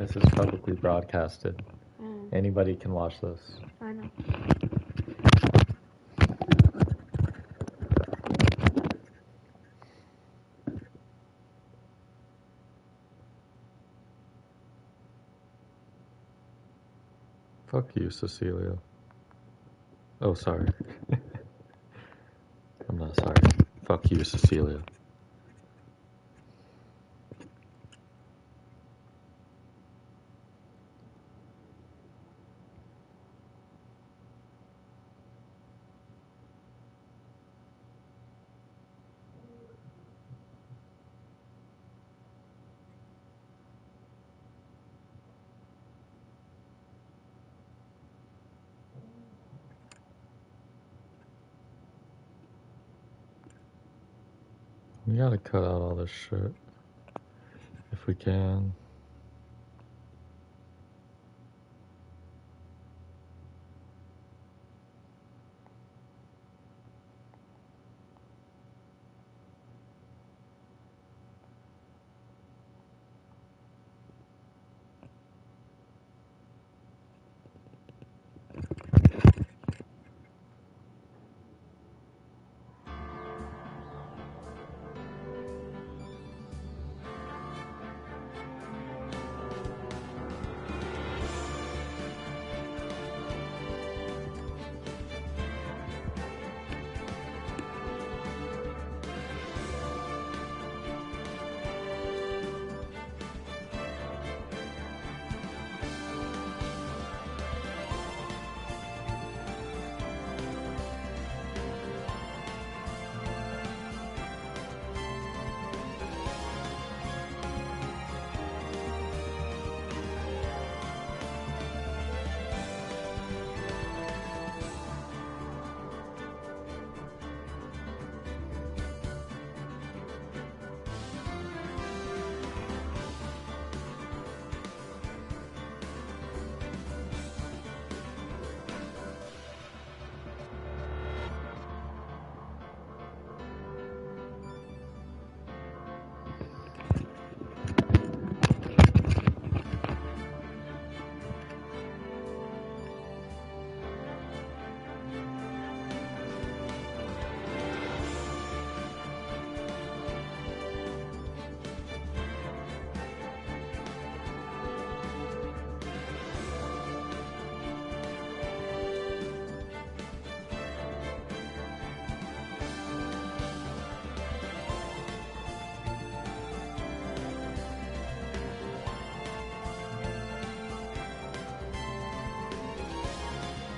This is publicly broadcasted. Anybody can watch this. I know. Fuck you, Cecilia. Oh, sorry. I'm not sorry. Fuck you, Cecilia. We gotta cut out all this shit. If we can.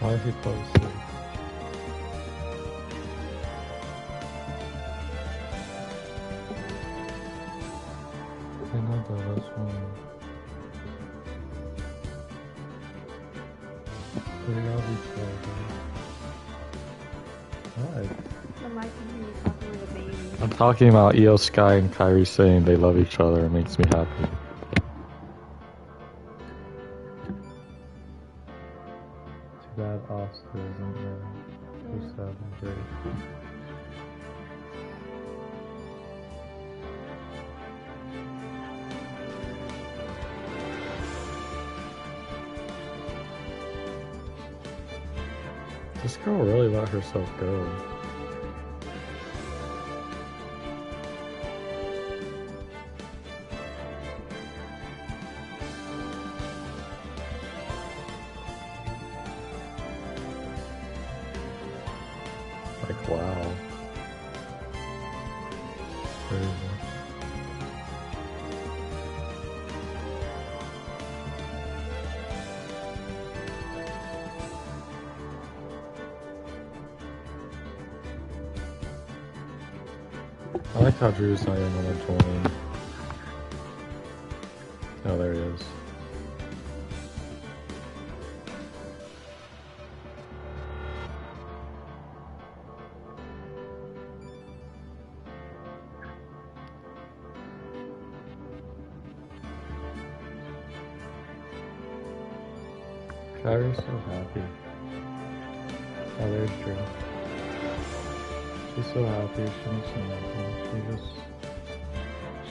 Why is he posted? I know though, that's one. They love each other. What? The mic can hear you talking like a baby. I'm talking about Io Sky and Kyrie saying they love each other. It makes me happy. Too bad Oscar isn't there. Too sad and great. This girl really let herself go. Like, wow. Crazy. I like how Drew's not even gonna join. Oh, there he is. Kyrie's so happy. Oh, there's Drew. She's so happy. She makes me nothing.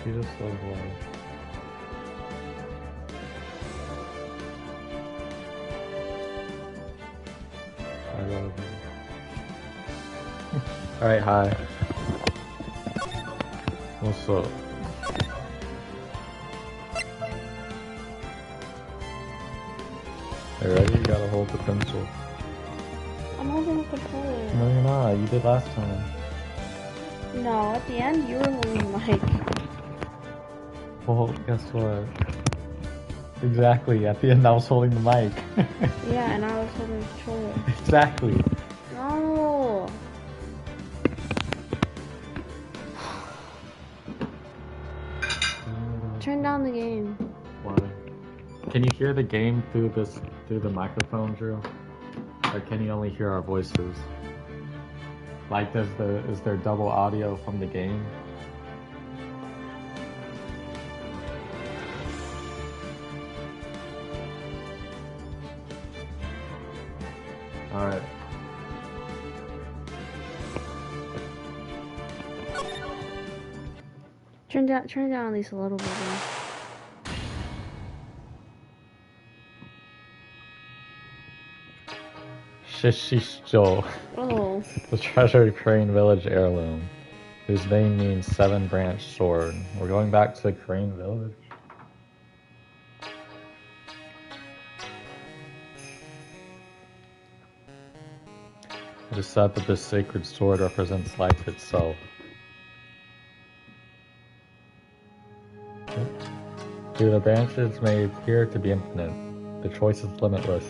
She just loves life. I love you. Alright, hi. What's up? Are you ready? You gotta hold the pencil. I'm holding a controller. No, you're not. You did last time. No, at the end you were holding the mic. Well, guess what? Exactly. At the end, I was holding the mic. Yeah, and I was holding the controller. Exactly. No. Turn down the game. Why? Can you hear the game through the microphone, Drew? Or can you only hear our voices? Like, is there double audio from the game? Alright. Turn it down at least a little bit. Shishisho. Oh. The treasured Crane Village heirloom, whose name means seven-branched sword. We're going back to Crane Village. It is said that this sacred sword represents life itself. Though the branches may appear to be infinite, the choice is limitless.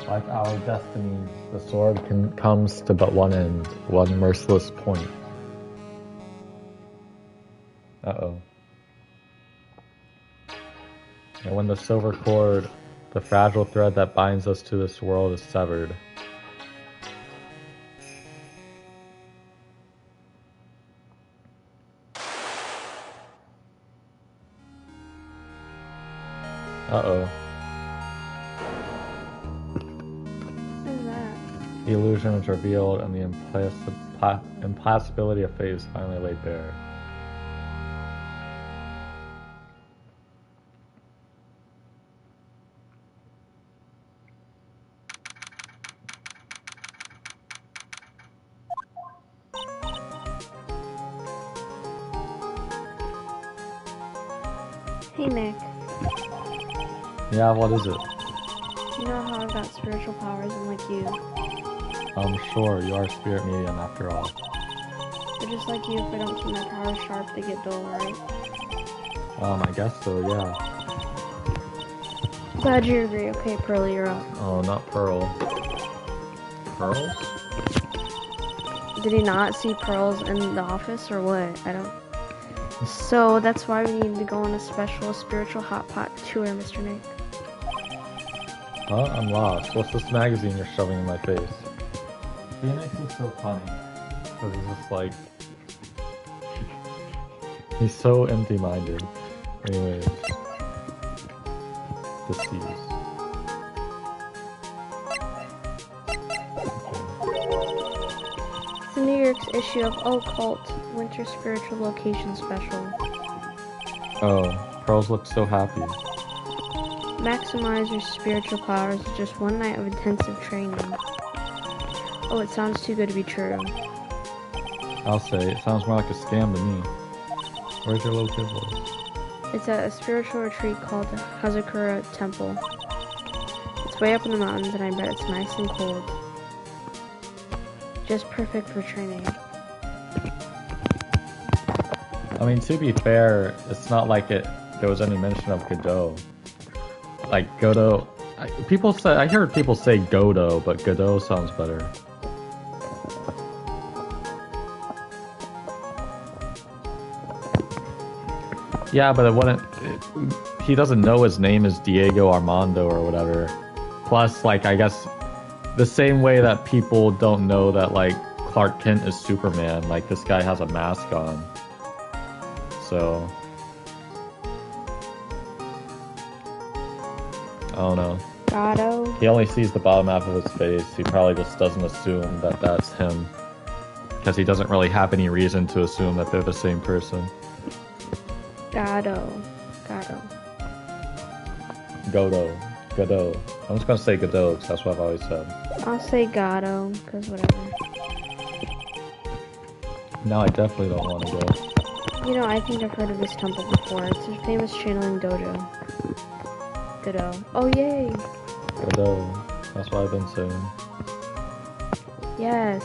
Like our destinies, the sword comes to but one end, one merciless point. Uh-oh. And when the silver cord, the fragile thread that binds us to this world, is severed, uh-oh. What is that? The illusion is revealed and the impossibility of fate is finally laid bare. Hey Nick. Yeah, what is it? You know how I've got spiritual powers and like you? Sure, you are a spirit medium after all. But just like you, if I don't keep my powers sharp, they get dull, right? I guess so, yeah. Glad you agree. Okay, Pearly, you're up. Oh, not Pearl. Pearls? Did he not see pearls in the office or what? I don't... So that's why we need to go on a special spiritual hot pot tour, Mr. Nick. Huh? I'm lost. What's this magazine you're shoving in my face? Phoenix is so funny. Because he's just like... He's so empty-minded. Anyways. Deceased. It's the New York's issue of Occult Winter Spiritual Location Special. Oh, Pearls looks so happy. Maximize your spiritual powers with just one night of intensive training. Oh, it sounds too good to be true. I'll say, it sounds more like a scam to me. Where's your little kid voice? It's at a spiritual retreat called the Hazakura Temple. It's way up in the mountains and I bet it's nice and cold. Just perfect for training. I mean, to be fair, it's not like there was any mention of Godot. Like, Godot... I heard people say Godot, but Godot sounds better. Yeah, but he doesn't know his name is Diego Armando or whatever. Plus, like, I guess the same way that people don't know that, like, Clark Kent is Superman, like, this guy has a mask on. So... I don't know. Gato? He only sees the bottom half of his face. He probably just doesn't assume that that's him. Because he doesn't really have any reason to assume that they're the same person. Gato. Godot. Godot. I'm just gonna say Godot because that's what I've always said. I'll say Gato, because whatever. Now I definitely don't want to go. You know, I think I've heard of this temple before. It's a famous channeling dojo. Godot. Oh, yay! Godot. That's what I've been saying. Yes.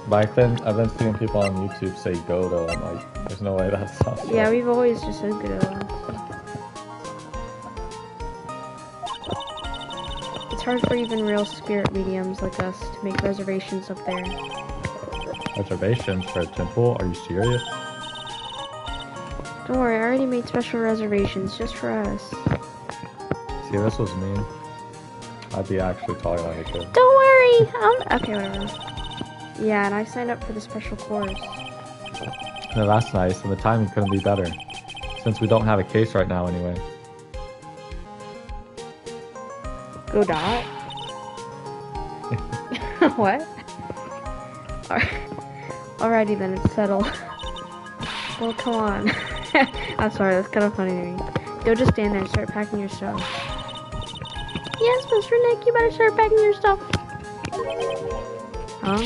But I've been seeing people on YouTube say Godot. I'm like, there's no way that sounds Yeah, right. we've always just said Godot. It's hard for even real spirit mediums like us to make reservations up there. Reservations for a temple? Are you serious? Don't worry, I already made special reservations just for us. See, this was me. I'd be actually talking like a kid. Don't worry! Okay, whatever. Yeah, and I signed up for the special course. No, that's nice, and the timing couldn't be better. Since we don't have a case right now anyway. Go dot? What? Alrighty then, it's settled. Well, come on. I'm sorry, that's kind of funny to me. Go just stand there and start packing your stuff. Yes, Mr. Nick, you better start packing your stuff. Huh?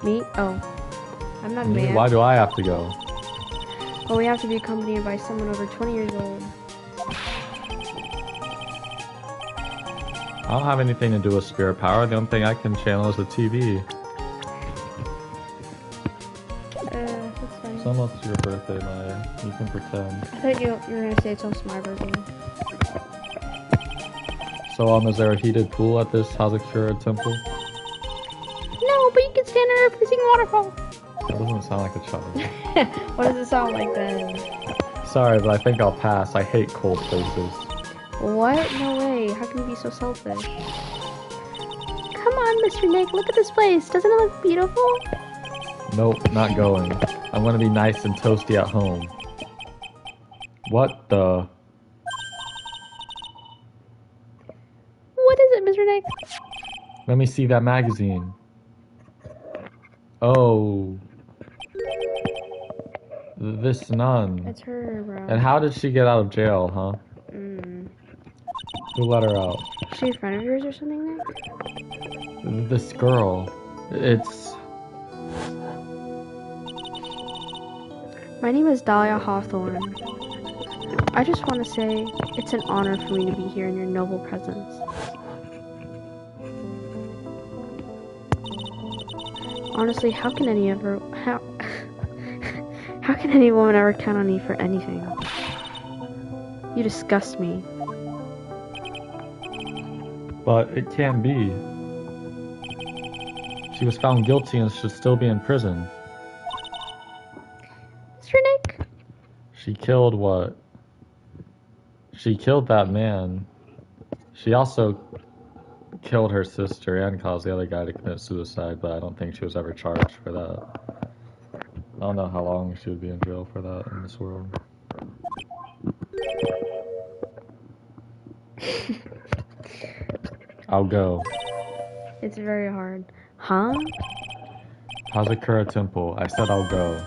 Me? Oh. I'm not mad. Why do I have to go? Well, we have to be accompanied by someone over 20 years old. I don't have anything to do with spirit power. The only thing I can channel is the TV. That's fine. It's almost your birthday, Maya. You can pretend. I thought you were gonna say it's almost my birthday. So, is there a heated pool at this Hazakura temple? No, but you can stand under a freezing waterfall. That doesn't sound like a child. What does it sound like then? Sorry, but I think I'll pass. I hate cold places. What? No way. How can you be so selfish? Come on, Mr. Nick. Look at this place. Doesn't it look beautiful? Nope, not going. I'm gonna be nice and toasty at home. What the? What is it, Mr. Nick? Let me see that magazine. Oh. This nun. It's her, bro. And how did she get out of jail, huh? Who let her out? Is she a friend of yours or something, Nick? This girl. It's... My name is Dahlia Hawthorne. I just want to say it's an honor for me to be here in your noble presence. Honestly, how can any woman ever count on me for anything? You disgust me. But it can't be. She was found guilty and should still be in prison. Mr. Nick? She killed what? She killed that man. She also killed her sister and caused the other guy to commit suicide, but I don't think she was ever charged for that. I don't know how long she would be in jail for that in this world. I'll go. It's very hard. Huh? Hazakura Temple. I said I'll go.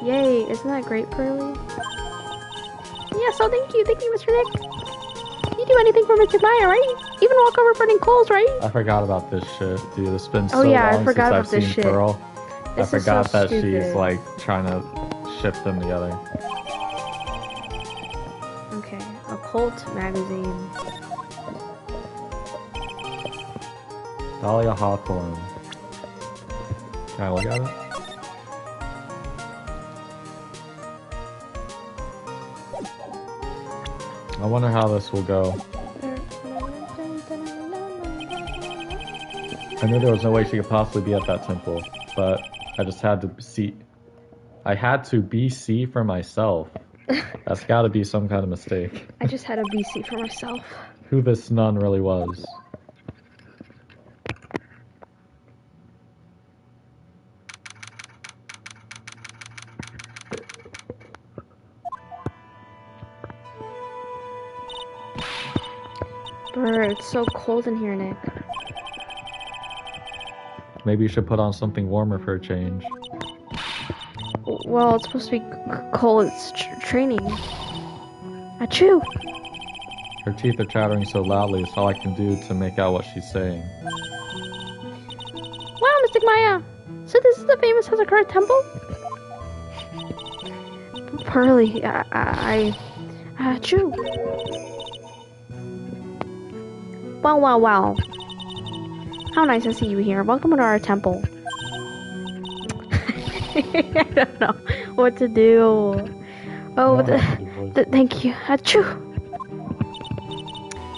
Yay, isn't that great, Pearly? Yes, oh thank you, Mr. Nick. You do anything for Mr. Maya, right? Even walk over burning coals, right? I forgot about this shit, dude. It's been so Oh yeah, long I forgot since about I've this seen shit. Pearl. I This is forgot so that stupid. she's like trying to ship them together. Okay, Occult magazine. Dahlia Hawthorne. Can I look at it? I wonder how this will go. I knew there was no way she could possibly be at that temple, but I just had to see. I had to BC for myself. That's gotta be some kind of mistake. I just had a BC for myself. Who this nun really was. Brr, it's so cold in here, Nick. Maybe you should put on something warmer for a change. Well, it's supposed to be cold. It's training. Achoo! Her teeth are chattering so loudly, it's all I can do to make out what she's saying. Wow, Mystic Maya! So this is the famous Hazakura temple? Pearly, true. Wow. How nice to see you here. Welcome to our temple. I don't know what to do. Oh, thank you. Achoo!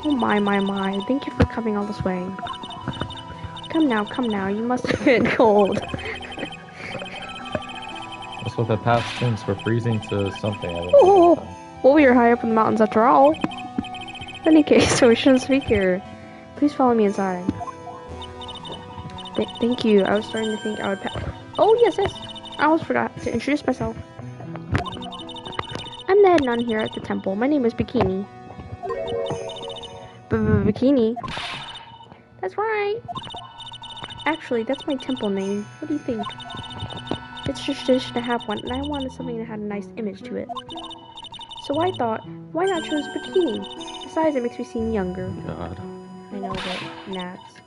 Oh my. Thank you for coming all this way. Come now. You must have been cold. What's with the past tense? We're freezing to something. Well, we are high up in the mountains after all. In any case, so we shouldn't speak here. Please follow me inside. Thank you. I was starting to think I would pass. Oh, yes. I almost forgot to introduce myself. I'm the head nun here at the temple. My name is Bikini. Bikini? That's right. Actually, that's my temple name. What do you think? It's just tradition to have one, and I wanted something that had a nice image to it. So I thought, why not choose Bikini? Besides, it makes me seem younger. God. I know, but gnats.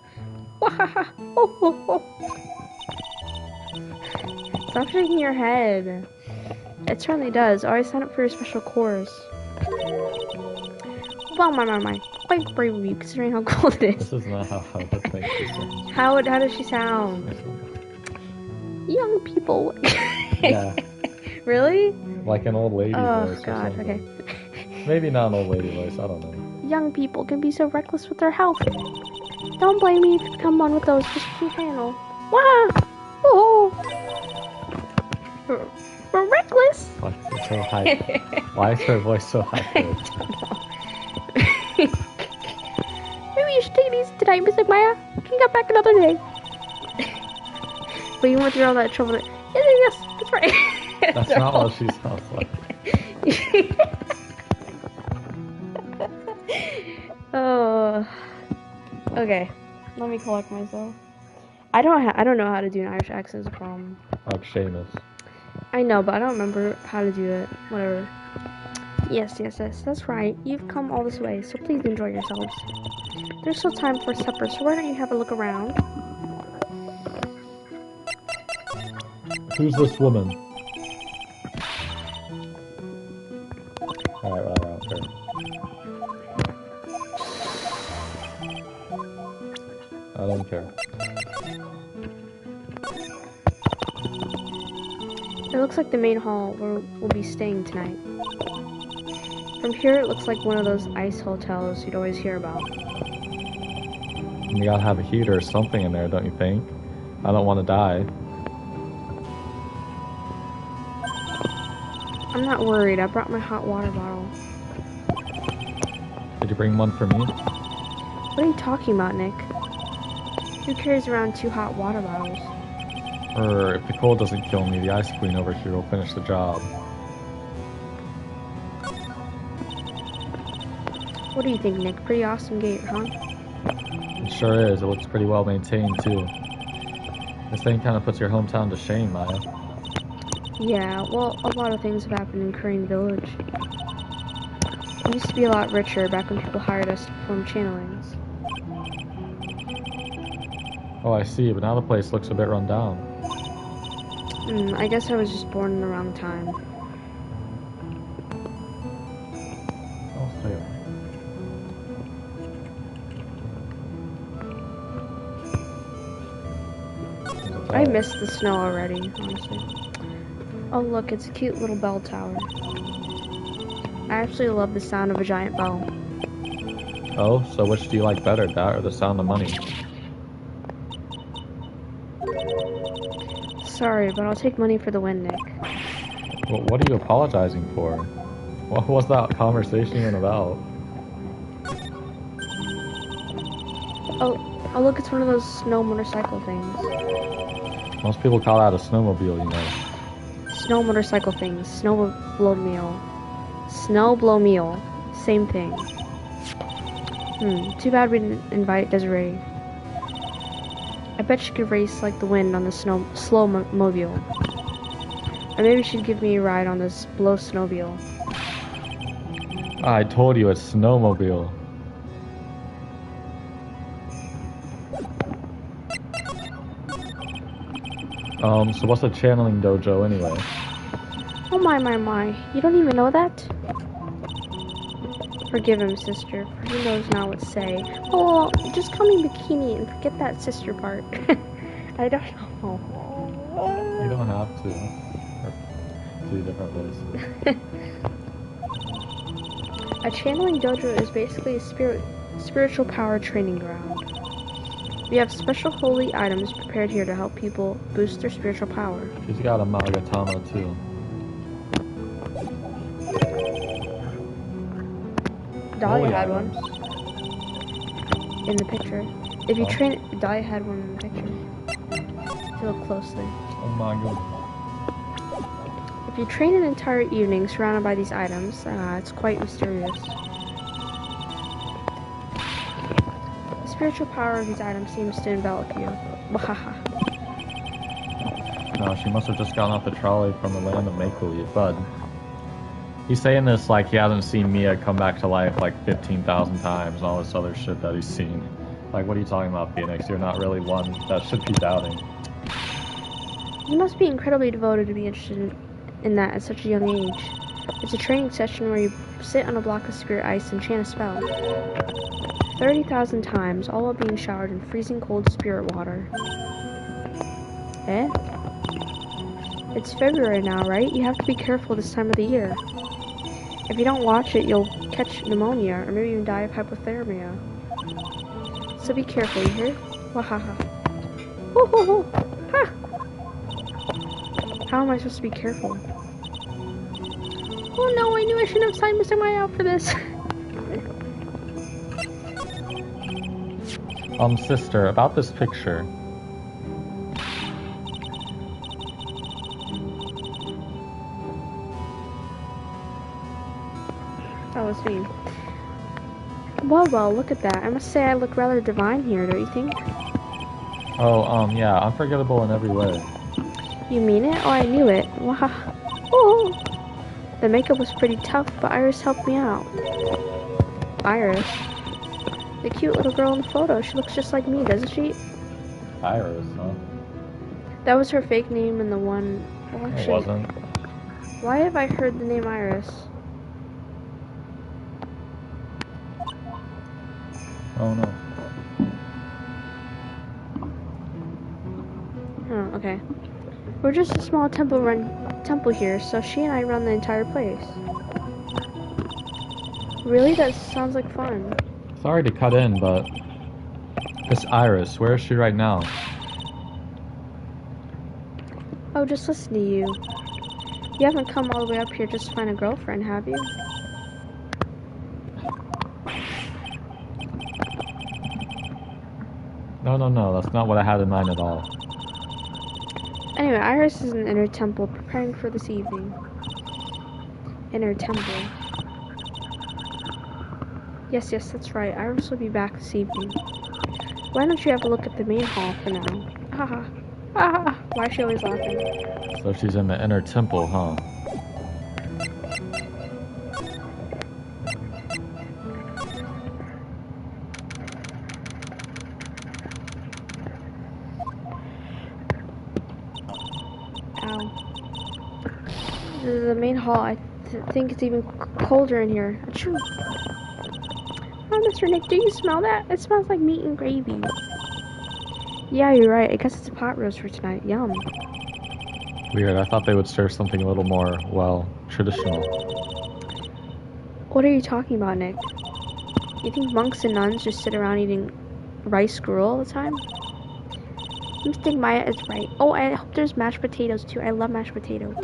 Stop shaking your head. It certainly does. Always sign up for your special course. Well, my. Quite brave of you, considering how cold it is. This is not how I would think she sounds. How does she sound? Young people. Yeah. Really? Like an old lady voice. Oh, or God, something. okay. Maybe not an old lady voice, I don't know. Young people can be so reckless with their health. Don't blame me if you become one with those just can't handle. Wow! Oh! We're reckless! Why is it so high? Why is her voice so high? I don't know. Maybe you should take it easy tonight, Mystic Maya. You can come back another day. But you went through all that trouble. Yes, that's right. That's not what she sounds like. Oh. Okay. Let me collect myself. I don't know how to do an Irish accent is a problem. Like Seamus. I know, but I don't remember how to do it. Whatever. Yes, that's right. You've come all this way, so please enjoy yourselves. There's still time for supper, so why don't you have a look around? Who's this woman? Alright, whatever, I don't care. I don't care. It looks like the main hall where we'll be staying tonight. From here, it looks like one of those ice hotels you'd always hear about. You gotta have a heater or something in there, don't you think? I don't want to die. I'm not worried. I brought my hot water bottle. Did you bring one for me? What are you talking about, Nick? Who carries around 2 hot water bottles? Or if the cold doesn't kill me, the ice queen over here will finish the job. What do you think, Nick? Pretty awesome gate, huh? It sure is. It looks pretty well maintained, too. This thing kind of puts your hometown to shame, Maya. Yeah, well, a lot of things have happened in Crane Village. It used to be a lot richer back when people hired us to perform channelings. Oh, I see, but now the place looks a bit run down. I guess I was just born in the wrong time. Oh, fair. I missed the snow already, honestly. Oh look, it's a cute little bell tower. I absolutely love the sound of a giant bell. Oh, so which do you like better, that or the sound of money? Sorry, but I'll take money for the win, Nick. Well, what are you apologizing for? What was that conversation even about? Oh look, it's one of those snow motorcycle things. Most people call that a snowmobile, you know. Snow motorcycle things. Snowblowmobile. Same thing. Too bad we didn't invite Desiree. I bet she could race like the wind on the slow mobile. Or maybe she'd give me a ride on this blow snowmobile. I told you it's snowmobile. So what's a channeling dojo anyway? Oh my. You don't even know that? Forgive him, sister, for he knows not what to say. Oh, just call me Bikini and forget that sister part. I don't know. You don't have to. Or 2 different ways. A channeling dojo is basically a spiritual power training ground. We have special holy items prepared here to help people boost their spiritual power. She's got a Magatama too. Dahlia had one in the picture. If you train, Dahlia had one in the picture. Look closely. Oh my goodness. If you train an entire evening surrounded by these items, it's quite mysterious. The spiritual power of these items seems to envelop you. Wahaha. No, she must have just gotten off the trolley from the land of make-believe, bud. He's saying this like he hasn't seen Mia come back to life like 15,000 times and all this other shit that he's seen. Like, what are you talking about, Phoenix? You're not really one that should be doubting. You must be incredibly devoted to be interested in that at such a young age. It's a training session where you sit on a block of spirit ice and chant a spell. 30,000 times, all while being showered in freezing cold spirit water. Eh? It's February now, right? You have to be careful this time of the year. If you don't watch it, you'll catch pneumonia or maybe even die of hypothermia. So be careful, you hear? Wahaha. Hoo hoo hoo! Ha! How am I supposed to be careful? Oh no, I knew I shouldn't have signed Mr. Maya out for this. Sister, about this picture. That was me. Well, look at that. I must say I look rather divine here, don't you think? Oh, yeah, unforgettable in every way. You mean it? Oh, I knew it. Wow. Oh. The makeup was pretty tough, but Iris helped me out. Iris? The cute little girl in the photo. She looks just like me, doesn't she? Iris, huh? That was her fake name in the one... Well, actually, It wasn't. why have I heard the name Iris? Oh no. Oh, okay. We're just a small temple here, so she and I run the entire place. Really? That sounds like fun. Sorry to cut in, but this Iris, where is she right now? Oh, just listen to you. You haven't come all the way up here just to find a girlfriend, have you? No, that's not what I had in mind at all. Anyway, Iris is in the inner temple preparing for this evening. Inner temple. Yes, that's right. Iris will be back this evening. Why don't you have a look at the main hall for now? Haha. Haha. Why is she always laughing? So she's in the inner temple, huh? Ow. The main hall, I think it's even colder in here. Achoo. Oh, Mr. Nick, do you smell that? It smells like meat and gravy. Yeah, you're right. I guess it's a pot roast for tonight. Yum. Weird, I thought they would serve something a little more, well, traditional. What are you talking about, Nick? You think monks and nuns just sit around eating rice gruel all the time? Mr. Maya is right. Oh, I hope there's mashed potatoes too. I love mashed potatoes.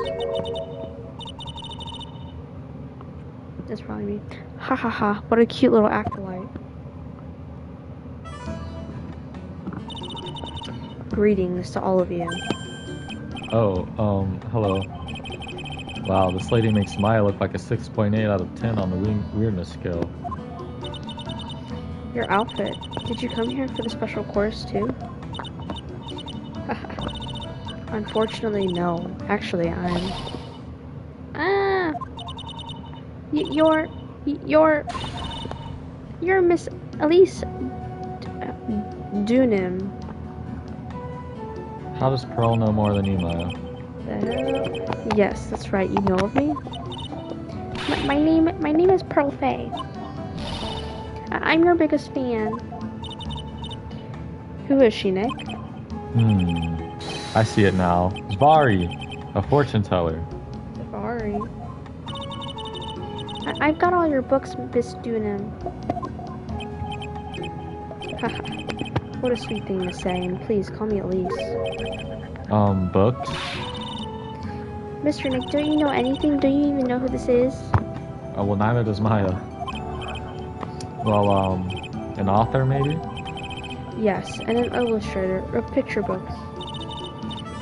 That's probably me. Ha ha ha. What a cute little acolyte. Greetings to all of you. Oh, hello. Wow, this lady makes Maya look like a 6.8 out of 10 on the weirdness scale. Your outfit. Did you come here for the special course too? Unfortunately, no. Actually, I'm... You're... You're Miss Elise Dunim. How does Pearl know more than you, Maya? Yes, that's right. You know of me. My name is Pearl Faye. I'm your biggest fan. Who is she, Nick? I see it now. Zvari, a fortune teller. Sorry. I've got all your books, Miss Dunham. What a sweet thing to say, and please call me Elise. Books? Mr. Nick, don't you know anything? Do you even know who this is? Well, neither does Maya. Well, an author, maybe? Yes, and an illustrator of picture books.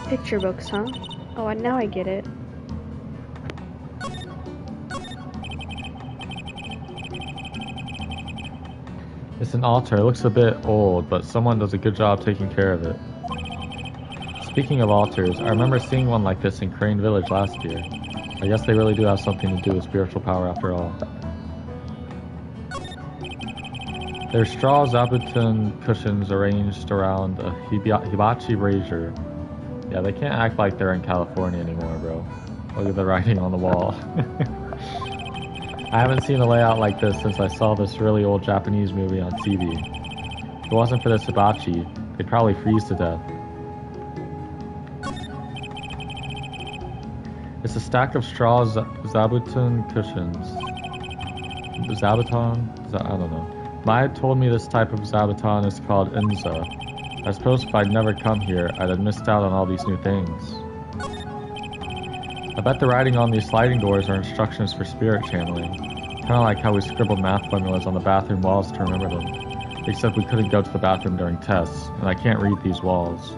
Picture books, huh? Oh, and now I get it. It's an altar. It looks a bit old, but someone does a good job taking care of it. Speaking of altars, I remember seeing one like this in Crane Village last year. I guess they really do have something to do with spiritual power after all. There's straw zabuton cushions arranged around a hibachi brazier. Yeah, they can't act like they're in California anymore, bro. Look at the writing on the wall. I haven't seen a layout like this since I saw this really old Japanese movie on TV. If it wasn't for this hibachi, they'd probably freeze to death. It's a stack of straw zabuton cushions. Zabuton? I don't know. Maya told me this type of zabuton is called inza. I suppose if I'd never come here, I'd have missed out on all these new things. I bet the writing on these sliding doors are instructions for spirit channeling. Kinda like how we scribbled math formulas on the bathroom walls to remember them. Except we couldn't go to the bathroom during tests, and I can't read these walls.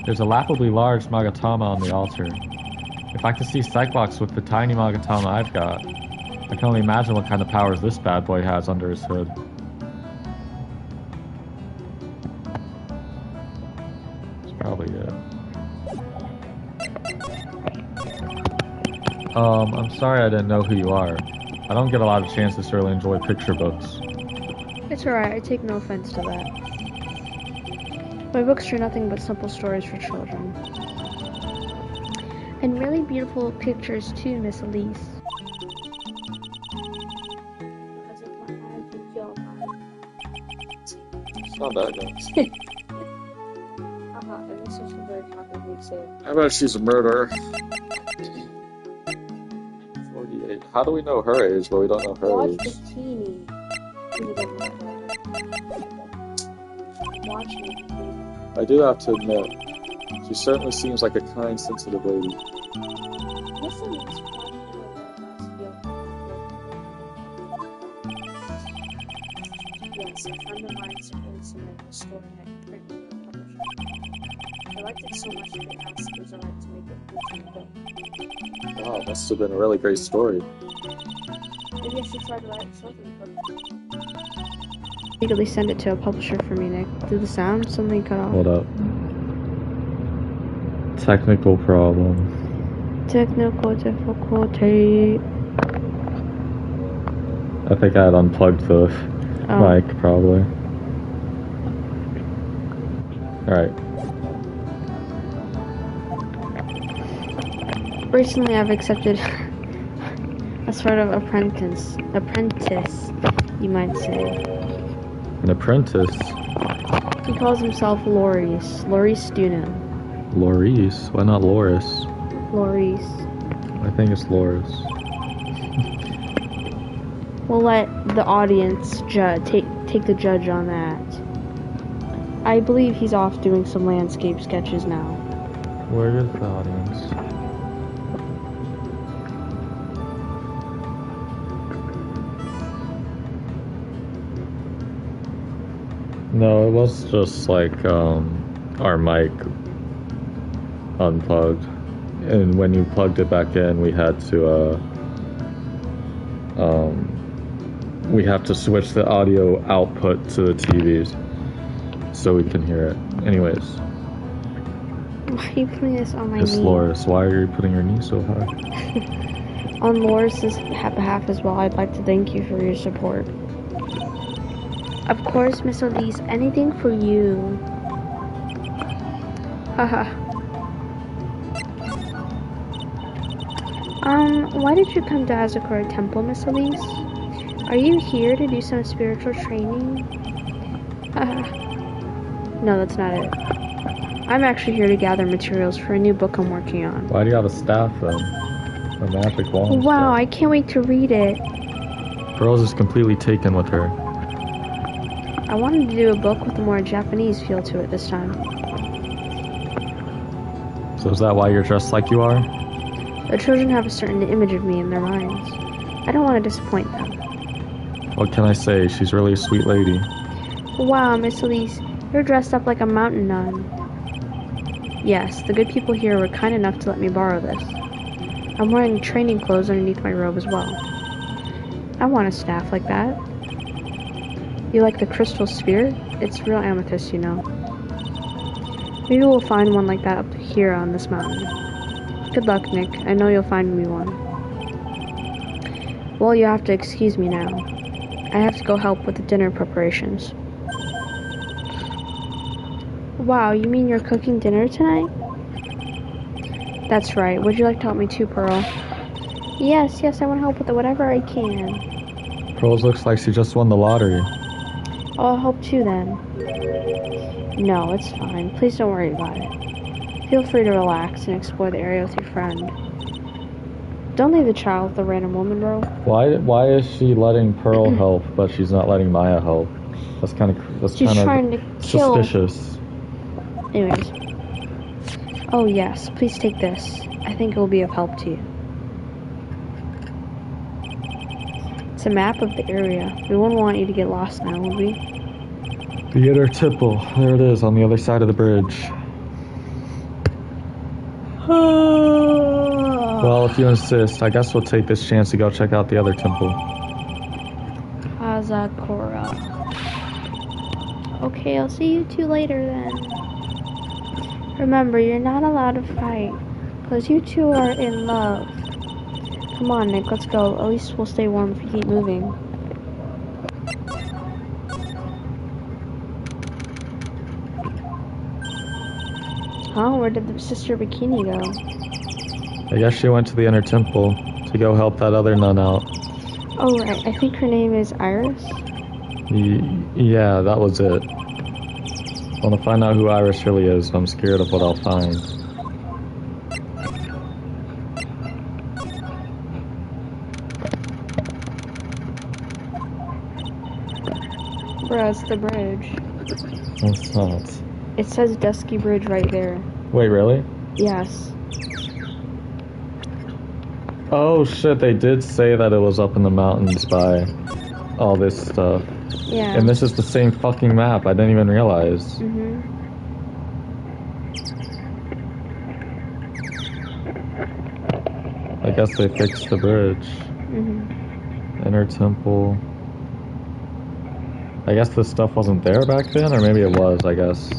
There's a laughably large Magatama on the altar. If I could see Cyclops with the tiny Magatama I've got, I can only imagine what kind of powers this bad boy has under his hood. That's probably it. I'm sorry I didn't know who you are. I don't get a lot of chances to really enjoy picture books. It's alright, I take no offense to that. My books are nothing but simple stories for children. And really beautiful pictures too, Miss Elise. It's not that good. I bet she's a murderer. 48. How do we know her age, but we don't know her age? Watch me. I do have to admit, she certainly seems like a kind, sensitive lady. Yes, a friend of mine supported some of the story I could print in the publisher. I liked it so much that they asked if it was alright to make it into a book. Wow, must have been a really great story. Maybe I should try to write something for them. Immediately send it to a publisher for me, Nick. Did the sound? Something cut off. Hold up. Technical problem. Technical difficulty. I think I had unplugged the mic, probably. Alright. Recently I've accepted a sort of apprentice, you might say. An apprentice? He calls himself Loris Duno. Loris? Why not Loris? Loris. I think it's Loris. We'll let the audience take the judge on that. I believe he's off doing some landscape sketches now. Where is the audience? No, it was just like our mic unplugged, and when you plugged it back in, we had to switch the audio output to the TVs so we can hear it. Anyways. Why are you putting this on my Miss knee? Loris, why are you putting your knee so high? On Loris's behalf as well, I'd like to thank you for your support. Of course, Miss Elise, anything for you. Haha. Why did you come to Azakura Temple, Miss Elise? Are you here to do some spiritual training? No, that's not it. I'm actually here to gather materials for a new book I'm working on. Why do you have a staff then? A magic wand? Wow, staff. I can't wait to read it. Pearls is completely taken with her. I wanted to do a book with a more Japanese feel to it this time. So is that why you're dressed like you are? The children have a certain image of me in their minds. I don't want to disappoint them. What can I say? She's really a sweet lady. Wow, Miss Elise, you're dressed up like a mountain nun. Yes, the good people here were kind enough to let me borrow this. I'm wearing training clothes underneath my robe as well. I want a staff like that. You like the crystal spear? It's real amethyst, you know. Maybe we'll find one like that up here on this mountain. Good luck, Nick. I know you'll find me one. Well, you have to excuse me now. I have to go help with the dinner preparations. Wow, you mean you're cooking dinner tonight? That's right. Would you like to help me too, Pearl? Yes, I want to help with whatever I can. Pearls looks like she just won the lottery. I'll help too then. No, it's fine. Please don't worry about it. Feel free to relax and explore the area with your friend. Don't leave the child with a random woman, bro. Why is she letting Pearl help, but she's not letting Maya help? That's kind of trying to kill. suspicious. Anyways. Oh yes, please take this. I think it will be of help to you. It's a map of the area. We wouldn't want you to get lost now, would we? The inner temple. There it is, on the other side of the bridge. Well, if you insist, I guess we'll take this chance to go check out the other temple. Hazakura. Okay, I'll see you two later then. Remember, you're not allowed to fight, because you two are in love. Come on, Nick, let's go. At least we'll stay warm if you keep moving. Oh, where did the sister Bikini go? I guess she went to the inner temple to go help that other nun out. Oh, right. I think her name is Iris. Yeah, that was it. I want to find out who Iris really is, so I'm scared of what I'll find. Bruh, it's the bridge. It's not. It says Dusky Bridge right there. Wait, really? Yes. Oh shit, they did say that it was up in the mountains by all this stuff. Yeah. And this is the same fucking map, I didn't even realize. I guess they fixed the bridge. Inner temple. I guess this stuff wasn't there back then, or maybe it was, I guess.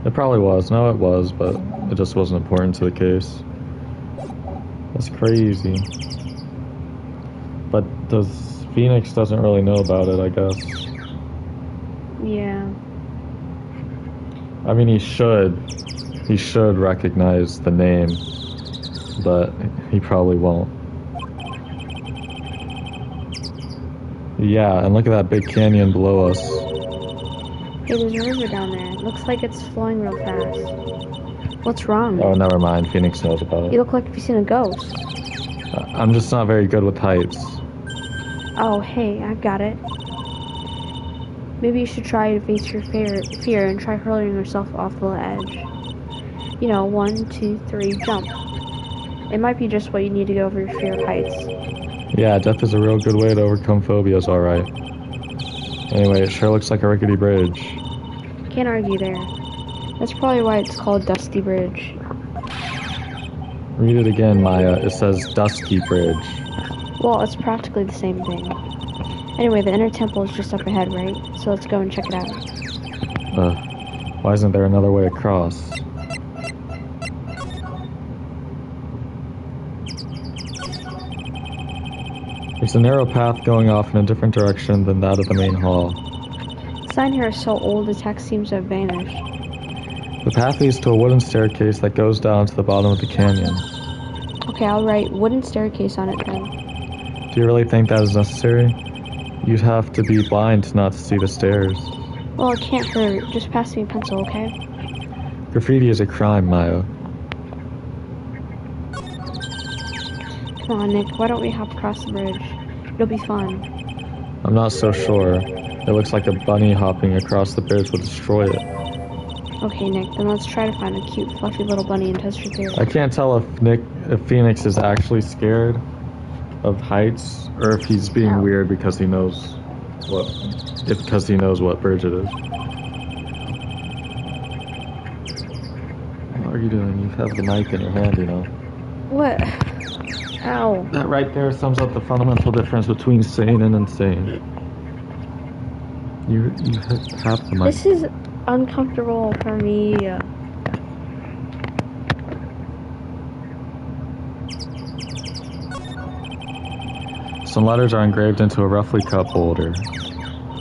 It probably was. No, it was, but it just wasn't important to the case. That's crazy. But Phoenix doesn't really know about it, I guess. Yeah. I mean, he should recognize the name, but he probably won't. Yeah, and look at that big canyon below us. Hey, there's a river down there. It looks like it's flowing real fast. What's wrong? Oh, never mind. Phoenix knows about it. You look like you've seen a ghost. I'm just not very good with heights. Oh, hey, I've got it. Maybe you should try to face your fear and try hurling yourself off the edge. You know, 1, 2, 3, jump. It might be just what you need to get over your fear of heights. Yeah, death is a real good way to overcome phobias, alright. Anyway, it sure looks like a rickety bridge. Can't argue there. That's probably why it's called Dusty Bridge. Read it again, Maya. It says Dusky Bridge. Well, it's practically the same thing. Anyway, the inner temple is just up ahead, right? So let's go and check it out. Why isn't there another way across? There's a narrow path going off in a different direction than that of the main hall. The sign here is so old, the text seems to have vanished. The path leads to a wooden staircase that goes down to the bottom of the canyon. Okay, I'll write wooden staircase on it then. Do you really think that is necessary? You'd have to be blind not to see the stairs. Well, it can't hurt. Just pass me a pencil, okay? Graffiti is a crime, Maya. Come on, Nick. Why don't we hop across the bridge? It'll be fun. I'm not so sure. It looks like a bunny hopping across the bridge will destroy it. Okay, Nick. Then let's try to find a cute, fluffy little bunny and test your theory. I can't tell if Phoenix is actually scared of heights or if he's being weird because he knows what bridge it is. What are you doing? You have the knife in your hand, you know. What? Ow. That right there sums up the fundamental difference between sane and insane. You have the knife. This is uncomfortable for me. Some letters are engraved into a roughly cup holder.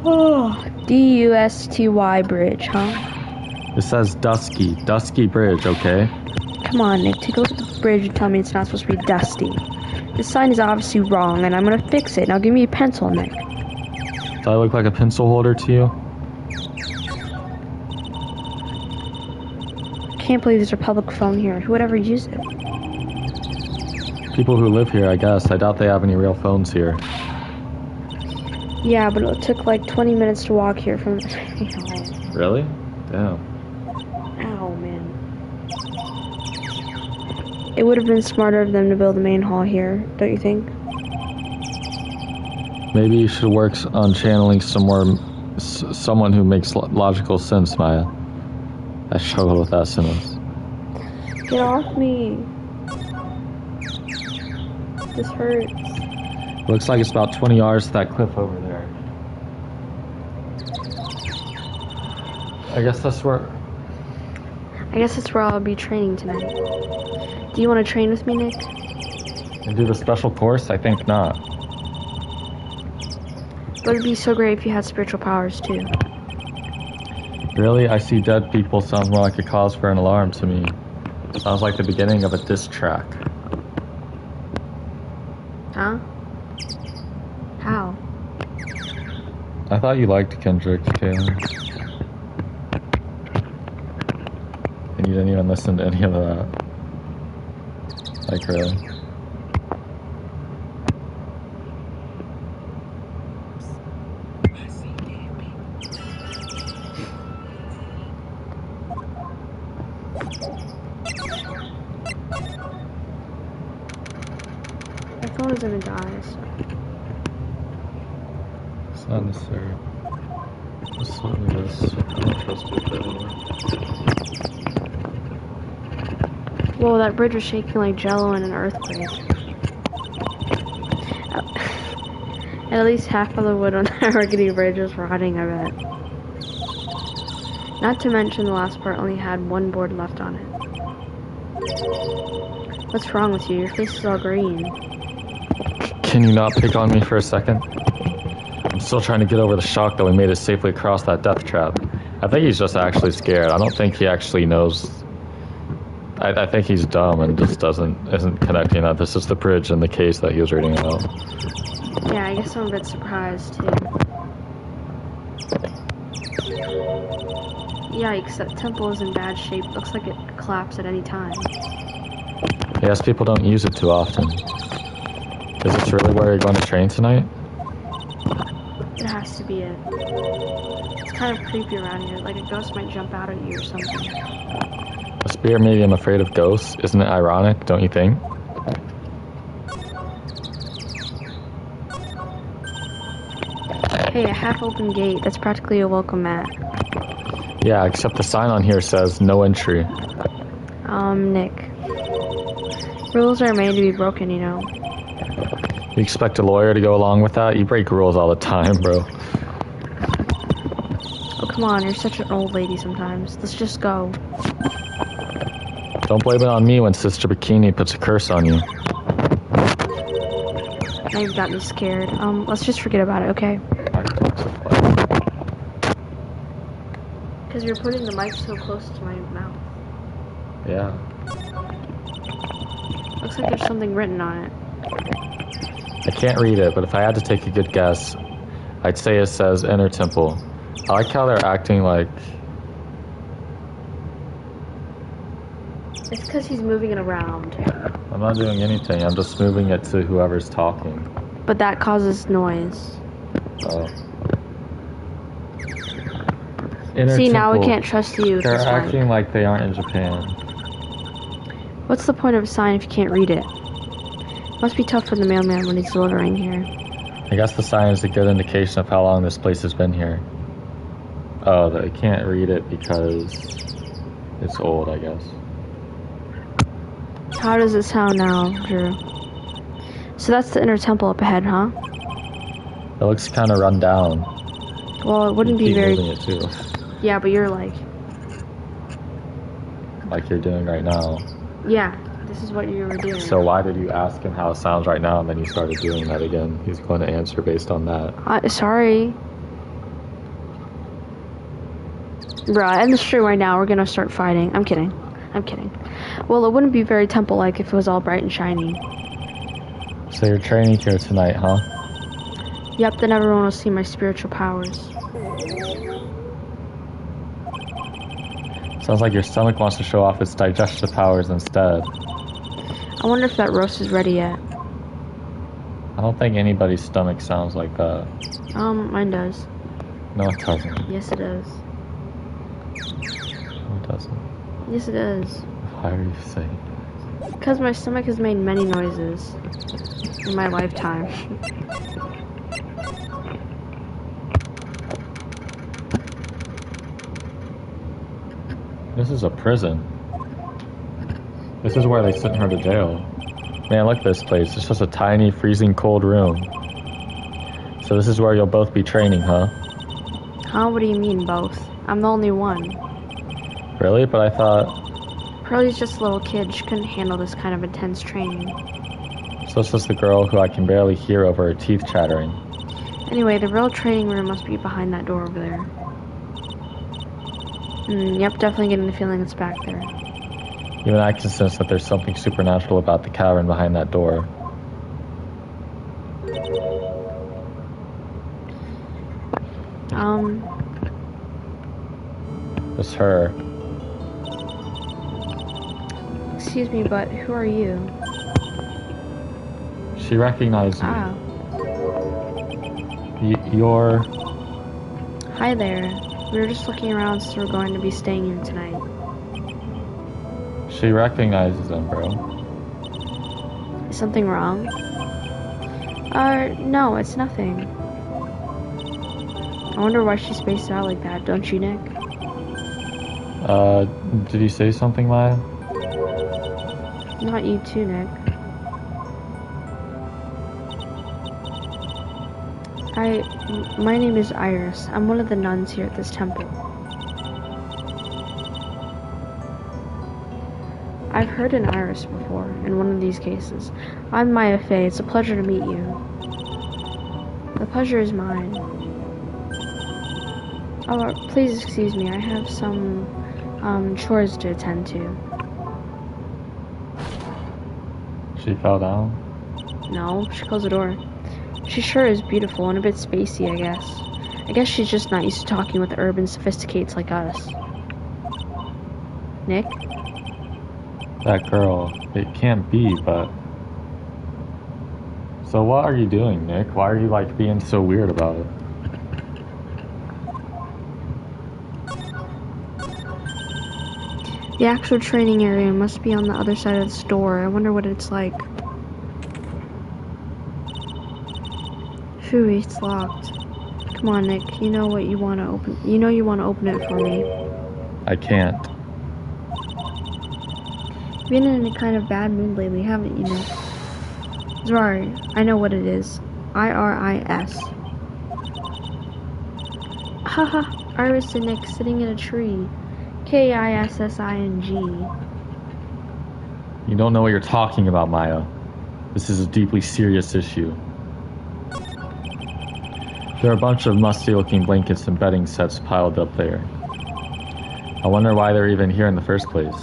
Oh, D-U-S-T-Y bridge, huh? It says Dusky Bridge, okay? Come on, Nick, take a look at the bridge and tell me it's not supposed to be dusty. This sign is obviously wrong, and I'm gonna fix it. Now give me a pencil, Nick. Do I look like a pencil holder to you? Can't believe there's a public phone here. Who would ever use it? People who live here, I guess. I doubt they have any real phones here. Yeah, but it took like 20 minutes to walk here from... Really? Damn. Ow, man. It would have been smarter of them to build the main hall here, don't you think? Maybe you should work on channeling someone who makes logical sense, Maya. I struggled with that sentence. Get off me. This hurts. Looks like it's about 20 yards to that cliff over there. I guess that's where I'll be training tonight. Do you want to train with me, Nick? And do the special course? I think not. But it'd be so great if you had spiritual powers, too. Really? I see dead people sounds more like a cause for an alarm to me. Sounds like the beginning of a diss track. Huh? How? I thought you liked Kendrick, Taylor. And you didn't even listen to any of that. Like, really? My phone is gonna die, so... It's not necessary. It's certainly this. I don't trust people anymore. Whoa, that bridge was shaking like jello in an earthquake. At least half of the wood on that rickety bridge was rotting, I bet. Not to mention the last part only had one board left on it. What's wrong with you? Your face is all green. Can you not pick on me for a second? I'm still trying to get over the shock that we made it safely across that death trap. I think he's just actually scared. I don't think he actually knows. I think he's dumb and just isn't connecting that this is the bridge and the case that he was reading about. Yeah, I guess I'm a bit surprised too. Yikes, that temple is in bad shape. Looks like it could collapse at any time. Yes, people don't use it too often. Is this really where you're going to train tonight? It has to be it. It's kind of creepy around here, like a ghost might jump out at you or something. A spirit medium afraid of ghosts? Isn't it ironic, don't you think? Hey, a half-open gate. That's practically a welcome mat. Yeah, except the sign on here says no entry. Nick. Rules are made to be broken, you know. You expect a lawyer to go along with that? You break rules all the time, bro. Oh, come on, you're such an old lady sometimes. Let's just go. Don't blame it on me when Sister Bikini puts a curse on you. Now you've got me scared. Let's just forget about it, okay? Because you're putting the mic so close to my mouth. Yeah. Looks like there's something written on it. I can't read it, but if I had to take a good guess, I'd say it says Inner Temple. I like how they're acting like... It's because he's moving it around. I'm not doing anything, I'm just moving it to whoever's talking. But that causes noise. Oh. See, now we can't trust you. They're acting like they aren't in Japan. What's the point of a sign if you can't read it? Must be tough for the mailman when he's delivering here. I guess the sign is a good indication of how long this place has been here. Oh, they can't read it because it's old, I guess. How does it sound now, Drew? So that's the Inner Temple up ahead, huh? It looks kind of run down. Well, it wouldn't be very... moving it too. Yeah, but you're like you're doing right now. Yeah, this is what you were doing. So why did you ask him how it sounds right now and then you started doing that again? He's going to answer based on that. Sorry. Bruh, end the stream right now. We're gonna start fighting. I'm kidding. I'm kidding. Well, it wouldn't be very temple-like if it was all bright and shiny. So you're training here tonight, huh? Yep, then everyone will see my spiritual powers. Sounds like your stomach wants to show off its digestive powers instead. I wonder if that roast is ready yet. I don't think anybody's stomach sounds like that. Mine does. No, it doesn't. Yes, it does. No, it doesn't. Yes, it does. Why are you saying that? Because my stomach has made many noises in my lifetime. This is a prison. This is where they sent her to jail. Man, look at this place. It's just a tiny, freezing cold room. So this is where you'll both be training, huh? Huh? What do you mean, both? I'm the only one. Really? But I thought... Pearlie's just a little kid. She couldn't handle this kind of intense training. So this is the girl who I can barely hear over her teeth chattering. Anyway, the real training room must be behind that door over there. Yep, definitely getting the feeling it's back there. Even I can sense that there's something supernatural about the cavern behind that door. It's her. Excuse me, but who are you? She recognized me. Ah. You're... Hi there. We were just looking around, so we're going to be staying here tonight. She recognizes them, bro. Is something wrong? No, it's nothing. I wonder why she spaced out like that, don't you, Nick? Did you say something, Maya? Not you too, Nick. My name is Iris. I'm one of the nuns here at this temple. I've heard an Iris before, in one of these cases. I'm Maya Fey. It's a pleasure to meet you. The pleasure is mine. Oh, please excuse me. I have some, chores to attend to. She fell down? No, she closed the door. She sure is beautiful and a bit spacey, I guess. I guess she's just not used to talking with urban sophisticates like us. Nick? That girl. It can't be, but... So what are you doing, Nick? Why are you, like, being so weird about it? The actual training area must be on the other side of the store. I wonder what it's like. Phew, it's locked. Come on, Nick. You know what you want to open. You know you want to open it for me. I can't. You've been in a kind of bad mood lately, haven't you, Nick? Sorry, I know what it is. I-R-I-S. Haha, Iris and Nick sitting in a tree. K-I-S-S-I-N-G. You don't know what you're talking about, Maya. This is a deeply serious issue. There are a bunch of musty-looking blankets and bedding sets piled up there. I wonder why they're even here in the first place.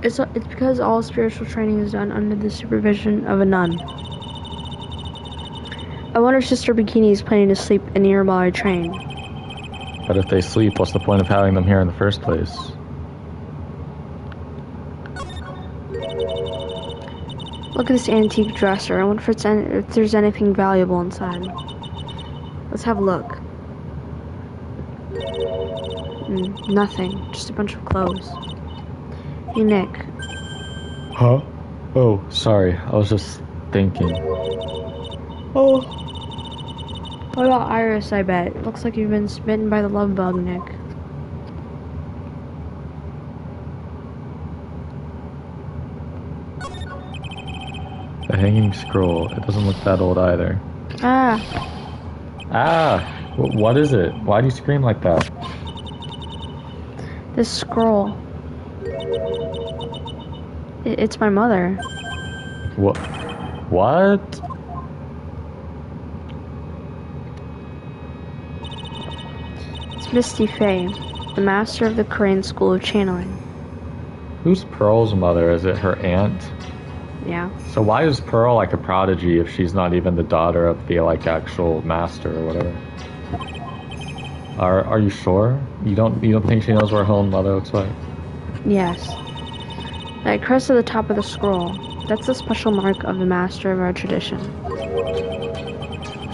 It's because all spiritual training is done under the supervision of a nun. I wonder if Sister Bikini is planning to sleep in here while I train. But if they sleep, what's the point of having them here in the first place? Look at this antique dresser. I wonder if there's anything valuable inside. Let's have a look. Nothing. Just a bunch of clothes. Hey, Nick. Huh? Oh, sorry. I was just thinking. Oh. What about Iris, I bet? It looks like you've been smitten by the love bug, Nick. The hanging scroll. It doesn't look that old either. What is it? Why do you scream like that? This scroll. It's my mother. What? What? It's Misty Faye, the master of the Korean School of Channeling. Who's Pearl's mother? Is it her aunt? Yeah. So why is Pearl like a prodigy if she's not even the daughter of the like actual master or whatever? Are you sure? You don't think she knows what her own mother looks like? Yes. That crest at the top of the scroll. That's the special mark of the master of our tradition.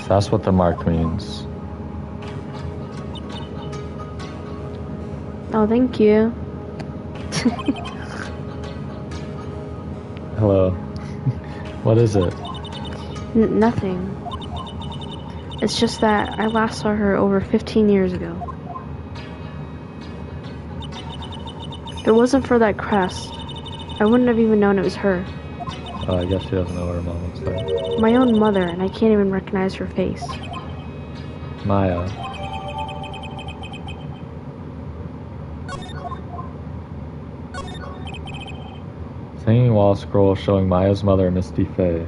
So that's what the mark means. Oh, thank you. Hello. What is it? Nothing. It's just that I last saw her over 15 years ago. If it wasn't for that crest, I wouldn't have even known it was her. I guess she doesn't know what her mom looks like. My own mother, and I can't even recognize her face. Maya. Hanging wall scroll showing Maya's mother, Misty Faye.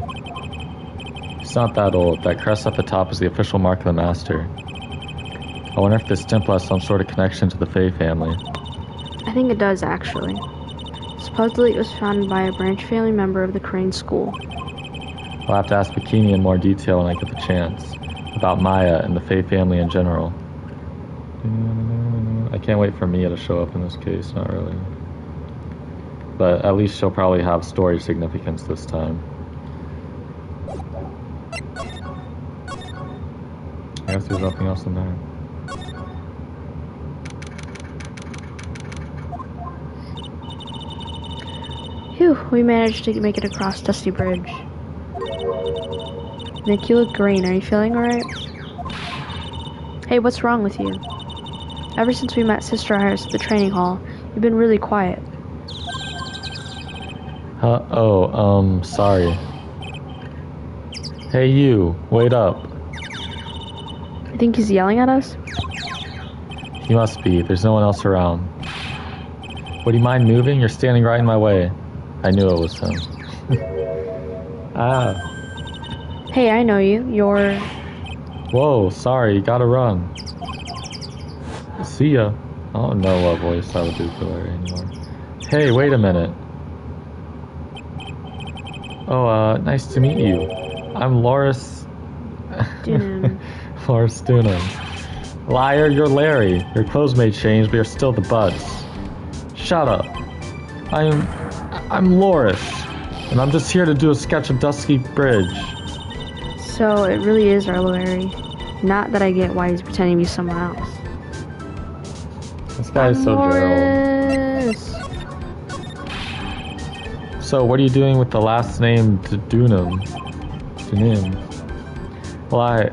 It's not that old. That crest at the top is the official mark of the master. I wonder if this temple has some sort of connection to the Faye family. I think it does, actually. Supposedly it was founded by a branch family member of the Korean School. I'll have to ask Bikini in more detail when I get the chance. About Maya and the Faye family in general. I can't wait for Mia to show up in this case, not really. But at least she'll probably have story significance this time. I guess there's nothing else in there. Phew, we managed to make it across Dusty Bridge. Nick, you look green. Are you feeling alright? Hey, what's wrong with you? Ever since we met Sister Iris at the training hall, you've been really quiet. Sorry. Hey you, wait up. You think he's yelling at us? He must be, there's no one else around. Would you mind moving? You're standing right in my way. I knew it was him. Hey, I know you. You're... Whoa, sorry, you gotta run. See ya. I don't know what voice I would do for Larry anymore. Hey, wait a minute. Oh, nice to meet you. I'm Loris... Dunham. Loris Dunham. Liar, you're Larry. Your clothes may change, but you're still the Buds. Shut up. I'm Loris, and I'm just here to do a sketch of Dusky Bridge. So, it really is our Larry. Not that I get why he's pretending to be someone else. This guy is so Gerald. So, what are you doing with the last name Dunham? Well, I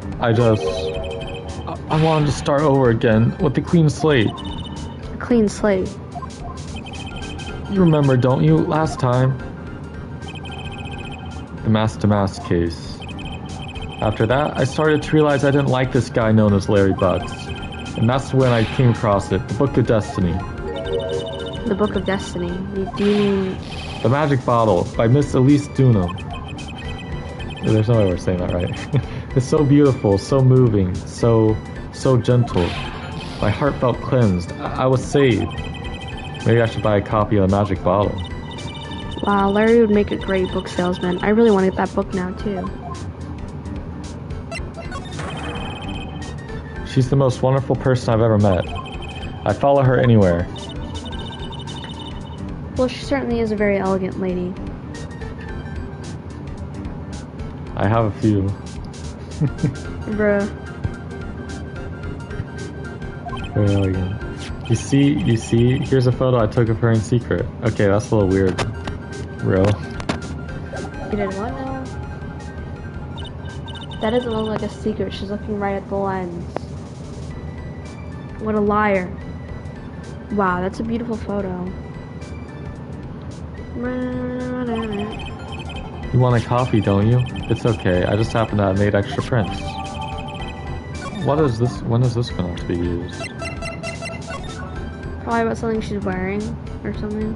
wanted to start over again with the clean slate. A clean slate. You remember, don't you, last time? The mask-to-mask case. After that, I started to realize I didn't like this guy known as Larry Butts. And that's when I came across it, the Book of Destiny. The Book of Destiny? Do you mean... The Magic Bottle by Miss Elise Dunham. There's no way we're saying that right. It's so beautiful, so moving, so gentle. My heart felt cleansed. I was saved. Maybe I should buy a copy of the magic bottle. Wow, Larry would make a great book salesman. I really want to get that book now, too. She's the most wonderful person I've ever met. I'd follow her anywhere. Well, she certainly is a very elegant lady. I have a few. Bruh. Very elegant. You see, here's a photo I took of her in secret. Okay, that's a little weird. Bro. You did what now? That doesn't look like a secret. She's looking right at the lens. What a liar. Wow, that's a beautiful photo. You want a coffee, don't you? It's okay. I just happen to have made extra prints. What is this? When is this going to be used? Probably about something she's wearing or something.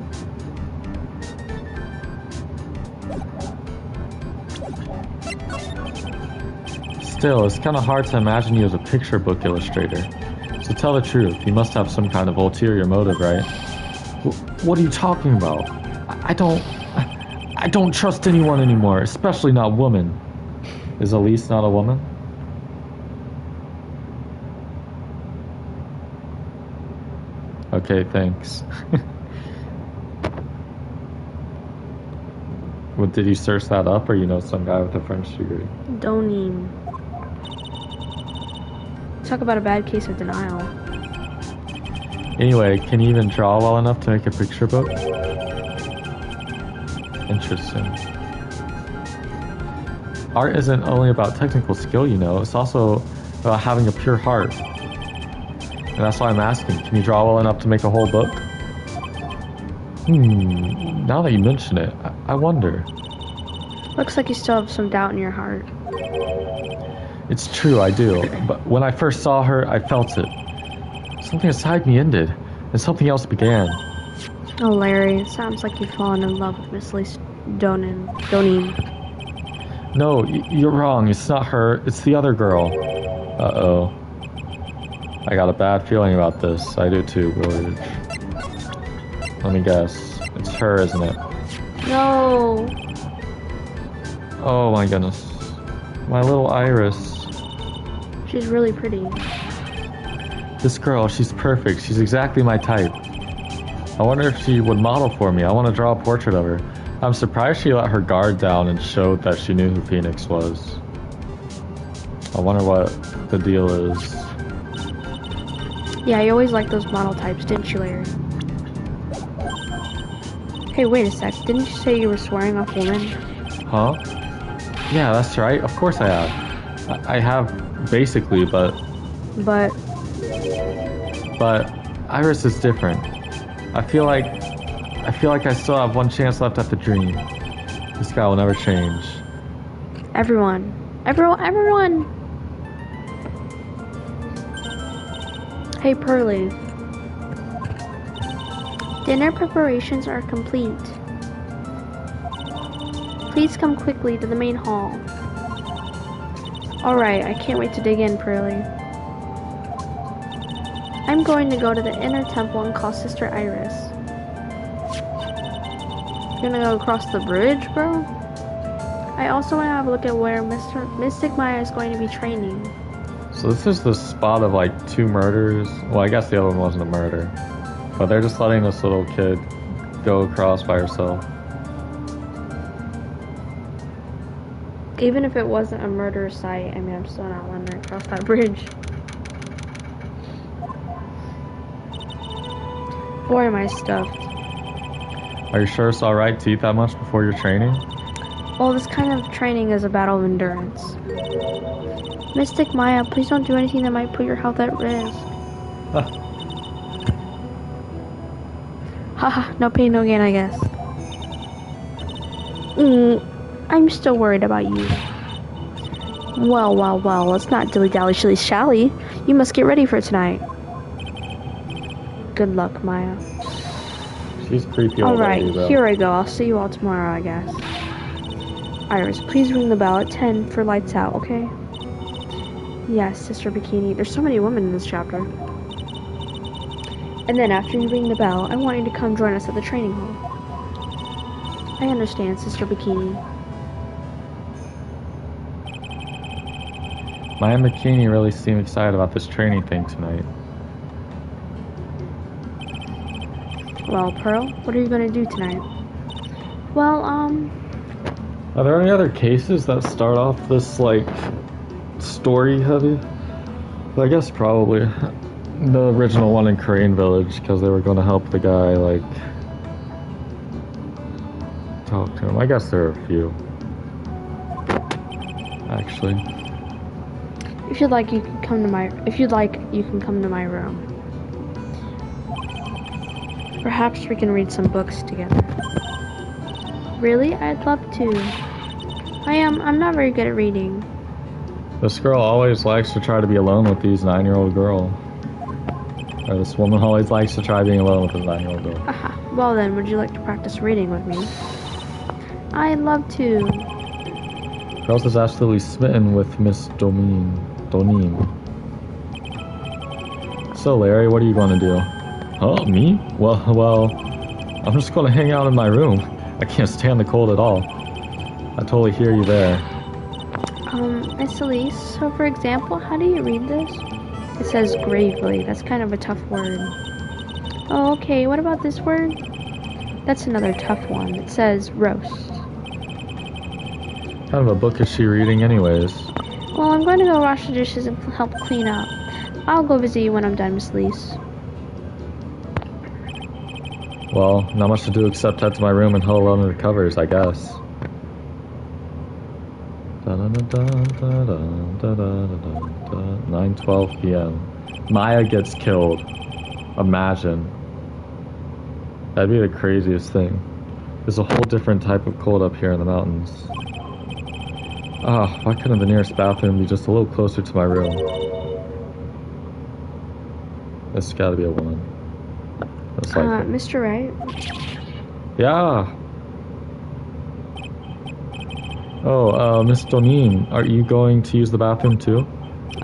Still, it's kind of hard to imagine you as a picture book illustrator. So tell the truth, you must have some kind of ulterior motive, right? What are you talking about? I don't trust anyone anymore, especially not women. Is Elise not a woman? Okay, thanks. Well, did you search that up, or you know some guy with a French degree? Don't even. Talk about a bad case of denial. Anyway, can you even draw well enough to make a picture book? Interesting. Art isn't only about technical skill, you know, it's also about having a pure heart. And that's why I'm asking, can you draw well enough to make a whole book? Now that you mention it, I wonder. Looks like you still have some doubt in your heart. It's true, I do. But when I first saw her, I felt it. Something inside me ended, and something else began. Oh, Larry, it sounds like you've fallen in love with Miss Elise Donin. No, you're wrong. It's not her. It's the other girl. Uh-oh. I got a bad feeling about this. I do too, Willard. Let me guess. It's her, isn't it? No. Oh my goodness. My little Iris. She's really pretty. This girl, she's perfect. She's exactly my type. I wonder if she would model for me. I want to draw a portrait of her. I'm surprised she let her guard down and showed that she knew who Phoenix was. I wonder what the deal is. Yeah, you always liked those model types, didn't you, Larry? Hey, wait a sec. Didn't you say you were swearing off women? Huh? Yeah, that's right. Of course I have. I have basically, but Iris is different. I feel like I still have one chance left at the dream. This guy will never change. Everyone. Hey, Pearly. Dinner preparations are complete. Please come quickly to the main hall. Alright, I can't wait to dig in, Pearly. I'm going to go to the inner temple and call Sister Iris. You're gonna go across the bridge, bro? I also want to have a look at where Mystic Maya is going to be training. So this is the spot of like 2 murders. Well, I guess the other one wasn't a murder. But they're just letting this little kid go across by herself. Even if it wasn't a murder site, I mean, I'm still not letting her across that bridge. Boy, am I stuffed. Are you sure it's alright to eat that much before your training? Well, this kind of training is a battle of endurance. Mystic Maya, please don't do anything that might put your health at risk. Haha, no pain, no gain, I guess. I'm still worried about you. Well, let's not dilly-dally, shilly-shally. You must get ready for tonight. Good luck, Maya. She's creepy old lady, though. Alright, here I go. I'll see you all tomorrow, I guess. 'Cause I don't know what to do. Alright, here I go. I'll see you all tomorrow, I guess. 'Cause she's creepy old lady, bro. Alright, here I go. I'll see you all tomorrow, I guess. Iris, please ring the bell at 10 for lights out, okay? Yes, Sister Bikini. There's so many women in this chapter. And then after you ring the bell, I want you to come join us at the training hall. I understand, Sister Bikini. Maya and Bikini really seem excited about this training thing tonight. Well, Pearl, what are you gonna do tonight? Well, Are there any other cases that start off this, like, story heavy? I guess probably. The original one in Crane Village, because they were going to help the guy, like, talk to him. I guess there are a few. Actually. if you'd like, you can come to my room. Perhaps we can read some books together. Really? I'd love to. I'm not very good at reading. This girl always likes to try to be alone with these 9-year-old girl. Or this woman always likes to try being alone with this 9-year-old girl. Aha. Well then, would you like to practice reading with me? I'd love to. Girls is absolutely smitten with Miss Donim. So Larry, what are you going to do? Oh, me? Well, I'm just going to hang out in my room. I can't stand the cold at all. I totally hear you there. Miss Elise, so for example, how do you read this? It says gravely. That's kind of a tough word. Oh, okay. What about this word? That's another tough one. It says roast. What kind of a book is she reading anyways? Well, I'm going to go wash the dishes and help clean up. I'll go visit you when I'm done, Miss Elise. Well, not much to do except head to my room and huddle under the covers, I guess. 9:12 p.m. Maya gets killed. Imagine. That'd be the craziest thing. There's a whole different type of cold up here in the mountains. Ah, why couldn't the nearest bathroom be just a little closer to my room? This gotta be a woman. That's like Mr. Wright? Yeah. Oh, Miss Donim, are you going to use the bathroom too?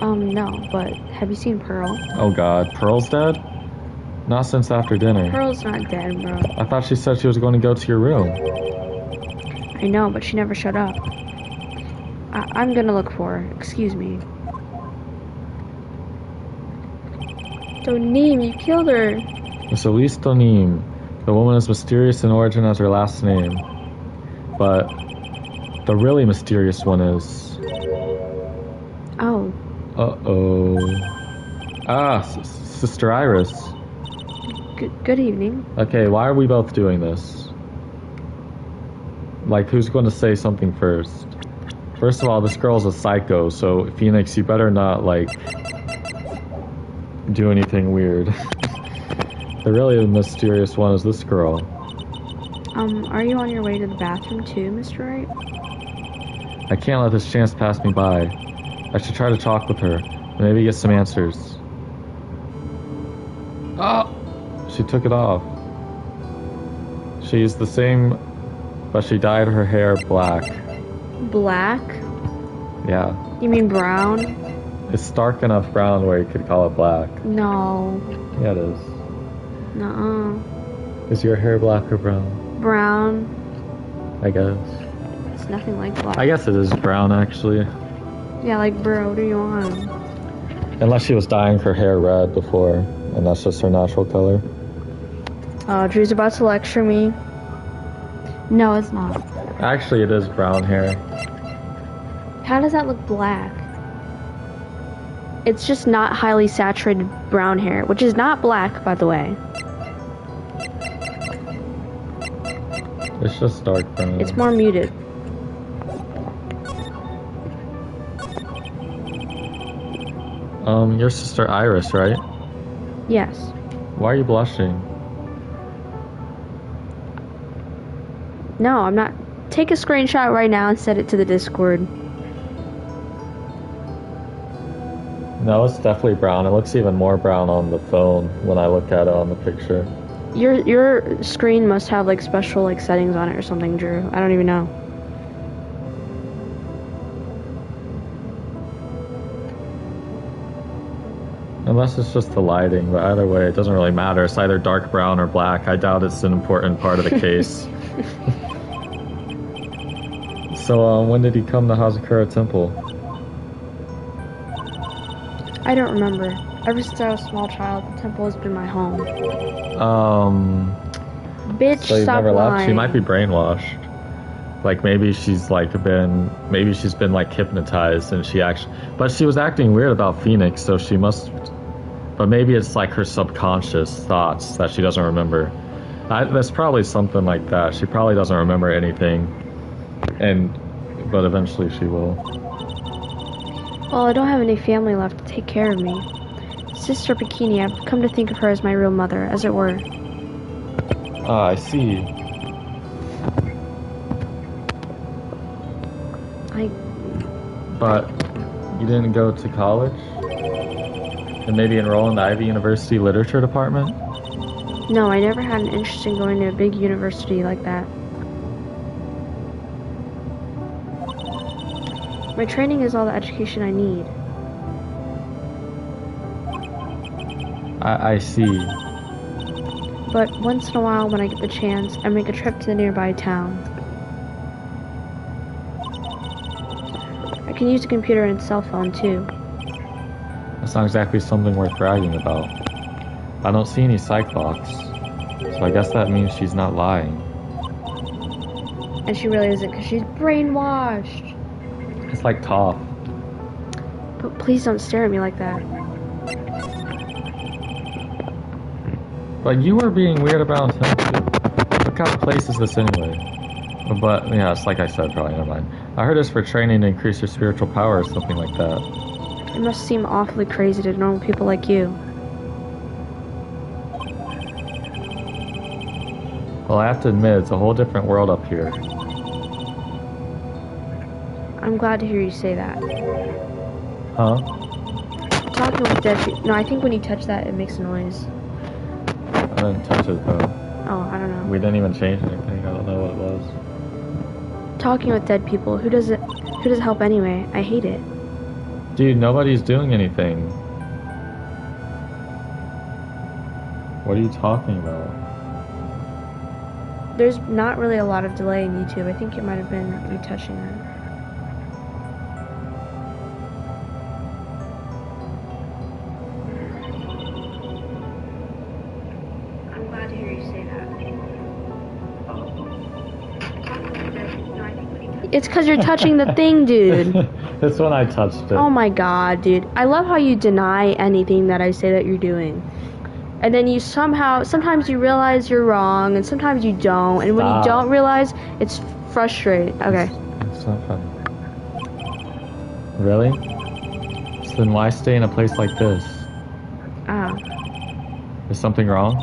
No, but have you seen Pearl? Oh god, Pearl's dead? Not since after dinner. Pearl's not dead, bro. I thought she said she was going to go to your room. I know, but she never showed up. I'm gonna look for her. Excuse me. Donim, you killed her. Miss Elise Donim. The woman is mysterious in origin as her last name. But the really mysterious one is... Oh. Uh-oh. Ah, Sister Iris. Good evening. Okay, why are we both doing this? Like, who's going to say something first? First of all, this girl's a psycho, so Phoenix, you better not, like, do anything weird. The really mysterious one is this girl. Are you on your way to the bathroom too, Mr. Wright? I can't let this chance pass me by. I should try to talk with her, and maybe get some answers. Oh! She took it off. She's the same, but she dyed her hair black. Black? Yeah. You mean brown? It's dark enough brown where you could call it black. No. Yeah, it is. Nuh-uh. Is your hair black or brown? Brown. I guess. It's nothing like black. I guess it is brown, actually. Yeah, like, bro, what do you want? Unless she was dyeing her hair red before, and that's just her natural color. Drew's about to lecture me. No, it's not. Actually, it is brown hair. How does that look black? It's just not highly saturated brown hair, which is not black, by the way. It's just dark brown. It's more muted. Your sister Iris, right? Yes. Why are you blushing? No, I'm not. Take a screenshot right now and send it to the Discord. No, it's definitely brown. It looks even more brown on the phone when I look at it on the picture. Your screen must have like special like settings on it or something, Drew. I don't even know. Unless it's just the lighting, but either way, it doesn't really matter. It's either dark brown or black. I doubt it's an important part of the case. So, when did he come to Hazakura Temple? I don't remember. Ever since I was a small child, the temple has been my home. Bitch, So you've stop never lying. left? She might be brainwashed. Like maybe she's been like hypnotized and but she was acting weird about Phoenix, so she must, but maybe it's like her subconscious thoughts that she doesn't remember. That's probably something like that. She probably doesn't remember anything, but eventually she will. Well, I don't have any family left to take care of me. Sister Bikini, I've come to think of her as my real mother, as it were. Ah, I see. But you didn't go to college? And maybe enroll in the Ivy University Literature Department? No, I never had an interest in going to a big university like that. My training is all the education I need. I see. But once in a while, when I get the chance, I make a trip to the nearby town. I can use a computer and cell phone too. That's not exactly something worth bragging about. I don't see any psych box, so I guess that means she's not lying. And she really isn't, because she's brainwashed. It's like Toph. But please don't stare at me like that. But you were being weird about him too. What kind of place is this anyway? But yeah, it's like I said, probably never mind. I heard it's for training to increase your spiritual power or something like that. It must seem awfully crazy to normal people like you. Well, I have to admit, it's a whole different world up here. I'm glad to hear you say that. Huh? Talking with dead people. No, I think when you touch that, it makes a noise. I didn't touch it though. Oh, I don't know. We didn't even change anything. I don't know what it was. Talking with dead people. Who does it help anyway? I hate it. Dude, nobody's doing anything. What are you talking about? There's not really a lot of delay in YouTube. I think it might have been you touching that. I'm glad to hear you say that. It's because you're touching the thing, dude. It's when I touched it. Oh my god, dude. I love how you deny anything that I say that you're doing. And then you sometimes you realize you're wrong, and sometimes you don't. And when you don't realize, it's frustrating. Okay. It's not funny. Really? So then why stay in a place like this? Is something wrong?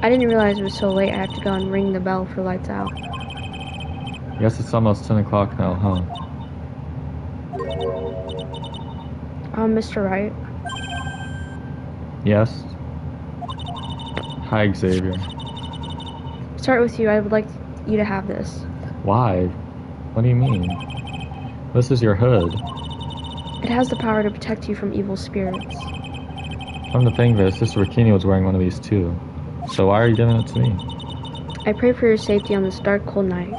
I didn't realize it was so late. I have to go and ring the bell for lights out. I guess it's almost 10 o'clock now, huh? Mr. Wright? Yes? Hi, Xavier. Start with you. I would like you to have this. Why? What do you mean? This is your hood. It has the power to protect you from evil spirits. Come to think of it, Sister Bikini was wearing one of these too. So why are you giving it to me? I pray for your safety on this dark, cold night.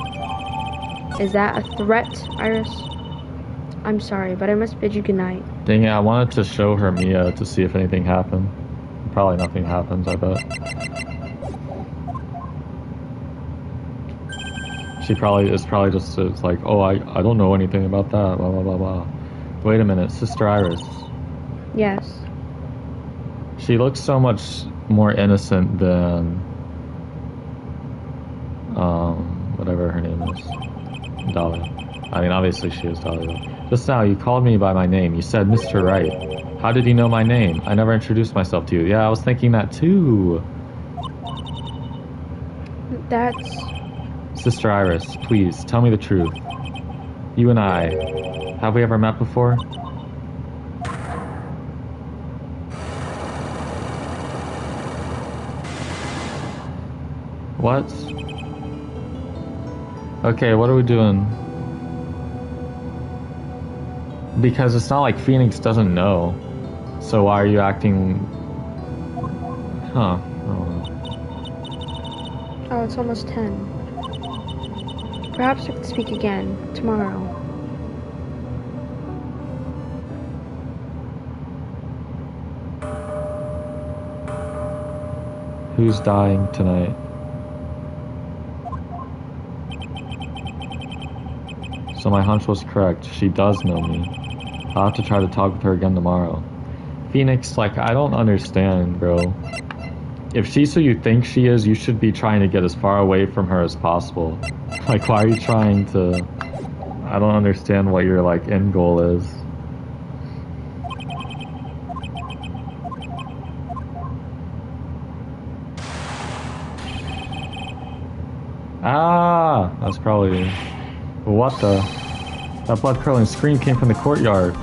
Is that a threat, Iris? I'm sorry, but I must bid you goodnight. Dang it, I wanted to show her Mia to see if anything happened. Probably nothing happens, I bet. It's probably just it's like, oh, I don't know anything about that, blah, blah, blah, blah. Wait a minute, Sister Iris. Yes. She looks so much more innocent than, whatever her name is. Dahlia. I mean, obviously she is Dahlia. Just now, you called me by my name. You said Mr. Wright. How did you know my name? I never introduced myself to you. Yeah, I was thinking that too. That's... Sister Iris, please, tell me the truth. You and I, have we ever met before? What? Okay, what are we doing? Because it's not like Phoenix doesn't know. So why are you acting... Huh. Oh. Oh, it's almost 10. Perhaps we can speak again tomorrow. Who's dying tonight? So my hunch was correct. She does know me. I'll have to try to talk with her again tomorrow. Phoenix, like, I don't understand, bro. If she's who you think she is, you should be trying to get as far away from her as possible. Like, why are you trying to... I don't understand what your, like, end goal is. Ah! That's probably... What the... That blood-curdling scream came from the courtyard.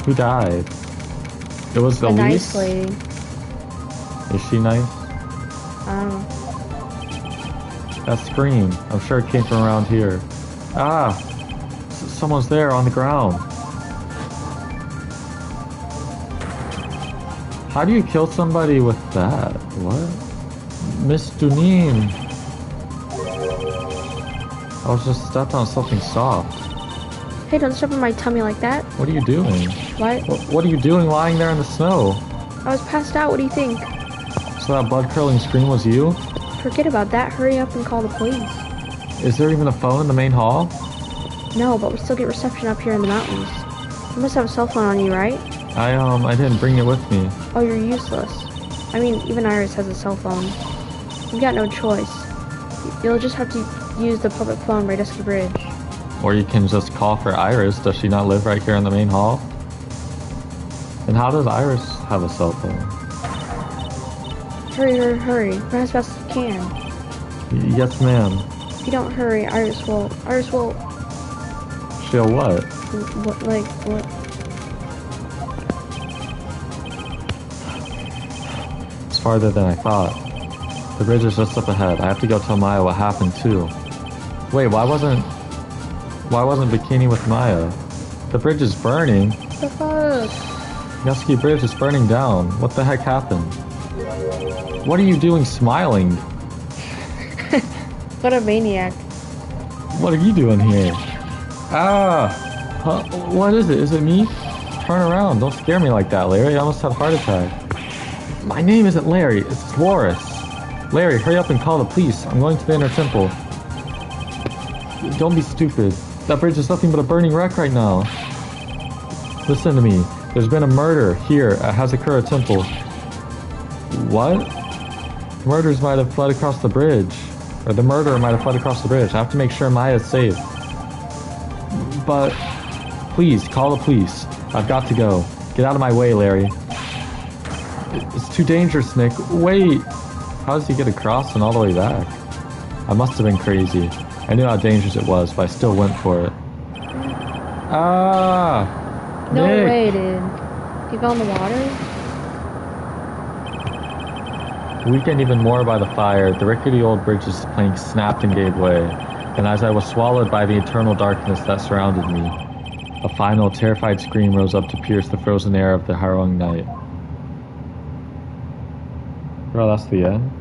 Who died? It was The Elise? nice lady. Is she nice? I don't know. That scream. I'm sure it came from around here. Ah! Someone's there on the ground. How do you kill somebody with that? What? Miss Dunin. I was just stepped on something soft. Hey, don't step on my tummy like that. What are you doing? What? What are you doing lying there in the snow? I was passed out. What do you think? So that blood-curdling scream was you? Forget about that. Hurry up and call the police. Is there even a phone in the main hall? No, but we still get reception up here in the mountains. You must have a cell phone on you, right? I didn't bring it with me. Oh, you're useless. I mean, even Iris has a cell phone. You've got no choice. You'll just have to use the public phone by Dusky Bridge. Or you can just call for Iris. Does she not live right here in the main hall? And how does Iris have a cell phone? Hurry, hurry, hurry. Run as fast as you can. Yes, ma'am. If you don't hurry, Iris will... She'll what? What? It's farther than I thought. The bridge is just up ahead. I have to go tell Maya what happened too. Wait, why wasn't Bikini with Maya? The bridge is burning. The fuck? Dusky Bridge is burning down. What the heck happened? What are you doing smiling? What a maniac. What are you doing here? Ah! Huh? What is it? Is it me? Turn around. Don't scare me like that, Larry. I almost had a heart attack. My name isn't Larry. It's Loris. Larry, hurry up and call the police. I'm going to the inner temple. Don't be stupid. That bridge is nothing but a burning wreck right now. Listen to me. There's been a murder here at Hazakura Temple. What? Murders might have fled across the bridge. Or the murderer might have fled across the bridge. I have to make sure Maya is safe. But please, call the police. I've got to go. Get out of my way, Larry. It's too dangerous, Nick. Wait. How does he get across and all the way back? I must have been crazy. I knew how dangerous it was, but I still went for it. Ah! No Nick. way, dude. You fell in the water? Weakened even more by the fire, the rickety old bridge's plank snapped and gave way, and as I was swallowed by the eternal darkness that surrounded me, a final, terrified scream rose up to pierce the frozen air of the harrowing night. Bro, that's the end?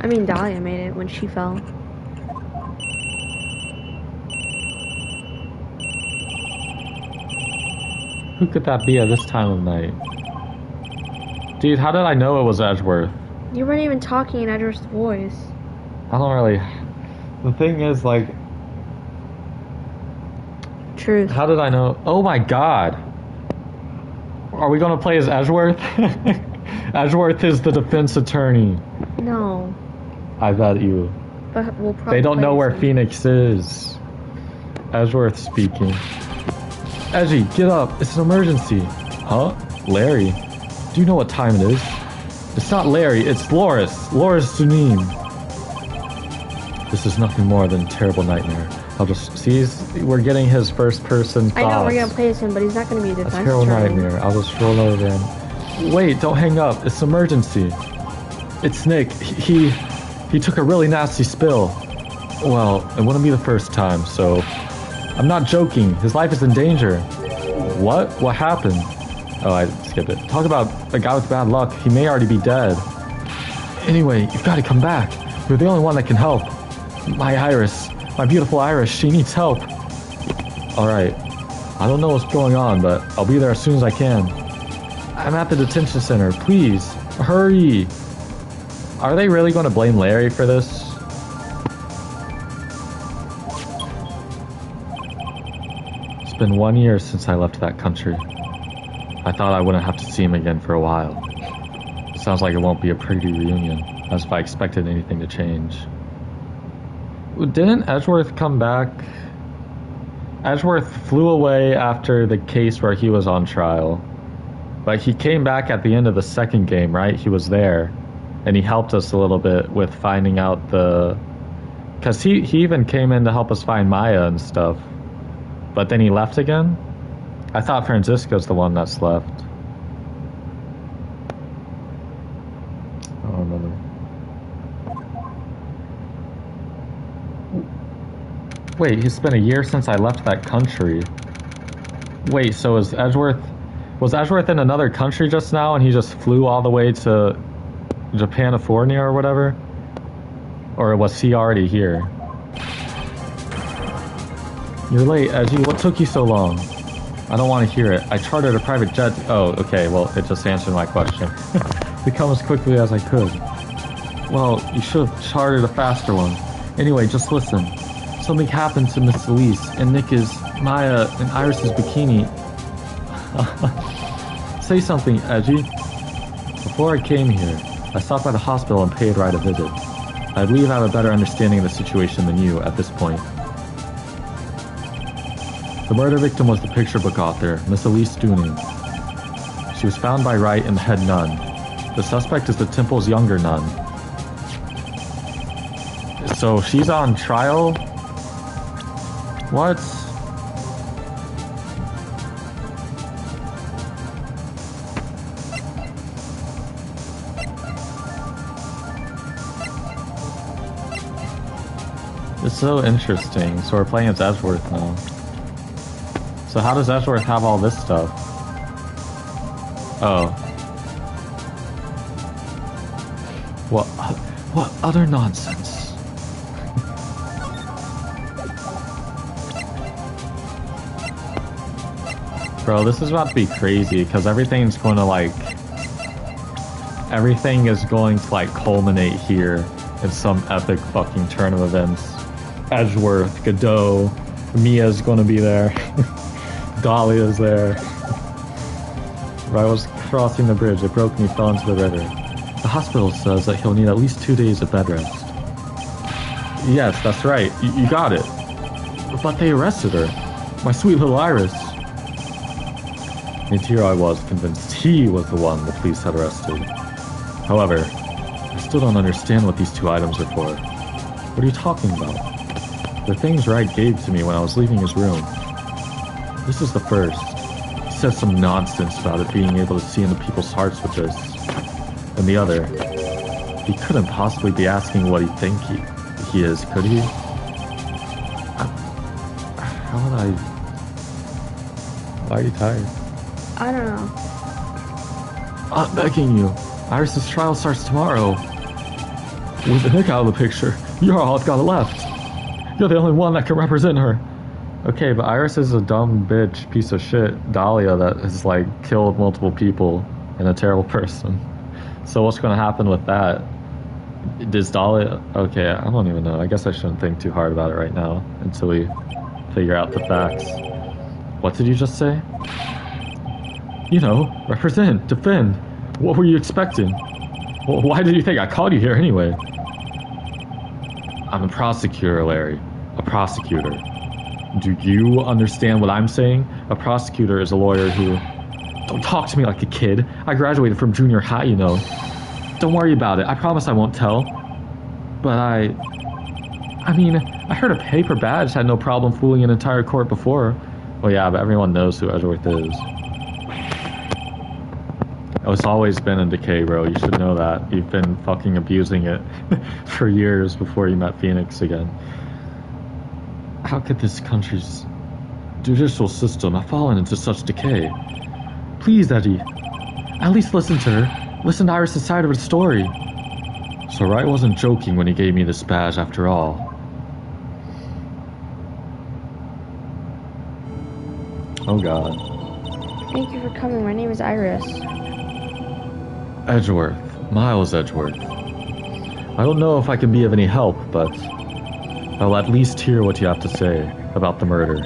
I mean, Dahlia made it when she fell. Who could that be at this time of night? Dude, how did I know it was Edgeworth? You weren't even talking in Edward's voice. I don't really... The thing is, like... Truth. How did I know? Oh my god! Are we gonna play as Edgeworth? Edgeworth is the defense attorney. No. I bet you. But we'll probably They don't play know where some. Phoenix is. Edgeworth speaking. Edgy, get up. It's an emergency. Huh? Larry, do you know what time it is? It's not Larry, it's Loris. Loris Zunin. This is nothing more than a terrible nightmare. I'll just see. We're getting his first person thoughts. I know we're gonna play as him, but he's not gonna be a defense. A terrible nightmare. I'll just roll over in. Wait, don't hang up. It's emergency. It's Nick. He took a really nasty spill. Well, it wouldn't be the first time, so I'm not joking. His life is in danger. What? What happened? Oh, I skipped it. Talk about a guy with bad luck. He may already be dead. Anyway, you've got to come back. You're the only one that can help. My Iris. My beautiful Iris. She needs help. Alright. I don't know what's going on, but I'll be there as soon as I can. I'm at the detention center. Please, hurry. Are they really going to blame Larry for this? It's been 1 year since I left that country. I thought I wouldn't have to see him again for a while. Sounds like it won't be a pretty reunion, as if I expected anything to change. Didn't Edgeworth come back? Edgeworth flew away after the case where he was on trial. But he came back at the end of the second game, right? He was there. And he helped us a little bit with finding out the... Because he even came in to help us find Maya and stuff. But then he left again? I thought Francisco's the one that's left. I don't remember. Wait, it's been a year since I left that country. Wait, so is Edgeworth... Was Edgeworth in another country just now and he just flew all the way to Japanifornia or whatever? Or was he already here? You're late, Edgy. What took you so long? I don't want to hear it. I chartered a private jet. Oh, okay. Well, it just answered my question. To come as quickly as I could. Well, you should have chartered a faster one. Anyway, just listen. Something happened to Miss Elise, and Nick is Maya and Iris's bikini. Say something, Edgy. Before I came here, I stopped by the hospital and paid Wright a visit. I believe I have a better understanding of the situation than you at this point. The murder victim was the picture book author, Miss Elise Dooning. She was found by Wright and the head nun. The suspect is the temple's younger nun. So she's on trial? What? It's so interesting. So we're playing as Edgeworth now. So how does Edgeworth have all this stuff? Oh. What other nonsense? Bro, this is about to be crazy because everything's going to everything is going to culminate here in some epic fucking turn of events. Edgeworth, Godot, Mia's going to be there. Dahlia's there. I was crossing the bridge. It broke and he fell into the river. The hospital says that he'll need at least 2 days of bed rest. Yes, that's right. You got it. But they arrested her. My sweet little Iris. And here I was, convinced he was the one the police had arrested. However, I still don't understand what these 2 items are for. What are you talking about? The things Wright gave to me when I was leaving his room. This is the first. He said some nonsense about it being able to see into people's hearts with this. And the other, he couldn't possibly be asking what he thinks he is, could he? How would I... Why are you tired? I don't know. I'm begging you. Iris's trial starts tomorrow. With Nick out of the picture, you're all I've got left. You're the only one that can represent her. Okay, but Iris is a dumb bitch, piece of shit, Dahlia that has killed multiple people and a terrible person. So what's going to happen with that? Does Dahlia... Okay, I don't even know. I guess I shouldn't think too hard about it right now until we figure out the facts. What did you just say? You know, represent, defend. What were you expecting? Well, why did you think I called you here anyway? I'm a prosecutor, Larry. A prosecutor. Do you understand what I'm saying? A prosecutor is a lawyer who... Don't talk to me like a kid. I graduated from junior high, you know. Don't worry about it. I promise I won't tell. But I mean, I heard a paper badge had no problem fooling an entire court before. Well, yeah, but everyone knows who Edgeworth is. Oh, it's always been in decay, bro. You should know that. You've been fucking abusing it for years before you met Phoenix again. How could this country's judicial system have fallen into such decay? Please, Eddie. At least listen to her. Listen to Iris' side of the story. So Wright wasn't joking when he gave me this badge after all. Oh god. Thank you for coming. My name is Iris. Edgeworth. Miles Edgeworth. I don't know if I can be of any help, but I'll at least hear what you have to say about the murder.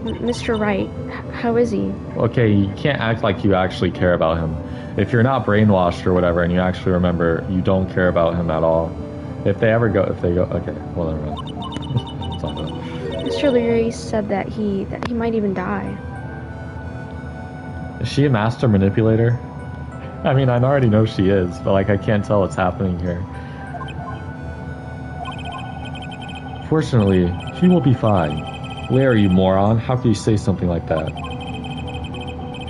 Mr. Wright, how is he? Okay, you can't act like you actually care about him. If you're not brainwashed or whatever and you actually remember, you don't care about him at all. If they go, okay, well, never mind. It's all good. Mr. Leary said that he might even die. Is she a master manipulator? I mean, I already know she is, but like I can't tell what's happening here. Fortunately, he will be fine. Larry, you moron, how could you say something like that?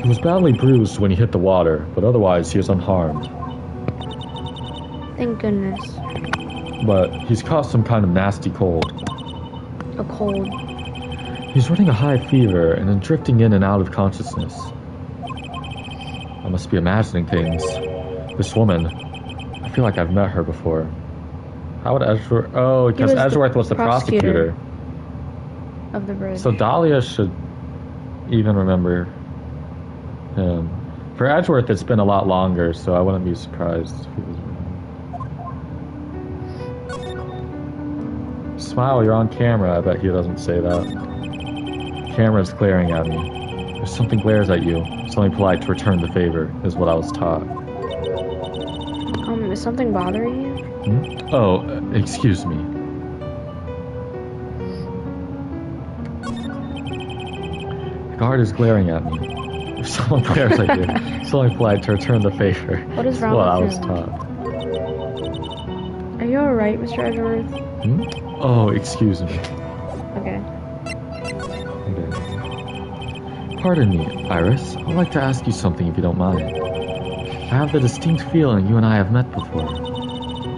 He was badly bruised when he hit the water, but otherwise he is unharmed. Thank goodness. But he's caught some kind of nasty cold. A cold. He's running a high fever and then drifting in and out of consciousness. I must be imagining things. This woman, I feel like I've met her before. How would Edgeworth... Oh, because Edgeworth was the prosecutor of the bridge. So Dahlia should even remember him. For Edgeworth, it's been a lot longer, so I wouldn't be surprised if he was around. Smile, you're on camera. I bet he doesn't say that. Camera's glaring at me. If something glares at you, it's only polite to return the favor, is what I was taught. Is something bothering you? Oh, excuse me. The guard is glaring at me. If someone glares at you, it's only polite to return the favor. What is wrong with you? What I was taught. Are you alright, Mr. Edgeworth? Oh, excuse me. Okay. Pardon me, Iris. I'd like to ask you something if you don't mind. I have the distinct feeling you and I have met before.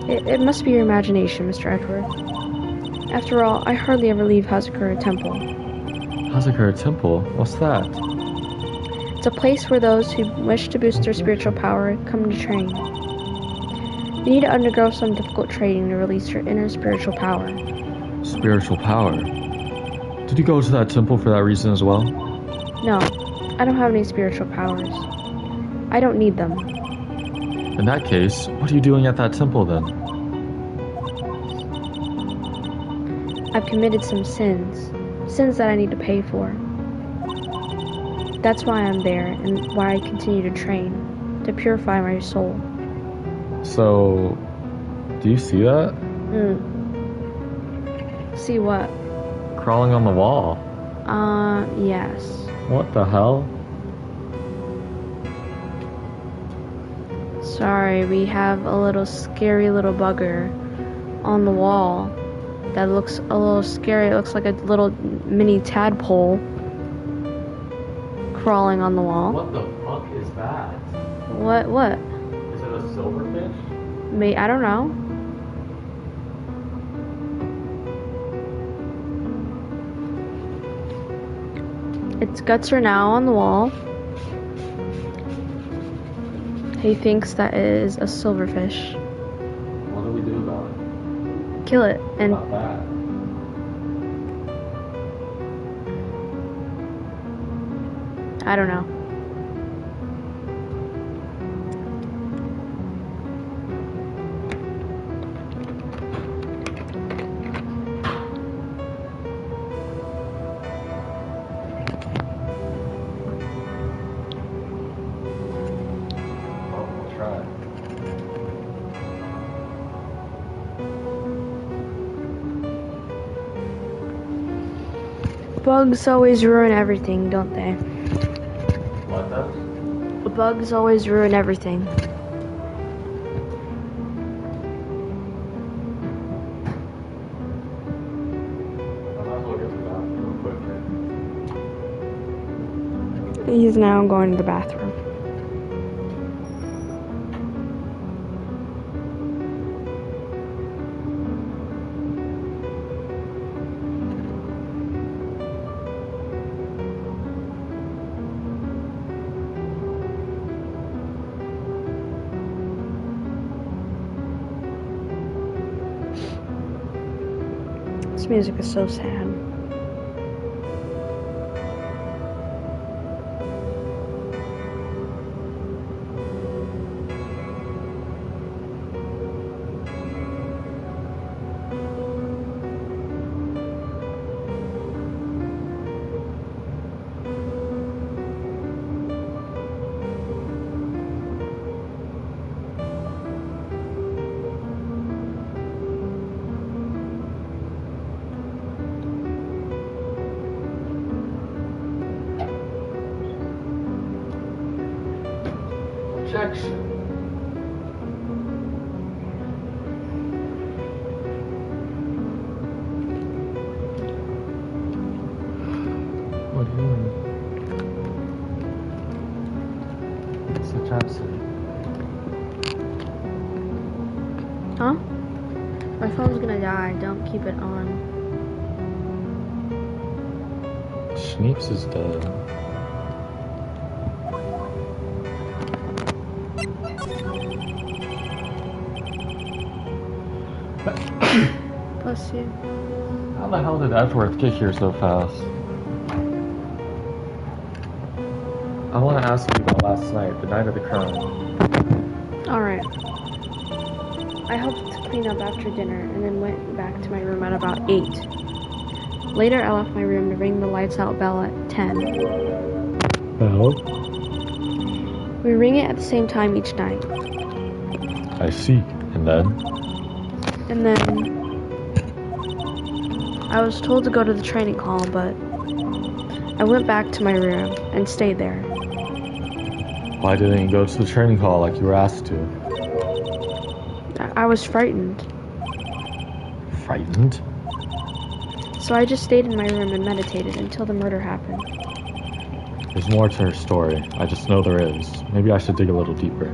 It must be your imagination, Mr. Edgeworth. After all, I hardly ever leave Hazakura Temple. Hazakura Temple? What's that? It's a place where those who wish to boost their spiritual power come to train. You need to undergo some difficult training to release your inner spiritual power. Spiritual power? Did you go to that temple for that reason as well? No, I don't have any spiritual powers. I don't need them. In that case, what are you doing at that temple then? I've committed some sins. Sins that I need to pay for. That's why I'm there and why I continue to train. To purify my soul. So, do you see that? See what? Crawling on the wall. Yes. What the hell? Sorry, we have a little scary little bugger on the wall that looks a little scary. It looks like a little mini tadpole crawling on the wall. What the fuck is that? What? Is it a silverfish? I don't know. Its guts are now on the wall. He thinks that it is a silverfish. What do we do about it? Kill it and About that? I don't know. Bugs always ruin everything, don't they? What does? Bugs always ruin everything. He's now going to the bathroom. This music is so sad. Objection. What are you doing? It's a Johnson. Huh? My phone's gonna die. Don't keep it on. Schneeps is dead. Bless you. How the hell did Edgeworth get here so fast? I want to ask you about last night, the night of the crime. Alright. I helped clean up after dinner and then went back to my room at about 8. Later, I left my room to ring the lights out bell at 10. Bell? We ring it at the same time each night. I see. And then? And then I was told to go to the training hall, but I went back to my room and stayed there. Why didn't you go to the training hall like you were asked to? I was frightened. Frightened? So I just stayed in my room and meditated until the murder happened. There's more to her story. I just know there is. Maybe I should dig a little deeper.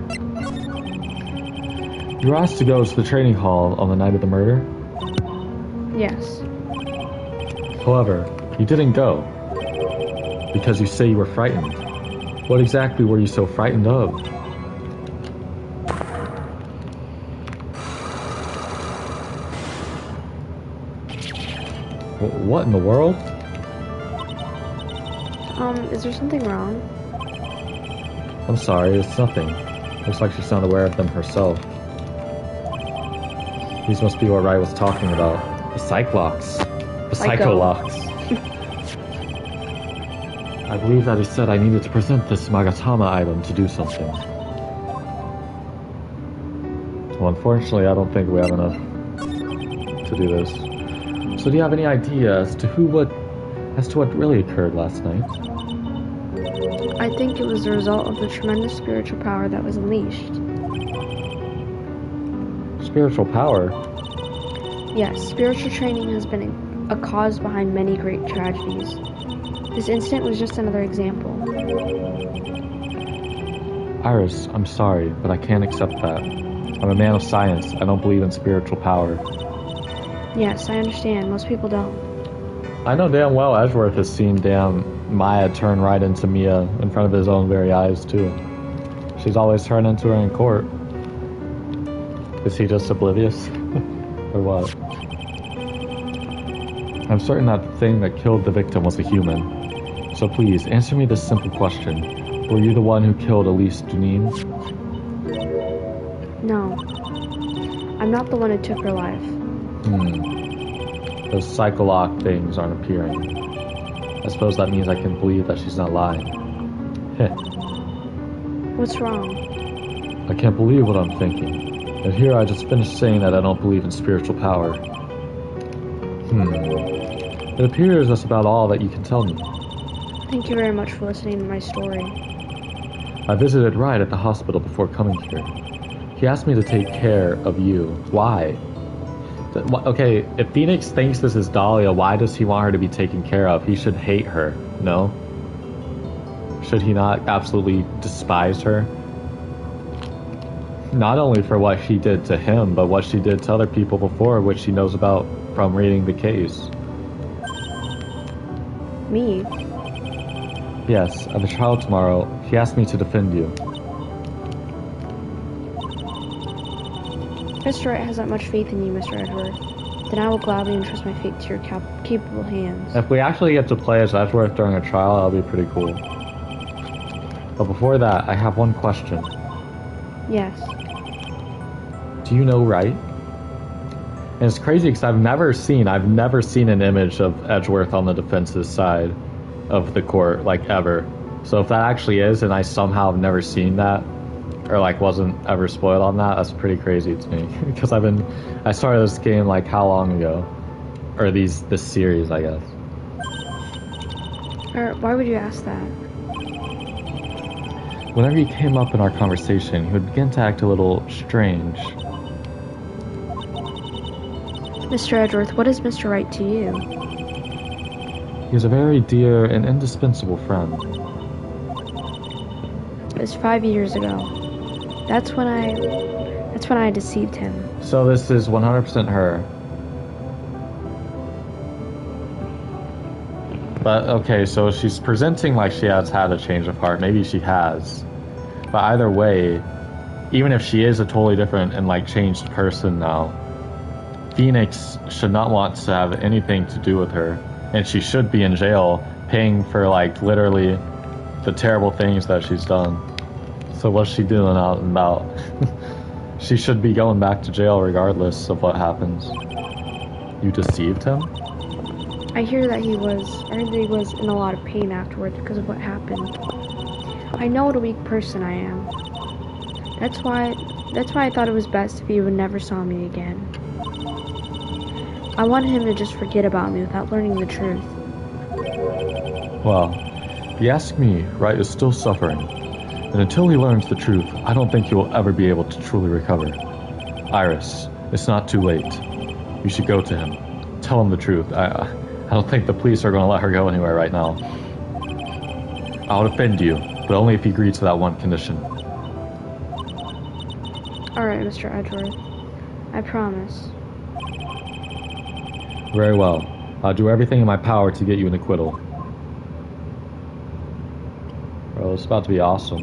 You were asked to go to the training hall on the night of the murder? Yes. However, you didn't go. Because you say you were frightened. What exactly were you so frightened of? What in the world? Is there something wrong? I'm sorry, it's nothing. Looks like she's not aware of them herself. These must be what Rai was talking about. The Cyclops. The Psycholocks. I believe that he said I needed to present this Magatama item to do something. Well, unfortunately, I don't think we have enough to do this. So do you have any idea as to what really occurred last night? I think it was the result of the tremendous spiritual power that was unleashed. Spiritual power? Yes, spiritual training has been a cause behind many great tragedies. This incident was just another example. Iris, I'm sorry, but I can't accept that. I'm a man of science. I don't believe in spiritual power. Yes, I understand. Most people don't. I know damn well Edgeworth has seen damn Maya turn right into Mia in front of his own very eyes, too. She's always turned into her in court. Is he just oblivious? Or what? I'm certain that the thing that killed the victim was a human. So please, answer me this simple question. Were you the one who killed Elise Dunin? No. I'm not the one who took her life. Those psycholock things aren't appearing. I suppose that means I can believe that she's not lying. Heh. What's wrong? I can't believe what I'm thinking. And here I just finished saying that I don't believe in spiritual power. It appears that's about all that you can tell me. Thank you very much for listening to my story. I visited Wright at the hospital before coming here. He asked me to take care of you. Why? Okay, if Phoenix thinks this is Dahlia, why does he want her to be taken care of? He should hate her, no? Should he not absolutely despise her? Not only for what she did to him, but what she did to other people before, which she knows about from reading the case. Me? Yes, at the trial tomorrow, he asked me to defend you. Mr. Wright has that much faith in you, Mr. Edward. Then I will gladly entrust my fate to your capable hands. If we actually get to play as Edgeworth during a trial, that'll be pretty cool. But before that, I have one question. Yes. Do you know Wright? And it's crazy because I've never seen an image of Edgeworth on the defense's side of the court, like, ever. So if that actually is, and I somehow have never seen that, or like wasn't ever spoiled on that, that's pretty crazy to me. Because I started this game like how long ago? Or this series, I guess. Or why would you ask that? Whenever he came up in our conversation, he would begin to act a little strange. Mr. Edgeworth, what is Mr. Wright to you? He is a very dear and indispensable friend. It was 5 years ago. That's when I deceived him. So this is 100% her. But okay, so she's presenting like she has had a change of heart. Maybe she has. But either way, even if she is a totally different and like changed person now, Phoenix should not want to have anything to do with her. And she should be in jail paying for like literally the terrible things that she's done. So what's she doing out and about? She should be going back to jail regardless of what happens. You deceived him? I heard that he was in a lot of pain afterwards because of what happened. I know what a weak person I am. That's why I thought it was best if he would never saw me again. I wanted him to just forget about me without learning the truth. Well, if you ask me, Wright is still suffering. And until he learns the truth, I don't think he will ever be able to truly recover. Iris, it's not too late. You should go to him. Tell him the truth. I don't think the police are going to let her go anywhere right now. I'll defend you, but only if you agree to that one condition. Alright, Mr. Edgeworth. I promise. Very well. I'll do everything in my power to get you an acquittal. Bro, it's about to be awesome.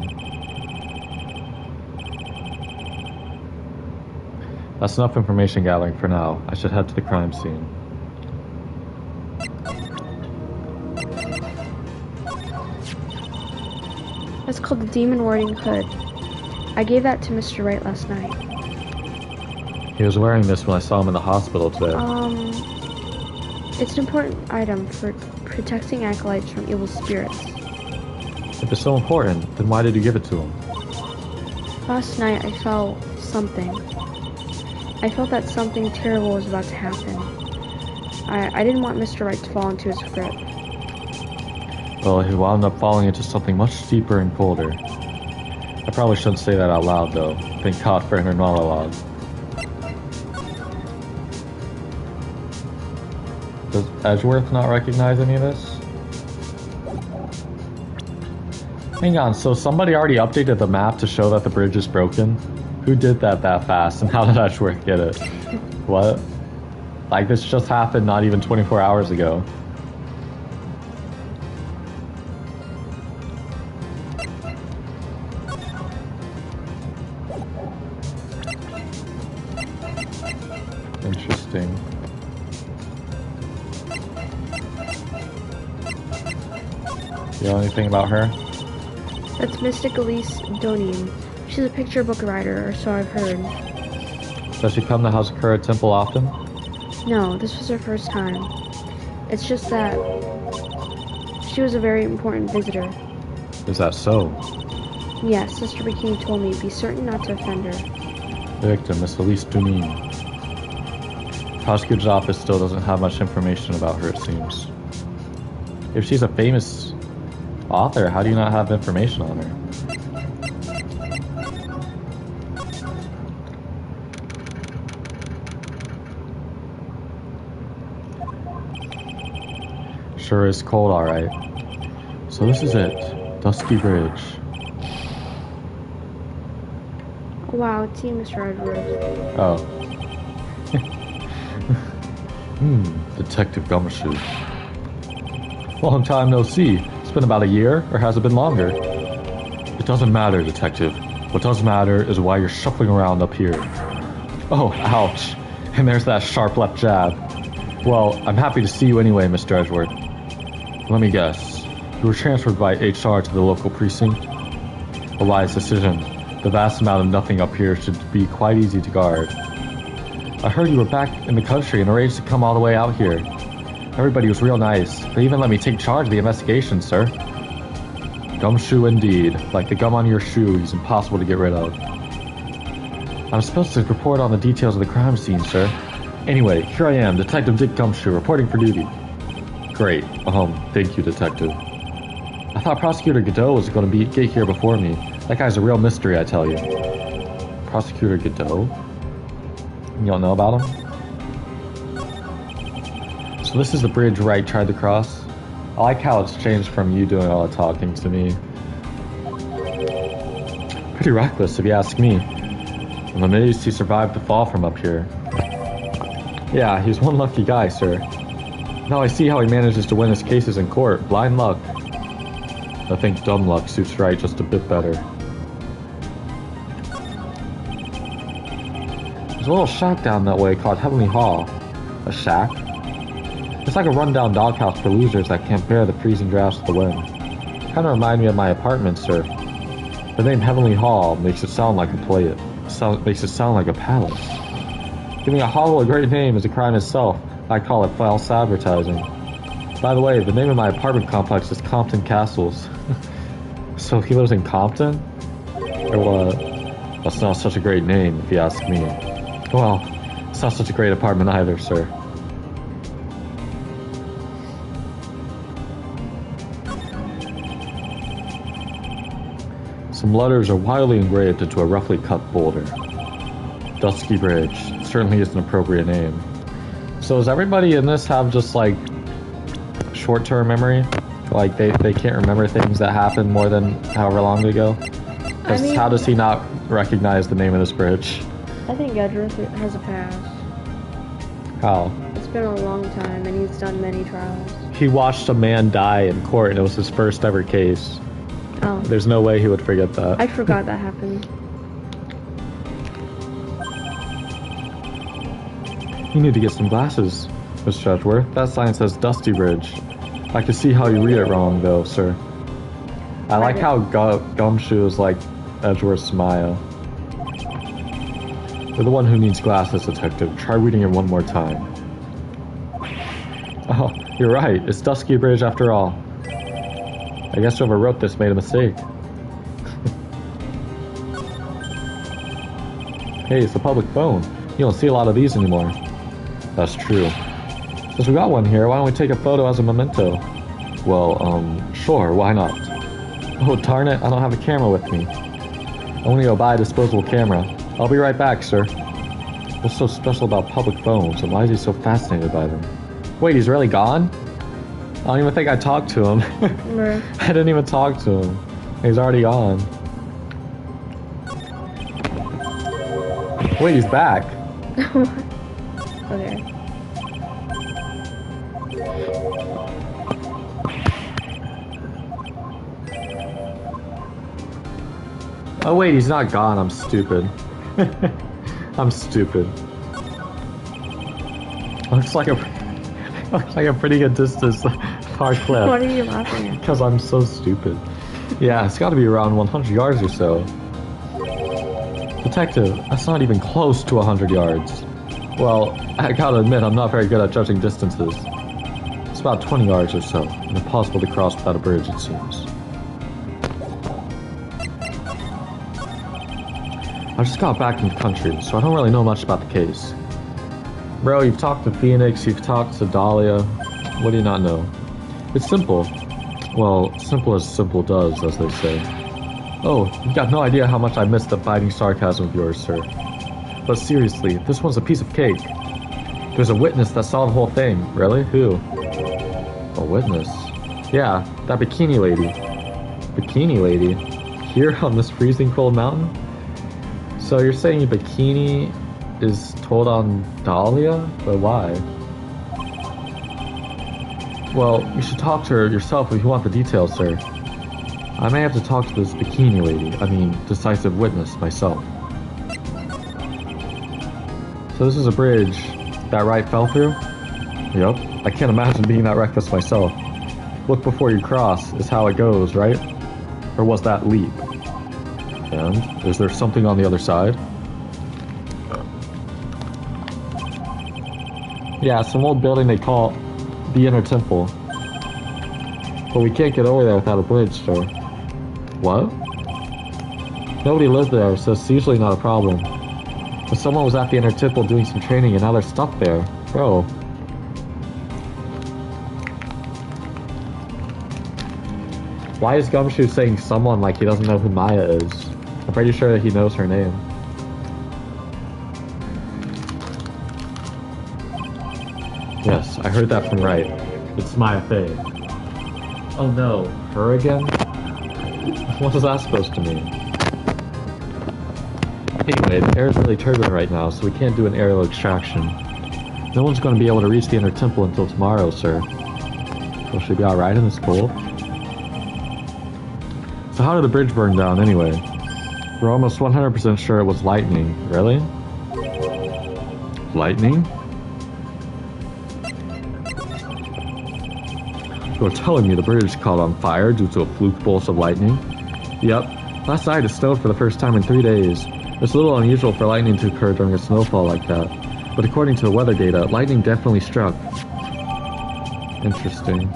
That's enough information gathering for now. I should head to the crime scene. That's called the Demon Warding Hood. I gave that to Mr. Wright last night. He was wearing this when I saw him in the hospital today. It's an important item for protecting acolytes from evil spirits. If it's so important, then why did you give it to him? Last night I felt something. I felt that something terrible was about to happen. I didn't want Mr. Wright to fall into his grip. Well, he wound up falling into something much deeper and colder. I probably shouldn't say that out loud, though. Thank God for inner monologue. Does Edgeworth not recognize any of this? Hang on, so somebody already updated the map to show that the bridge is broken? Who did that fast, and how did Edgeworth get it? What? Like, this just happened not even 24 hours ago. Interesting. You know anything about her? That's Mystic Elise Donian. She's a picture book writer, or so I've heard. Does she come to Hazakura Temple often? No, this was her first time. It's just that she was a very important visitor. Is that so? Yes, Sister Bikini told me be certain not to offend her. The victim, Miss Elise Dunin. Prosecutor's office still doesn't have much information about her, it seems. If she's a famous author, how do you not have information on her? Sure is cold, alright. So this is it. Dusky Bridge. Wow, it's you, Mr. Edwards. Oh. Detective Gumshoe. Long time no see. It's been about a year, or has it been longer? It doesn't matter, Detective. What does matter is why you're shuffling around up here. Oh, ouch. And there's that sharp left jab. Well, I'm happy to see you anyway, Mr. Edgeworth. Let me guess. You were transferred by HR to the local precinct? A wise decision. The vast amount of nothing up here should be quite easy to guard. I heard you were back in the country and arranged to come all the way out here. Everybody was real nice. They even let me take charge of the investigation, sir. Gumshoe indeed. Like the gum on your shoe, he's impossible to get rid of. I'm supposed to report on the details of the crime scene, sir. Anyway, here I am, Detective Dick Gumshoe, reporting for duty. Great. Thank you, Detective. I thought Prosecutor Godot was going to get here before me. That guy's a real mystery, I tell you. Prosecutor Godot? You don't know about him? So this is the bridge Wright tried to cross. I like how it's changed from you doing all the talking to me. Pretty reckless, if you ask me. I'm amazed he survived the fall from up here. Yeah, he's one lucky guy, sir. Now I see how he manages to win his cases in court. Blind luck. I think dumb luck suits Wright just a bit better. There's a little shack down that way called Heavenly Hall. A shack? It's like a rundown doghouse for losers that can't bear the freezing drafts of the wind. Kinda remind me of my apartment, sir. The name Heavenly Hall makes it sound like a makes it sound like a palace. Giving a hovel a great name is a crime itself. I call it false advertising. By the way, the name of my apartment complex is Compton Castles. So he lives in Compton? Or what? That's not such a great name, if you ask me. Well, it's not such a great apartment either, sir. Some letters are wildly engraved into a roughly cut boulder. Dusky Bridge. Certainly is an appropriate name. So does everybody in this have just like short-term memory? Like they can't remember things that happened more than however long ago? Because how does he not recognize the name of this bridge? I think Edgeworth has a past. How? It's been a long time and he's done many trials. He watched a man die in court and it was his first ever case. Oh. There's no way he would forget that. I forgot that happened. You need to get some glasses, Mr. Edgeworth. That sign says Dusty Bridge. I can see how you read it wrong, though, sir. I like how Gumshoe is like Edgeworth's smile. You're the one who needs glasses, Detective. Try reading it one more time. Oh, you're right. It's Dusky Bridge after all. I guess whoever wrote this made a mistake. Hey, it's a public phone. You don't see a lot of these anymore. That's true. Since we got one here, why don't we take a photo as a memento? Well, sure, why not? Oh, darn it, I don't have a camera with me. I want to go buy a disposable camera. I'll be right back, sir. What's so special about public phones, and why is he so fascinated by them? Wait, he's really gone? I don't even think I talked to him. I didn't even talk to him. He's already gone. Wait, he's back. Okay. Oh wait, he's not gone. I'm stupid. I'm stupid. Looks like a pretty good distance far clip. What are you laughing at? Because I'm so stupid. Yeah, it's got to be around 100 yards or so. Detective, that's not even close to 100 yards. Well, I gotta admit, I'm not very good at judging distances. It's about 20 yards or so, and impossible to cross without a bridge, it seems. I just got back from the country, so I don't really know much about the case. Bro, you've talked to Phoenix, you've talked to Dahlia. What do you not know? It's simple. Well, simple as simple does, as they say. Oh, you've got no idea how much I miss the biting sarcasm of yours, sir. But seriously, this one's a piece of cake. There's a witness that saw the whole thing. Really? Who? A witness. Yeah, that bikini lady. Bikini lady? Here on this freezing cold mountain? So you're saying bikini is told on Dahlia? But why? Well, you should talk to her yourself if you want the details, sir. I may have to talk to this bikini lady, decisive witness, myself. So this is a bridge that right fell through? Yep. I can't imagine being that reckless myself. Look before you cross is how it goes, right? Or was that leap? And is there something on the other side? Yeah, some old building they call the Inner Temple. But we can't get over there without a bridge, sir. What? Nobody lives there, so it's usually not a problem. But someone was at the Inner Temple doing some training and now they're stuck there. Bro. Why is Gumshoe saying someone like he doesn't know who Maya is? I'm pretty sure that he knows her name. Yes, I heard that from Wright. It's Maya Fey. Oh no, her again? What is that supposed to mean? Anyway, the air is really turbulent right now, so we can't do an aerial extraction. No one's going to be able to reach the Inner Temple until tomorrow, sir. So should we be alright in this cold? So how did the bridge burn down anyway? We're almost 100% sure it was lightning. Really? Lightning? You're telling me the bridge caught on fire due to a fluke bolt of lightning? Yep. Last night it snowed for the first time in 3 days. It's a little unusual for lightning to occur during a snowfall like that. But according to the weather data, lightning definitely struck. Interesting.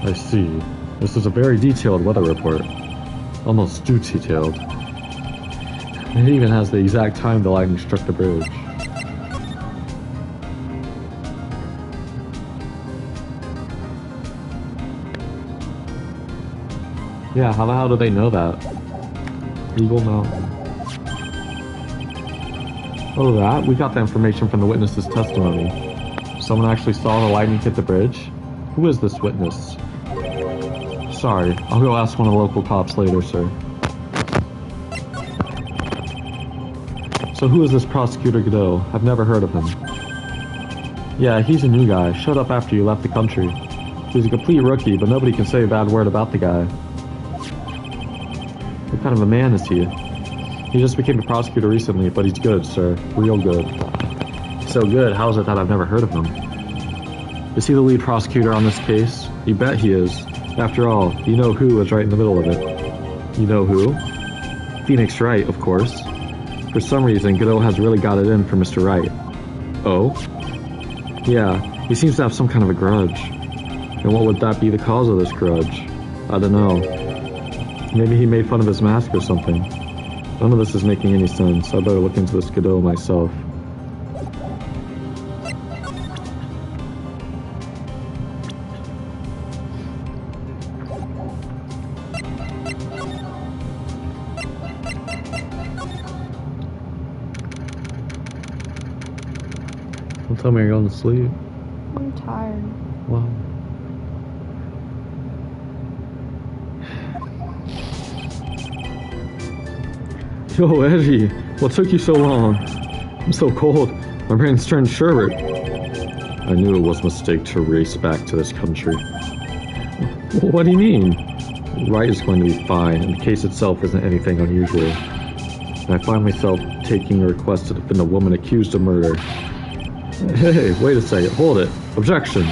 I see. This is a very detailed weather report. Almost too detailed. It even has the exact time the lightning struck the bridge. Yeah, how the hell do they know that? Eagle Mountain. Oh, that? We got the information from the witness's testimony. Someone actually saw the lightning hit the bridge? Who is this witness? Sorry, I'll go ask one of the local cops later, sir. So who is this Prosecutor Godot? I've never heard of him. Yeah, he's a new guy. Showed up after you left the country. He's a complete rookie, but nobody can say a bad word about the guy. What kind of a man is he? He just became a prosecutor recently, but he's good, sir. Real good. So good, how is it that I've never heard of him? Is he the lead prosecutor on this case? You bet he is. After all, you know who is right in the middle of it. You know who? Phoenix Wright, of course. For some reason, Godot has really got it in for Mr. Wright. Oh? Yeah, he seems to have some kind of a grudge. And what would that be the cause of this grudge? I don't know. Maybe he made fun of his mask or something. None of this is making any sense. I better look into this Godot myself. Don't tell me you're going to sleep. I'm tired. Wow. Yo, Eddie, what took you so long? I'm so cold. My brain's turned sherbet. I knew it was a mistake to race back to this country. What do you mean? Wright is going to be fine, and the case itself isn't anything unusual. And I find myself taking a request to defend a woman accused of murder. Hey, wait a second. Hold it. Objection.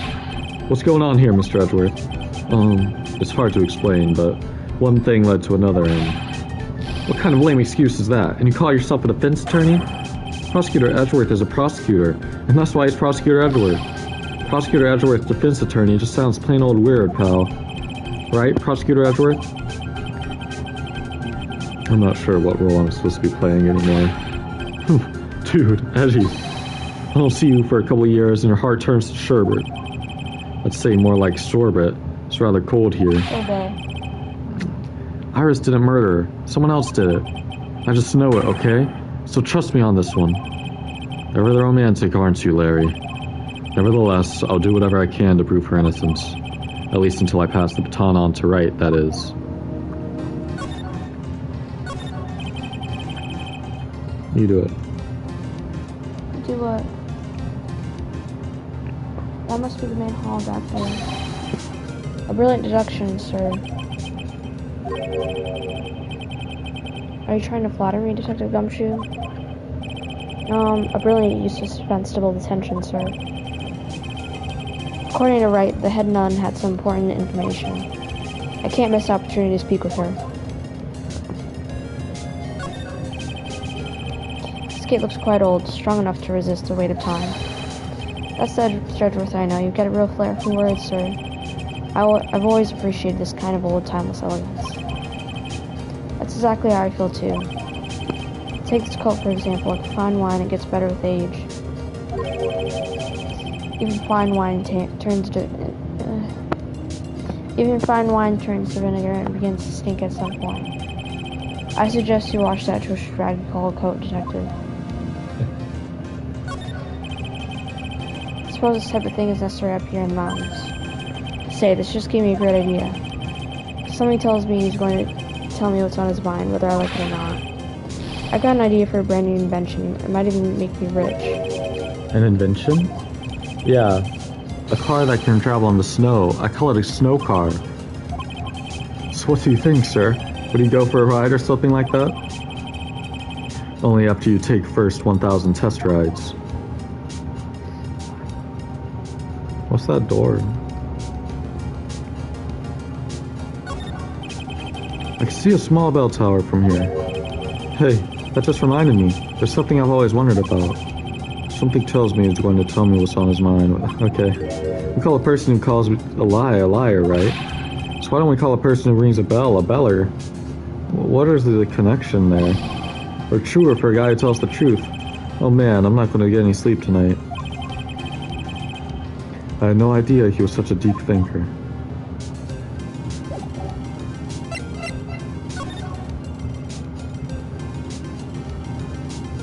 What's going on here, Mr. Edgeworth? It's hard to explain, but one thing led to another, and... What kind of lame excuse is that? And you call yourself a defense attorney? Prosecutor Edgeworth is a prosecutor, and that's why he's Prosecutor Edgeworth. Prosecutor Edgeworth, defense attorney, just sounds plain old weird, pal. Right, Prosecutor Edgeworth? I'm not sure what role I'm supposed to be playing anymore. Dude, Eddie. I don't see you for a couple of years and your heart turns to sherbet. I'd say more like sorbet. It's rather cold here. Okay. Iris didn't murder her. Someone else did it. I just know it, okay? So trust me on this one. Ever the romantic, aren't you, Larry? Nevertheless, I'll do whatever I can to prove her innocence. At least until I pass the baton on to Wright, that is. You do it. Do what? That must be the main hall back there. A brilliant deduction, sir. Are you trying to flatter me, Detective Gumshoe? A brilliant use of suspense to build attention, sir. According to Wright, the head nun had some important information. I can't miss the opportunity to speak with her. This gate looks quite old, strong enough to resist the weight of time. That's the Stretchworth I know. You get a real flair for words, sir. I've always appreciated this kind of old, timeless elegance. That's exactly how I feel, too. Take this coat, for example. Like fine wine, it gets better with age. Even fine wine turns to vinegar and begins to stink at some point. I suggest you wash that atrocious rag you call a coat, Detective. I suppose this type of thing is necessary up here in the mountains. Say, this just gave me a great idea. Something tells me he's going to tell me what's on his mind, whether I like it or not. I got an idea for a brand new invention. It might even make me rich. An invention? Yeah. A car that can travel in the snow. I call it a snow car. So what do you think, sir? Would you go for a ride or something like that? Only after you take first 1,000 test rides. What's that door? I can see a small bell tower from here. Hey, that just reminded me. There's something I've always wondered about. Something tells me he's going to tell me what's on his mind. Okay. We call a person who calls a lie a liar, right? So why don't we call a person who rings a bell a beller? What is the connection there? Or truer for a guy who tells the truth? Oh man, I'm not going to get any sleep tonight. I had no idea he was such a deep thinker.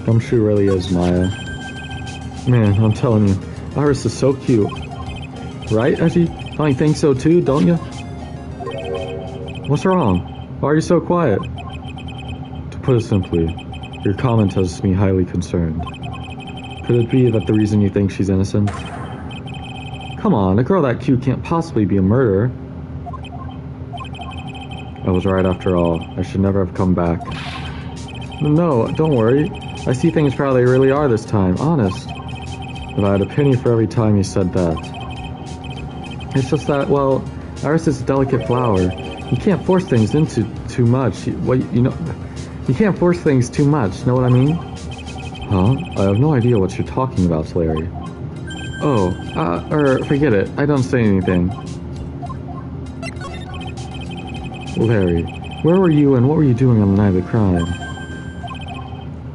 Gumshoe really is Maya. Man, I'm telling you, Iris is so cute. Right, Effie? Don't you think so too, don't you? What's wrong? Why are you so quiet? To put it simply, your comment has me highly concerned. Could it be that the reason you think she's innocent? Come on, a girl that cute can't possibly be a murderer. I was right after all. I should never have come back. No, don't worry. I see things for how they really are this time, honest. If I had a penny for every time you said that. It's just that, well, Iris is a delicate flower. You can't force things into too much. You can't force things too much, know what I mean? Huh? I have no idea what you're talking about, Larry. Oh, forget it. I don't say anything. Larry, where were you and what were you doing on the night of the crime?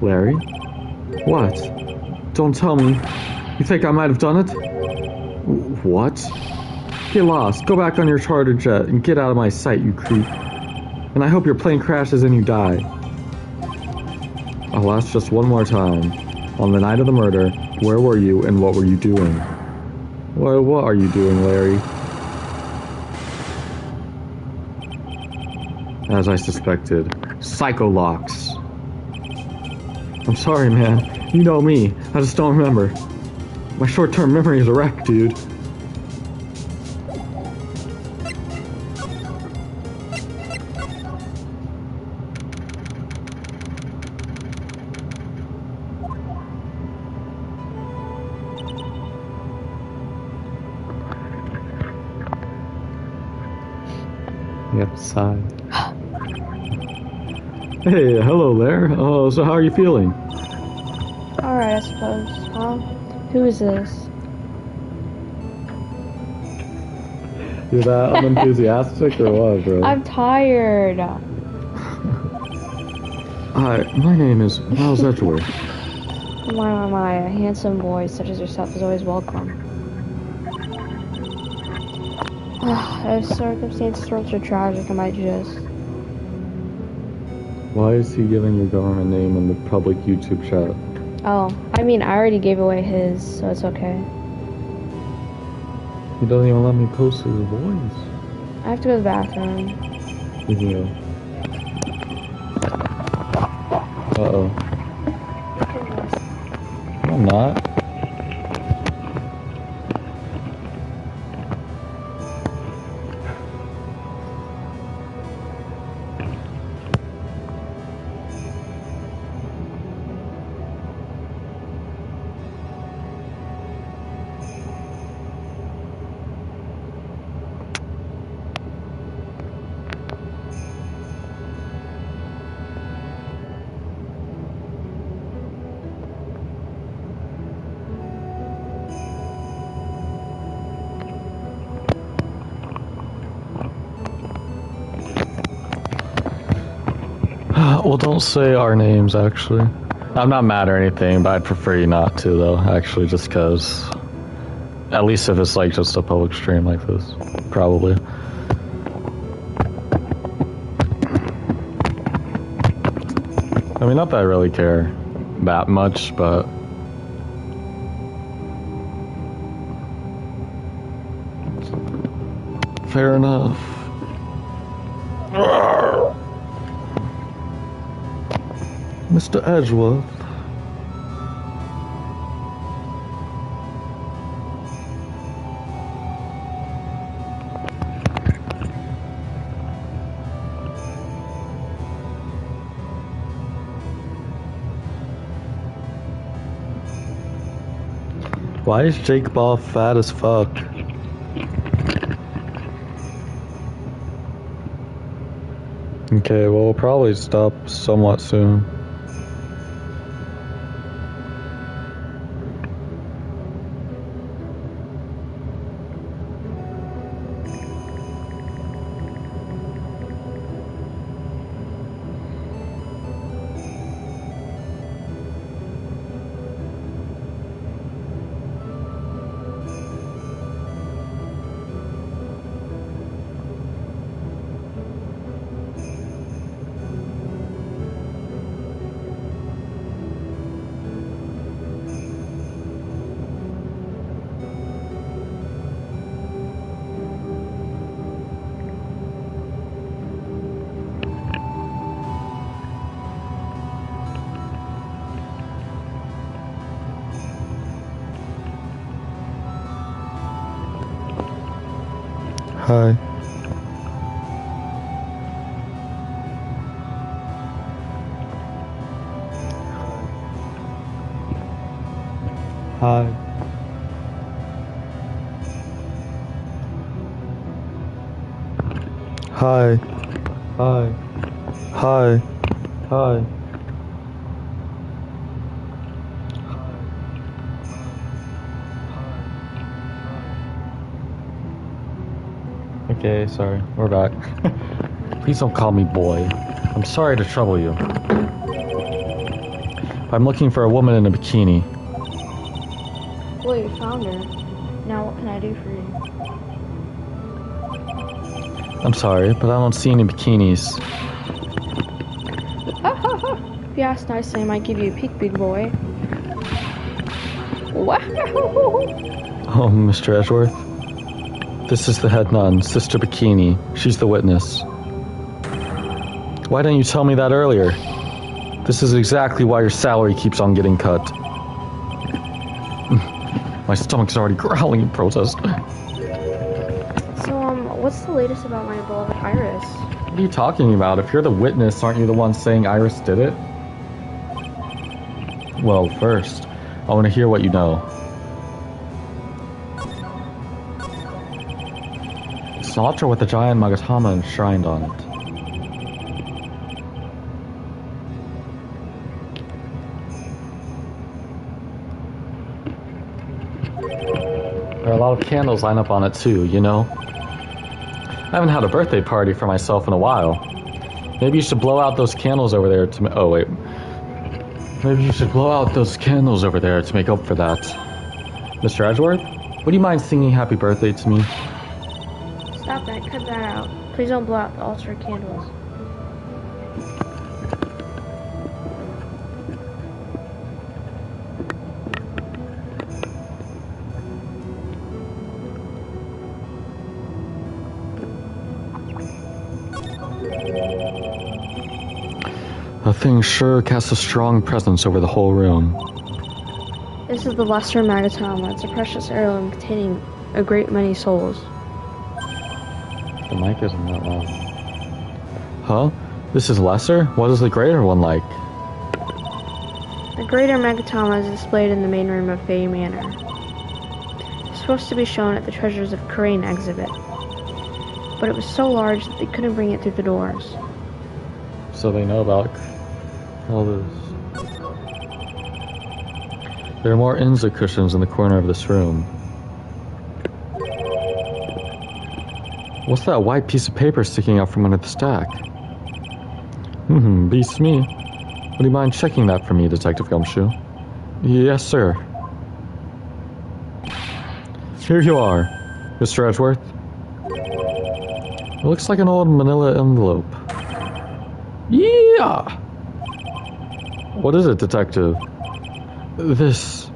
Larry? What? Don't tell me. You think I might have done it? What? Get lost. Go back on your charter jet and get out of my sight, you creep. And I hope your plane crashes and you die. I'll ask just one more time. On the night of the murder, where were you and what were you doing? What are you doing, Larry? As I suspected, psycho locks. I'm sorry, man. You know me. I just don't remember. My short-term memory is a wreck, dude. Yep, sigh. Hey, hello there. Oh, so how are you feeling? Alright, I suppose. Who is this? You're that unenthusiastic or what, bro? I'm tired. Hi, my name is Miles Edgeworth. My, a handsome boy such as yourself is always welcome. If circumstances were so tragic, I might just... Why is he giving your government name in the public YouTube chat? Oh, I mean, I already gave away his, so it's okay. He doesn't even let me post his voice. I have to go to the bathroom. You can go. Uh-oh. I'm not. Well, don't say our names, actually. I'm not mad or anything, but I'd prefer you not to, though, actually, just because... At least if it's, like, just a public stream like this. Probably. I mean, not that I really care that much, but... Fair enough. Mr. Edgeworth. Why is Jake Ball fat as fuck? Okay, well, we'll probably stop somewhat soon. Hi. Hi. Hi. Hi. Hi. Hi. Okay, sorry. We're back. Please don't call me boy. I'm sorry to trouble you. I'm looking for a woman in a bikini. Well, you found her. Now what can I do for you? I'm sorry, but I don't see any bikinis. If you ask nicely, I might give you a peek, big boy. Wow! Oh, Mr. Edgeworth? This is the head nun, Sister Bikini. She's the witness. Why didn't you tell me that earlier? This is exactly why your salary keeps on getting cut. My stomach's already growling in protest. So, what's the latest about my beloved Iris? What are you talking about? If you're the witness, aren't you the one saying Iris did it? Well, first, I want to hear what you know. It's an altar with a giant Magatama enshrined on it. There are a lot of candles lined up on it too, you know? I haven't had a birthday party for myself in a while. Maybe you should blow out those candles over there to oh wait. Maybe you should blow out those candles over there to make up for that. Mr. Edgeworth, would you mind singing happy birthday to me? Stop that, cut that out. Please don't blow out the altar candles. The thing sure casts a strong presence over the whole room. This is the Lesser Magatama. It's a precious heirloom containing a great many souls. The mic isn't that loud. Huh? This is lesser? What is the greater one like? The greater Magatama is displayed in the main room of Fey Manor. It's supposed to be shown at the Treasures of Karain exhibit, but it was so large that they couldn't bring it through the doors. So they know about all this. There are more Inza cushions in the corner of this room. What's that white piece of paper sticking out from under the stack? Beats me. Would you mind checking that for me, Detective Gumshoe? Yes, sir. Here you are, Mr. Edgeworth. It looks like an old manila envelope. Yeah! What is it, Detective? This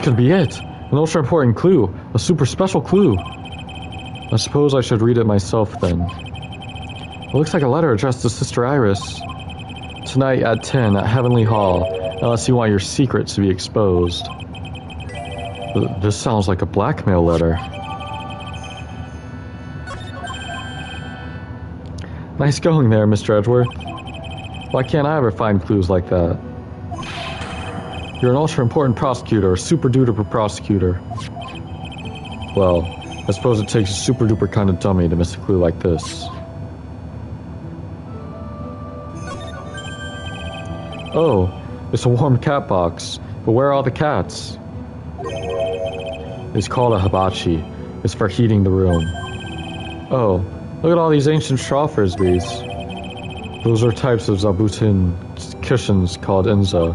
could be it. An ultra important clue. A super special clue. I suppose I should read it myself then. It looks like a letter addressed to Sister Iris. Tonight at 10 at Heavenly Hall, unless you want your secret to be exposed. This sounds like a blackmail letter. Nice going there, Mr. Edgeworth. Why can't I ever find clues like that? You're an ultra-important prosecutor, a super-duper prosecutor. Well, I suppose it takes a super-duper kind of dummy to miss a clue like this. Oh, it's a warm cat box. But where are all the cats? It's called a hibachi. It's for heating the room. Oh, look at all these ancient straw frisbees. Those are types of zabutin cushions called Inza.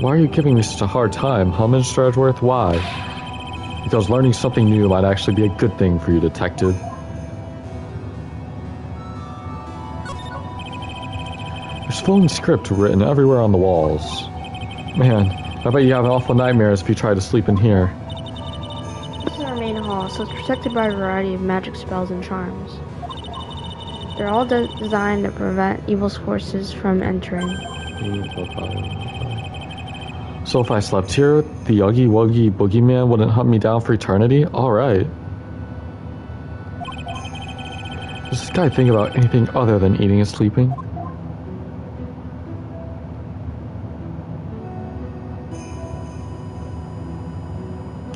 Why are you giving me such a hard time, huh, Mr. Edgeworth? Why? Because learning something new might actually be a good thing for you, Detective. There's flowing script written everywhere on the walls. Man, I bet you have awful nightmares if you try to sleep in here. This is our main hall, so it's protected by a variety of magic spells and charms. They're all designed to prevent evil forces from entering. So if I slept here, the Uggy Wuggy Boogeyman wouldn't hunt me down for eternity? Alright. Does this guy think about anything other than eating and sleeping?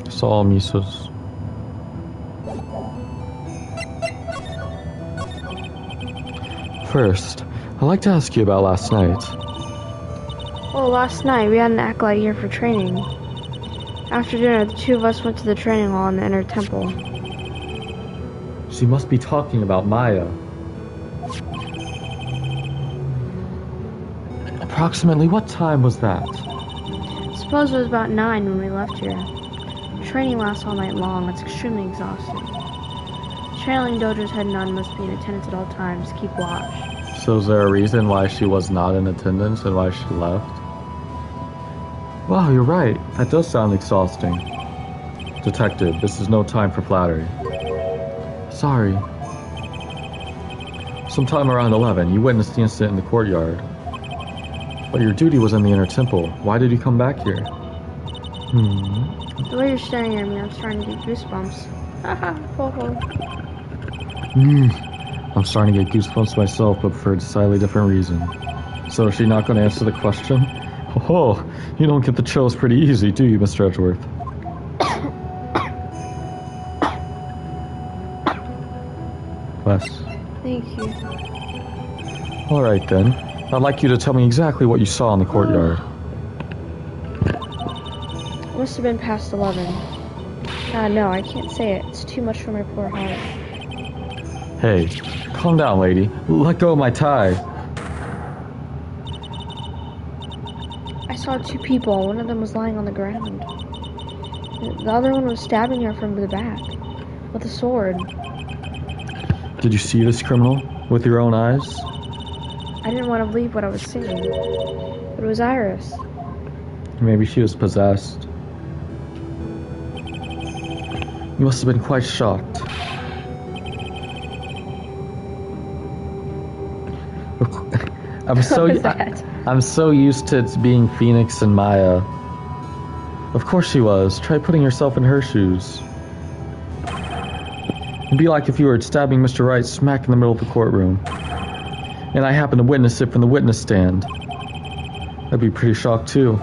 It's all Misa's. First, I'd like to ask you about last night. Well, last night we had an acolyte here for training. After dinner, the two of us went to the training hall in the inner temple. She must be talking about Maya. Approximately what time was that? I suppose it was about 9 when we left here. Training lasts all night long. It's extremely exhausting. Trailing dojo's head nun must be in attendance at all times to keep watch. So is there a reason why she was not in attendance and why she left? Wow, you're right. That does sound exhausting. Detective, this is no time for flattery. Sorry. Sometime around 11, you witnessed the incident in the courtyard. But your duty was in the inner temple. Why did you come back here? The way you're staring at me, I'm starting to get goosebumps. Haha, ho ho. I'm starting to get goosebumps myself, but for a slightly different reason. So is she not going to answer the question? Oh, you don't get the chills pretty easy, do you, Mr. Edgeworth? Wes. Thank you. Alright then. I'd like you to tell me exactly what you saw in the courtyard. It must have been past 11. No, I can't say it. It's too much for my poor heart. Hey, calm down, lady. Let go of my tie. I saw two people. One of them was lying on the ground. The other one was stabbing her from the back with a sword. Did you see this criminal with your own eyes? I didn't want to believe what I was seeing. But it was Iris. Maybe she was possessed. You must have been quite shocked. I'm so What was that? I'm so used to it being Phoenix and Maya. Of course she was. Try putting yourself in her shoes. It'd be like if you were stabbing Mr. Wright smack in the middle of the courtroom, and I happened to witness it from the witness stand. I'd be pretty shocked too.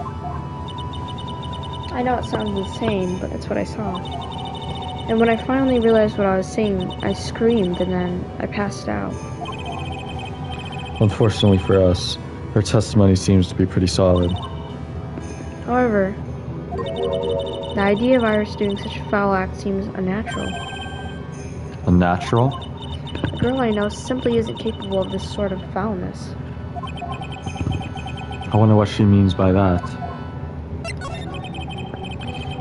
I know it sounds insane, but that's what I saw. And when I finally realized what I was seeing, I screamed and then I passed out. Unfortunately for us, her testimony seems to be pretty solid. However, the idea of Iris doing such a foul act seems unnatural. Unnatural? A girl I know simply isn't capable of this sort of foulness. I wonder what she means by that.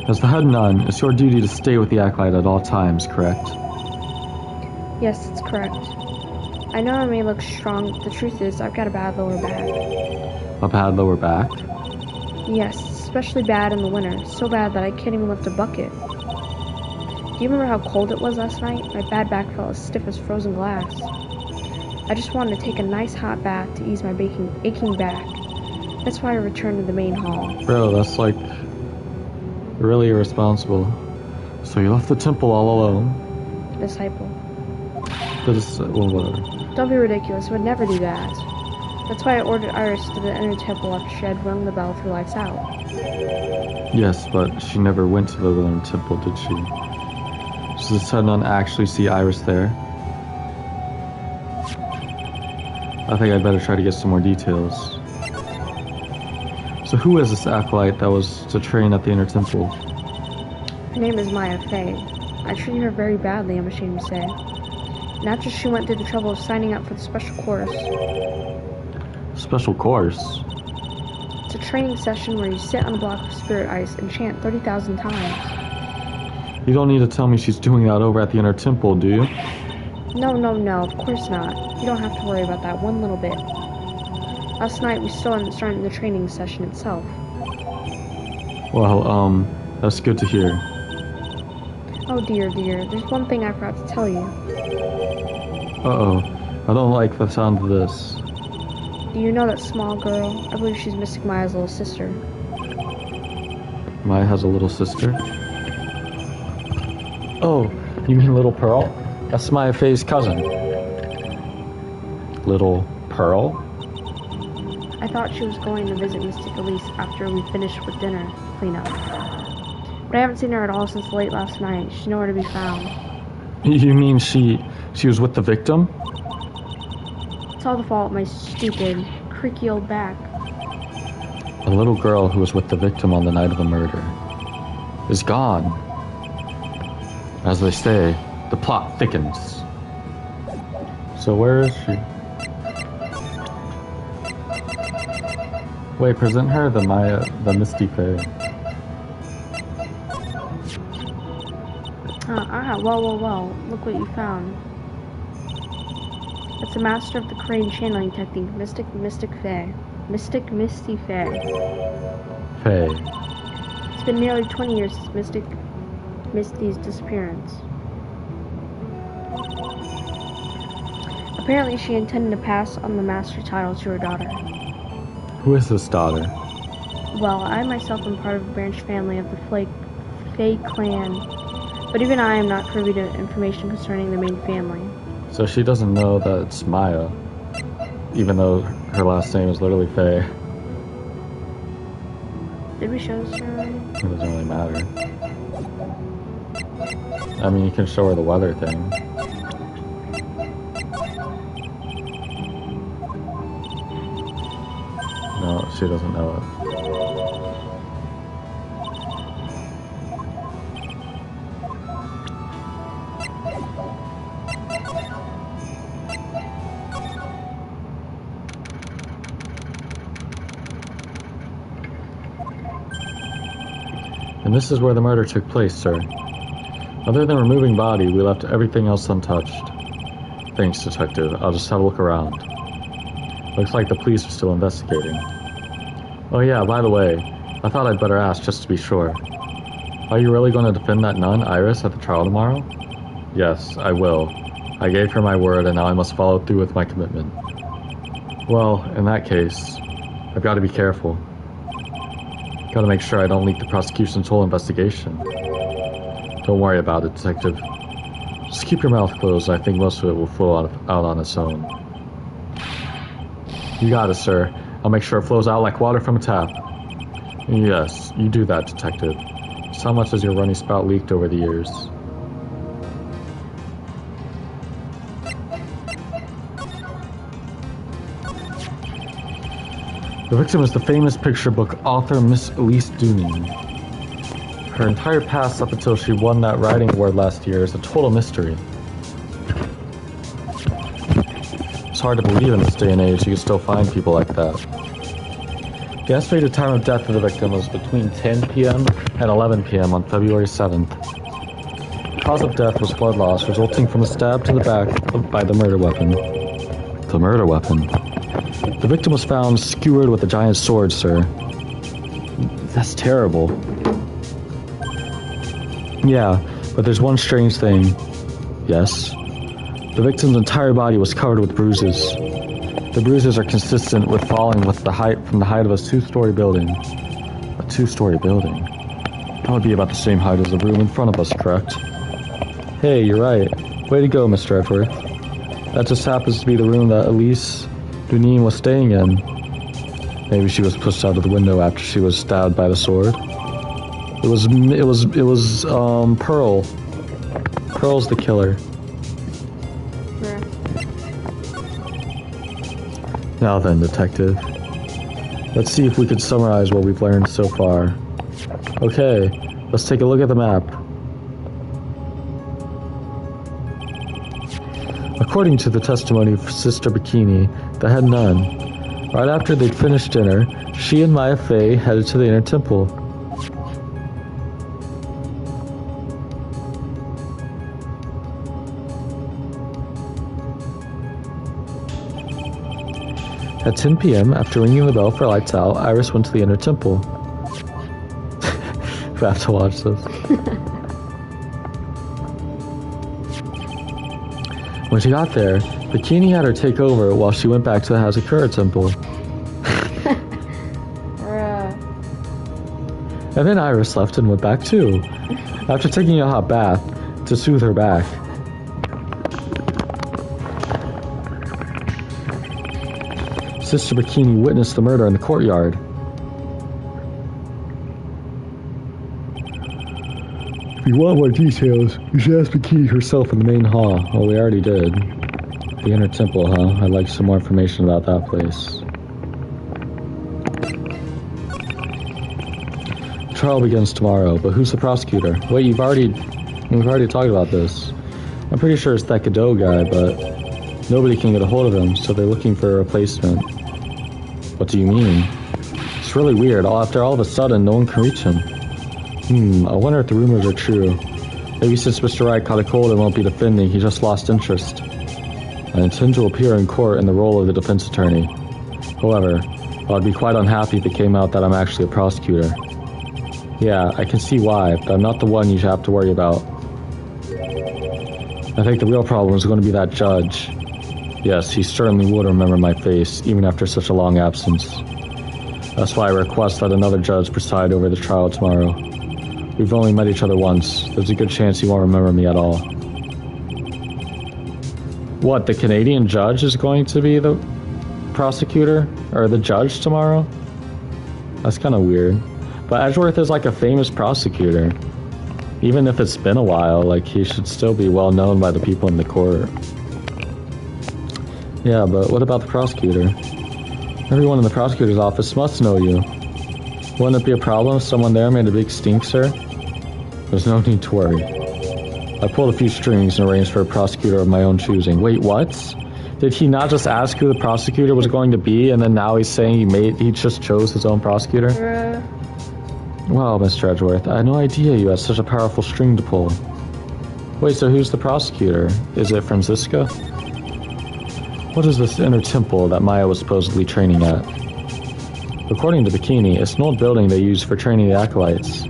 As the head nun, it's your duty to stay with the acolyte at all times, correct? Yes, that's correct. I know I may look strong, but the truth is I've got a bad lower back. A bad lower back? Yes, especially bad in the winter. So bad that I can't even lift a bucket. Do you remember how cold it was last night? My bad back felt as stiff as frozen glass. I just wanted to take a nice hot bath to ease my aching back. That's why I returned to the main hall. Bro, that's like really irresponsible. So you left the temple all alone? Disciple. Well, whatever. Don't be ridiculous. I would never do that. That's why I ordered Iris to the inner temple after she had rung the bell for lights out. Yes, but she never went to the inner temple, did she? So does the nun actually see Iris there? I think I'd better try to get some more details. So who is this acolyte that was to train at the inner temple? Her name is Maya Fey. I treated her very badly, I'm ashamed to say. And after she went through the trouble of signing up for the special course. Special course? It's a training session where you sit on a block of spirit ice and chant 30,000 times. You don't need to tell me she's doing that over at the inner temple, do you? No, of course not. You don't have to worry about that one little bit. Last night we still hadn't started the training session itself. Well, that's good to hear. Oh dear, there's one thing I forgot to tell you. Uh-oh. I don't like the sound of this. Do you know that small girl? I believe she's Mystic Maya's little sister. Maya has a little sister? Oh, you mean Little Pearl? That's Maya Fey's cousin. Little Pearl? I thought she was going to visit Mystic Elise after we finished with dinner cleanup. But I haven't seen her at all since late last night. She's nowhere to be found. You mean she was with the victim? It's all the fault of my stupid, creaky old back. A little girl who was with the victim on the night of the murder is gone. As they say, the plot thickens. So where is she? Wait, present her the Misty Fae. Whoa. Look what you found. It's a master of the crane channeling technique, Mystic Fae. Mystic Misty Fae. Fae. It's been nearly 20 years since Misty's disappearance. Apparently she intended to pass on the master title to her daughter. Who is this daughter? Well, I myself am part of a branch family of the Fae clan, but even I am not privy to information concerning the main family. So she doesn't know that it's Maya, even though her last name is literally Fae. Did we show this to her already? It doesn't really matter. I mean, you can show her the weather thing. No, she doesn't know it. And this is where the murder took place, sir. Other than removing body, we left everything else untouched. Thanks, detective. I'll just have a look around. Looks like the police are still investigating. Oh yeah, by the way, I thought I'd better ask just to be sure. Are you really going to defend that nun, Iris, at the trial tomorrow? Yes, I will. I gave her my word, and now I must follow through with my commitment. Well, in that case, I've got to be careful. Got to make sure I don't leak the prosecution's whole investigation. Don't worry about it, Detective. Just keep your mouth closed. I think most of it will flow out on its own. You got it, sir. I'll make sure it flows out like water from a tap. Yes, you do that, Detective. Just how much has your running spout leaked over the years? The victim is the famous picture book author Miss Elise Dooning. Her entire past up until she won that writing award last year is a total mystery. It's hard to believe in this day and age you can still find people like that. The estimated time of death of the victim was between 10 p.m. and 11 p.m. on February 7th. The cause of death was blood loss resulting from a stab to the back by the murder weapon. The murder weapon? The victim was found skewered with a giant sword, sir. That's terrible. Yeah, but there's one strange thing. Yes? The victim's entire body was covered with bruises. The bruises are consistent with falling from the height of a two-story building. A two-story building? That would be about the same height as the room in front of us, correct? Hey, you're right. Way to go, Mr. Edgeworth. That just happens to be the room that Elise Dunin was staying in. Maybe she was pushed out of the window after she was stabbed by the sword. It was Pearl. Pearl's the killer. Yeah. Now then, Detective. Let's see if we could summarize what we've learned so far. Okay, let's take a look at the map. According to the testimony of Sister Bikini, the head nun, right after they'd finished dinner, she and Maya Fey headed to the inner temple. At 10 p.m., after ringing the bell for lights out, Iris went to the inner temple. We have to watch this. When she got there, Bikini had her take over while she went back to the Hazakura temple. And then Iris left and went back too, after taking a hot bath to soothe her back. Sister Bikini witnessed the murder in the courtyard. If you want more details, you should ask Bikini herself in the main hall. Oh, we already did. The inner temple, huh? I'd like some more information about that place. The trial begins tomorrow, but who's the prosecutor? Wait, we've already talked about this. I'm pretty sure it's that Godot guy, but nobody can get a hold of him, so they're looking for a replacement. What do you mean? It's really weird. After all of a sudden, no one can reach him. I wonder if the rumors are true. Maybe since Mr. Wright caught a cold and won't be defending, he just lost interest. I intend to appear in court in the role of the defense attorney. However, I'd be quite unhappy if it came out that I'm actually a prosecutor. Yeah, I can see why, but I'm not the one you should have to worry about. I think the real problem is going to be that judge. Yes, he certainly would remember my face, even after such a long absence. That's why I request that another judge preside over the trial tomorrow. We've only met each other once. There's a good chance he won't remember me at all. What, the Canadian judge is going to be the prosecutor? Or the judge tomorrow? That's kind of weird. But Edgeworth is like a famous prosecutor. Even if it's been a while, like, he should still be well known by the people in the court. Yeah, but what about the prosecutor? Everyone in the prosecutor's office must know you. Wouldn't it be a problem if someone there made a big stink, sir? There's no need to worry. I pulled a few strings and arranged for a prosecutor of my own choosing. Wait, what? Did he not just ask who the prosecutor was going to be, and then now he's saying he just chose his own prosecutor? Well, Mr. Edgeworth, I had no idea you had such a powerful string to pull. Wait, so who's the prosecutor? Is it Franziska? What is this inner temple that Maya was supposedly training at? According to Bikini, it's an old building they use for training the acolytes.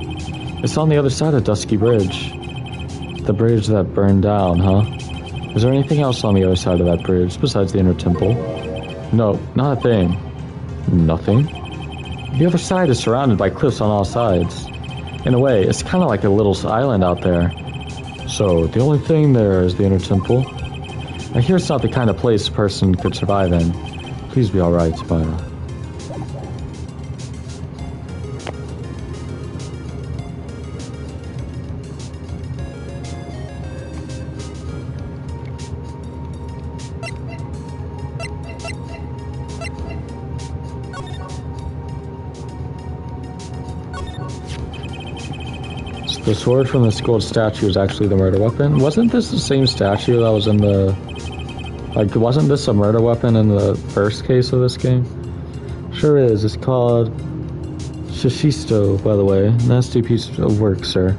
It's on the other side of Dusky Bridge. The bridge that burned down, huh? Is there anything else on the other side of that bridge besides the inner temple? No, not a thing. Nothing? The other side is surrounded by cliffs on all sides. In a way, it's kind of like a little island out there. So, the only thing there is the inner temple. I hear it's not the kind of place a person could survive in. Please be alright, Spyro. The sword from this gold statue is actually the murder weapon. Wasn't this the same statue that was in the... Like, wasn't this a murder weapon in the first case of this game? Sure is. It's called... Shishisto, by the way. Nasty piece of work, sir.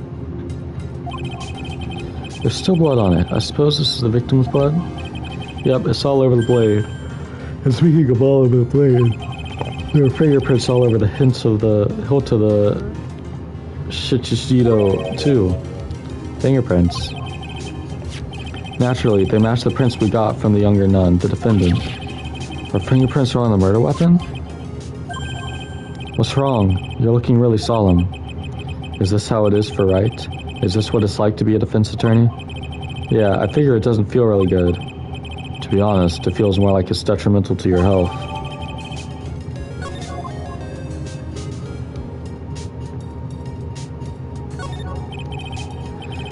There's still blood on it. I suppose this is the victim's blood? Yep, it's all over the blade. And speaking of all over the blade, there are fingerprints all over the hilt of the... Shishisto, too. Fingerprints. Naturally, they match the prints we got from the younger nun, the defendant. Our fingerprints are on the murder weapon? What's wrong? You're looking really solemn. Is this how it is for right? Is this what it's like to be a defense attorney? Yeah, I figure it doesn't feel really good. To be honest, it feels more like it's detrimental to your health.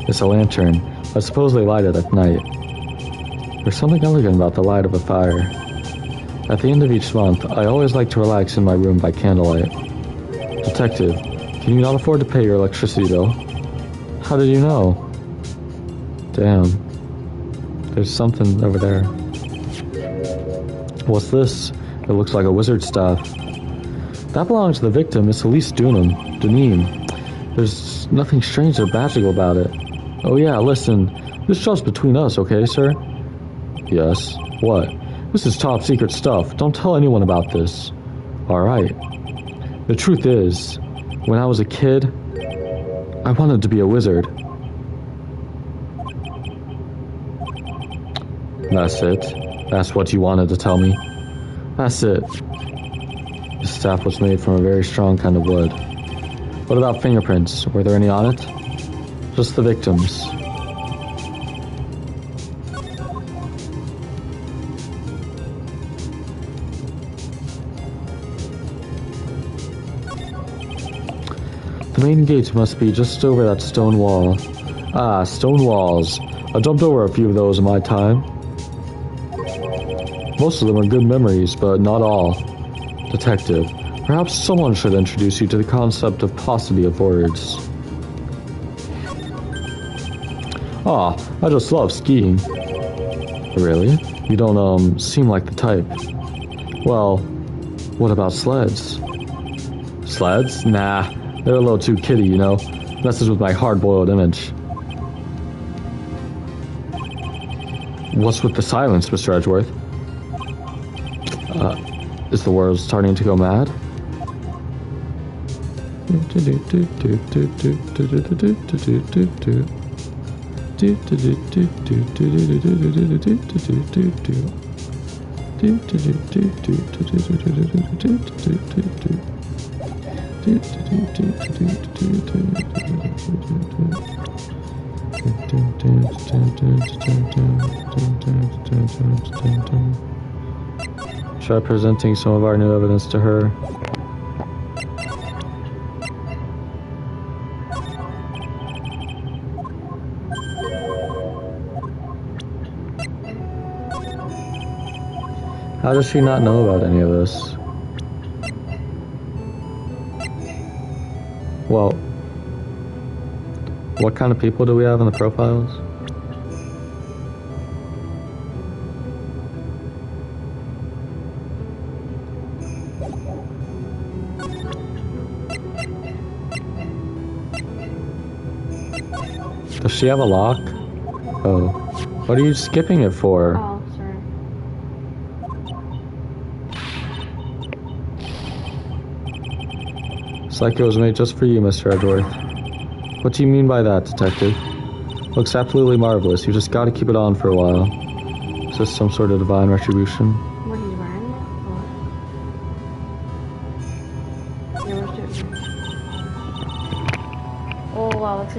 It's a lantern. I suppose they light it at night. There's something elegant about the light of a fire. At the end of each month, I always like to relax in my room by candlelight. Detective, can you not afford to pay your electricity bill? How did you know? Damn. There's something over there. What's this? It looks like a wizard staff. That belongs to the victim, Miss Elise Dunham. There's nothing strange or magical about it. Oh yeah, listen, this is just between us, okay, sir? Yes. What? This is top secret stuff. Don't tell anyone about this. Alright. The truth is, when I was a kid, I wanted to be a wizard. That's it? That's what you wanted to tell me? That's it. The staff was made from a very strong kind of wood. What about fingerprints? Were there any on it? Just the victims. The main gate must be just over that stone wall. Ah, stone walls. I jumped over a few of those in my time. Most of them are good memories, but not all. Detective, perhaps someone should introduce you to the concept of paucity of words. Ah, I just love skiing. Really? You don't, seem like the type. Well, what about sleds? Sleds? Nah, they're a little too kiddie, you know? Messes with my hard-boiled image. What's with the silence, Mr. Edgeworth? Is the world starting to go mad? Try presenting some of our new evidence to her. How does she not know about any of this? Well, what kind of people do we have in the profiles? Does she have a lock? Oh. What are you skipping it for? Oh, sorry. Psycho was made just for you, Mr. Edgeworth. What do you mean by that, detective? Looks absolutely marvelous. You just gotta keep it on for a while. Is this some sort of divine retribution? What, he's wearing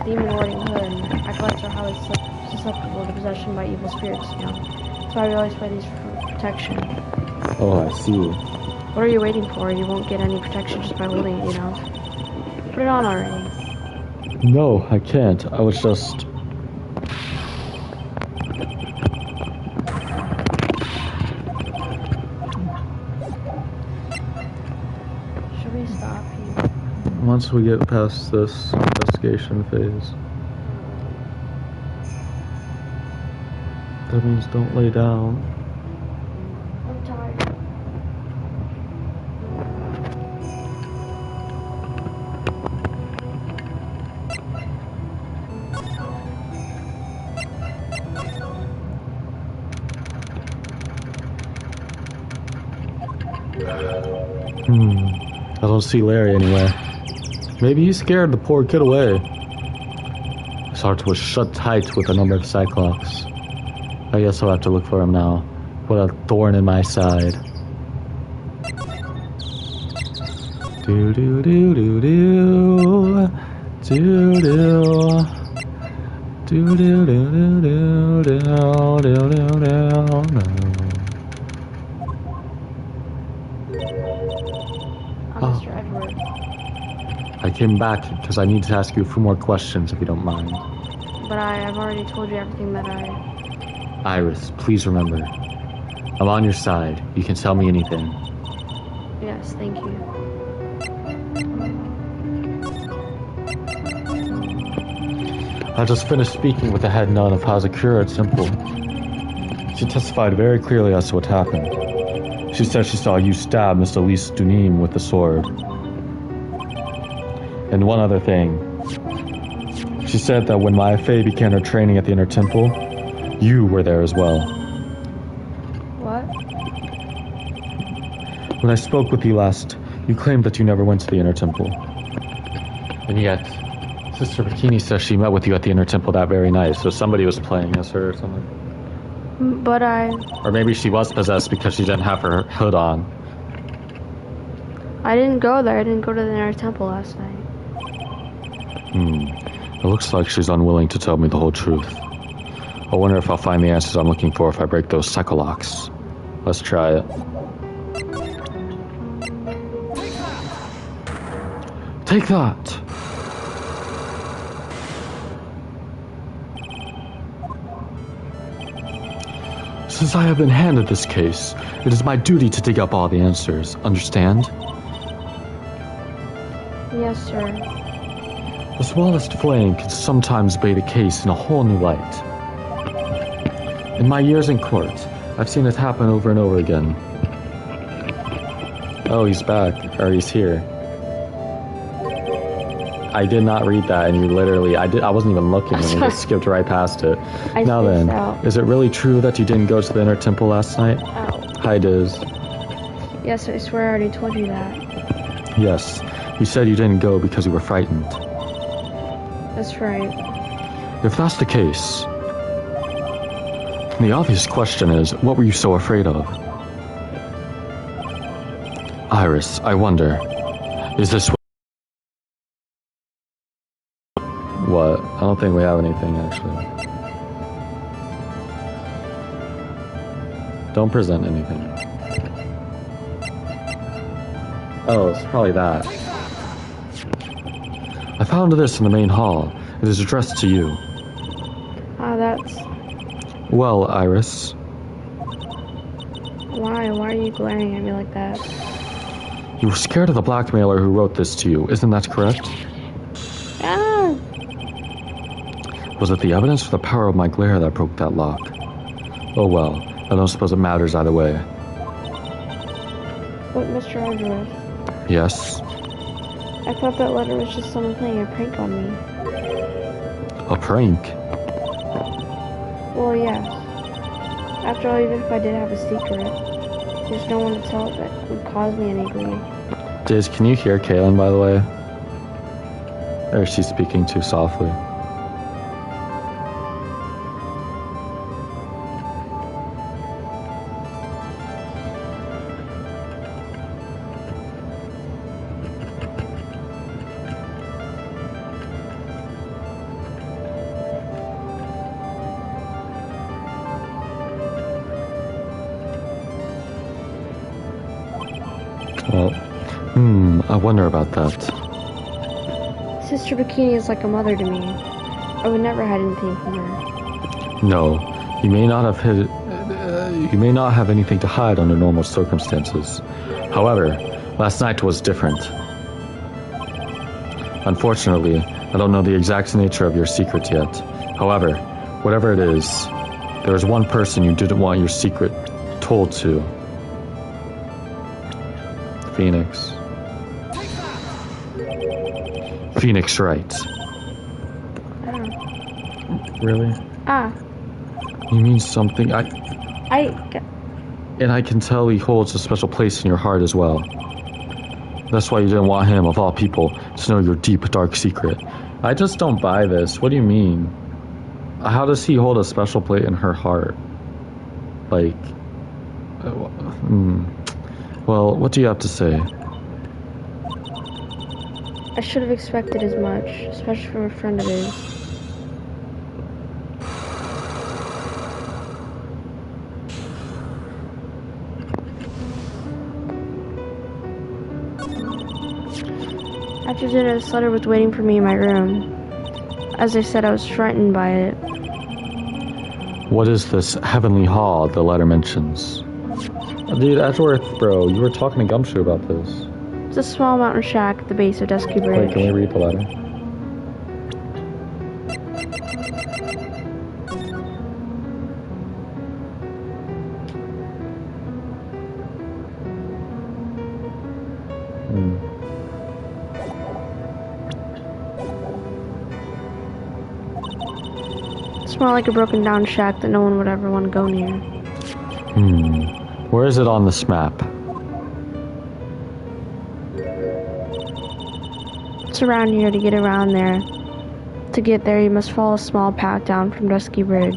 demon wearing hood, and acolytes are highly susceptible to possession by evil spirits, you know. So I always wear these for protection. Oh, I see. What are you waiting for? You won't get any protection just by holding it, you know. Put it on already. No, I can't. I was just... Should we stop here? Once we get past this investigation phase. That means don't lay down. I'm tired. I don't see Larry anywhere. Maybe he scared the poor kid away. His heart was shut tight with a number of cyclops. I guess I'll have to look for him now. What a thorn in my side. Do do do do do. Do do. Do do do do do do do do do. Mr. Edward. I came back because I need to ask you a few more questions if you don't mind. But I've already told you everything that Iris, please remember. I'm on your side. You can tell me anything. Yes, thank you. I just finished speaking with the head nun of Hazakura Temple. She testified very clearly as to what happened. She said she saw you stab Miss Elise Dunim with the sword. And one other thing. She said that when Maya Fey began her training at the Inner Temple, you were there as well. What? When I spoke with you last, you claimed that you never went to the Inner Temple. And yet, Sister Bikini says she met with you at the Inner Temple that very night, so somebody was playing as her or something. But Or maybe she was possessed because she didn't have her hood on. I didn't go there. I didn't go to the Inner Temple last night. It looks like she's unwilling to tell me the whole truth. I wonder if I'll find the answers I'm looking for if I break those psycholocks. Let's try it. Take that! Since I have been handed this case, it is my duty to dig up all the answers. Understand? Yes, sir. The smallest flame can sometimes bathe a case in a whole new light. In my years in court, I've seen it happen over and over again. Oh, he's back. Or he's here. I did not read that, and you literally... I wasn't even looking, and you just skipped right past it. Now then, is it really true that you didn't go to the Inner Temple last night? Oh. Hi, Diz. Yes, I swear I already told you that. Yes, you said you didn't go because you were frightened. That's right. If that's the case, the obvious question is, what were you so afraid of? Iris, I wonder, is this what? I don't think we have anything, actually. Don't present anything. Oh, it's probably that. I found this in the main hall. It is addressed to you. Ah, that's... Well, Iris. Why? Why are you glaring at me like that? You were scared of the blackmailer who wrote this to you, isn't that correct? Ah! Was it the evidence or the power of my glare that broke that lock? Oh well, I don't suppose it matters either way. But Mr. Edward, Yes? I thought that letter was just someone playing a prank on me. A prank? Well, yes. After all, even if I did have a secret, there's no one to tell it that would cause me any grief. Diz, can you hear Kaylin, by the way? Or is she speaking too softly? Well, I wonder about that. Sister Bikini is like a mother to me. I would never hide anything from her. No, you may not have anything to hide under normal circumstances. However, last night was different. Unfortunately, I don't know the exact nature of your secret yet. However, whatever it is, there is one person you didn't want your secret told to. Phoenix. Phoenix Wright. Really? You mean something? And I can tell he holds a special place in your heart as well. That's why you didn't want him, of all people, to know your deep, dark secret. I just don't buy this. What do you mean? How does he hold a special place in her heart? Like... Well, what do you have to say? I should have expected as much, especially from a friend of his. After dinner, this letter was waiting for me in my room. As I said, I was frightened by it. What is this heavenly hall the letter mentions? Dude, Edgeworth, bro, you were talking to Gumshoe about this. It's a small mountain shack at the base of Dusky Bridge. Wait, can we read the letter? It's more like a broken down shack that no one would ever want to go near. Where is it on this map? It's around here. To get around there. To get there, you must follow a small path down from Dusky Bridge.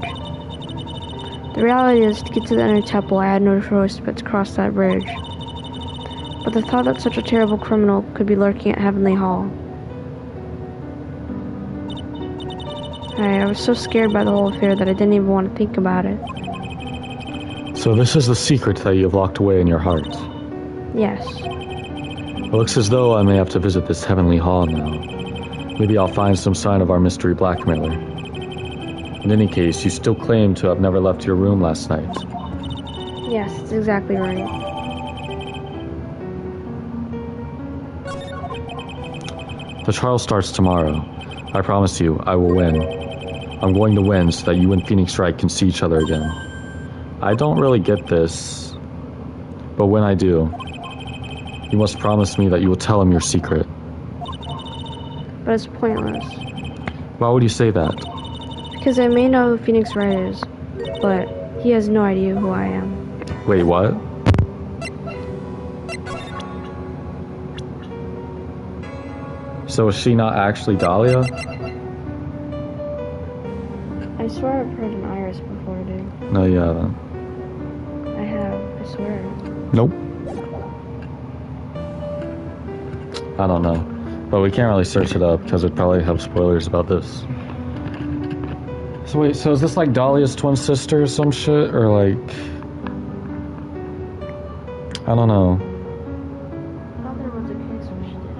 The reality is, to get to the inner temple, I had no choice but to cross that bridge. But the thought that such a terrible criminal could be lurking at Heavenly Hall. I was so scared by the whole affair that I didn't even want to think about it. So this is the secret that you have locked away in your heart? Yes. It looks as though I may have to visit this Heavenly Hall now. Maybe I'll find some sign of our mystery blackmailer. In any case, you still claim to have never left your room last night. Yes, that's exactly right. The trial starts tomorrow. I promise you, I will win. I'm going to win so that you and Phoenix Wright can see each other again. I don't really get this, but when I do, you must promise me that you will tell him your secret. But it's pointless. Why would you say that? Because I may know who Phoenix Wright is, but he has no idea who I am. Wait, what? So is she not actually Dahlia? I swear I've heard an Iris before, dude. No, you haven't. I have, I swear. Nope. I don't know. But we can't really search it up because it'd probably have spoilers about this. So wait, so is this like Dahlia's twin sister or some shit? Or like... I don't know. I thought there was a case where she did it.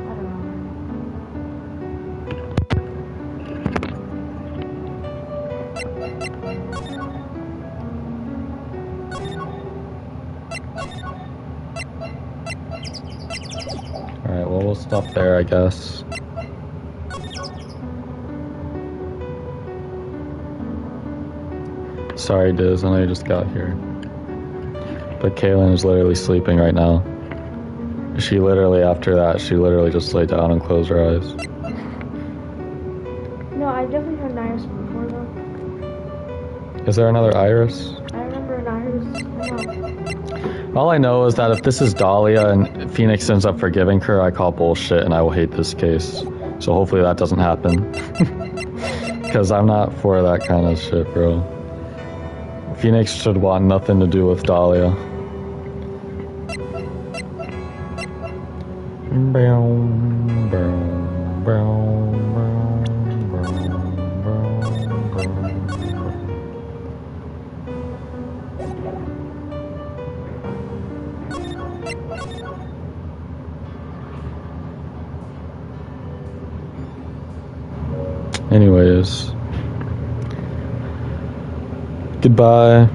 I don't know. Alright, well we'll stop there, I guess. Sorry, Diz, I know you just got here. But Kaylin is literally sleeping right now. She literally, after that, she literally just laid down and closed her eyes. No, I definitely heard an Iris before, though. Is there another Iris? I remember an Iris. I know. All I know is that if this is Dahlia and Phoenix ends up forgiving her, I call bullshit and I will hate this case. So hopefully that doesn't happen. Because I'm not for that kind of shit, bro. Phoenix should want nothing to do with Dahlia. Anyways. Goodbye.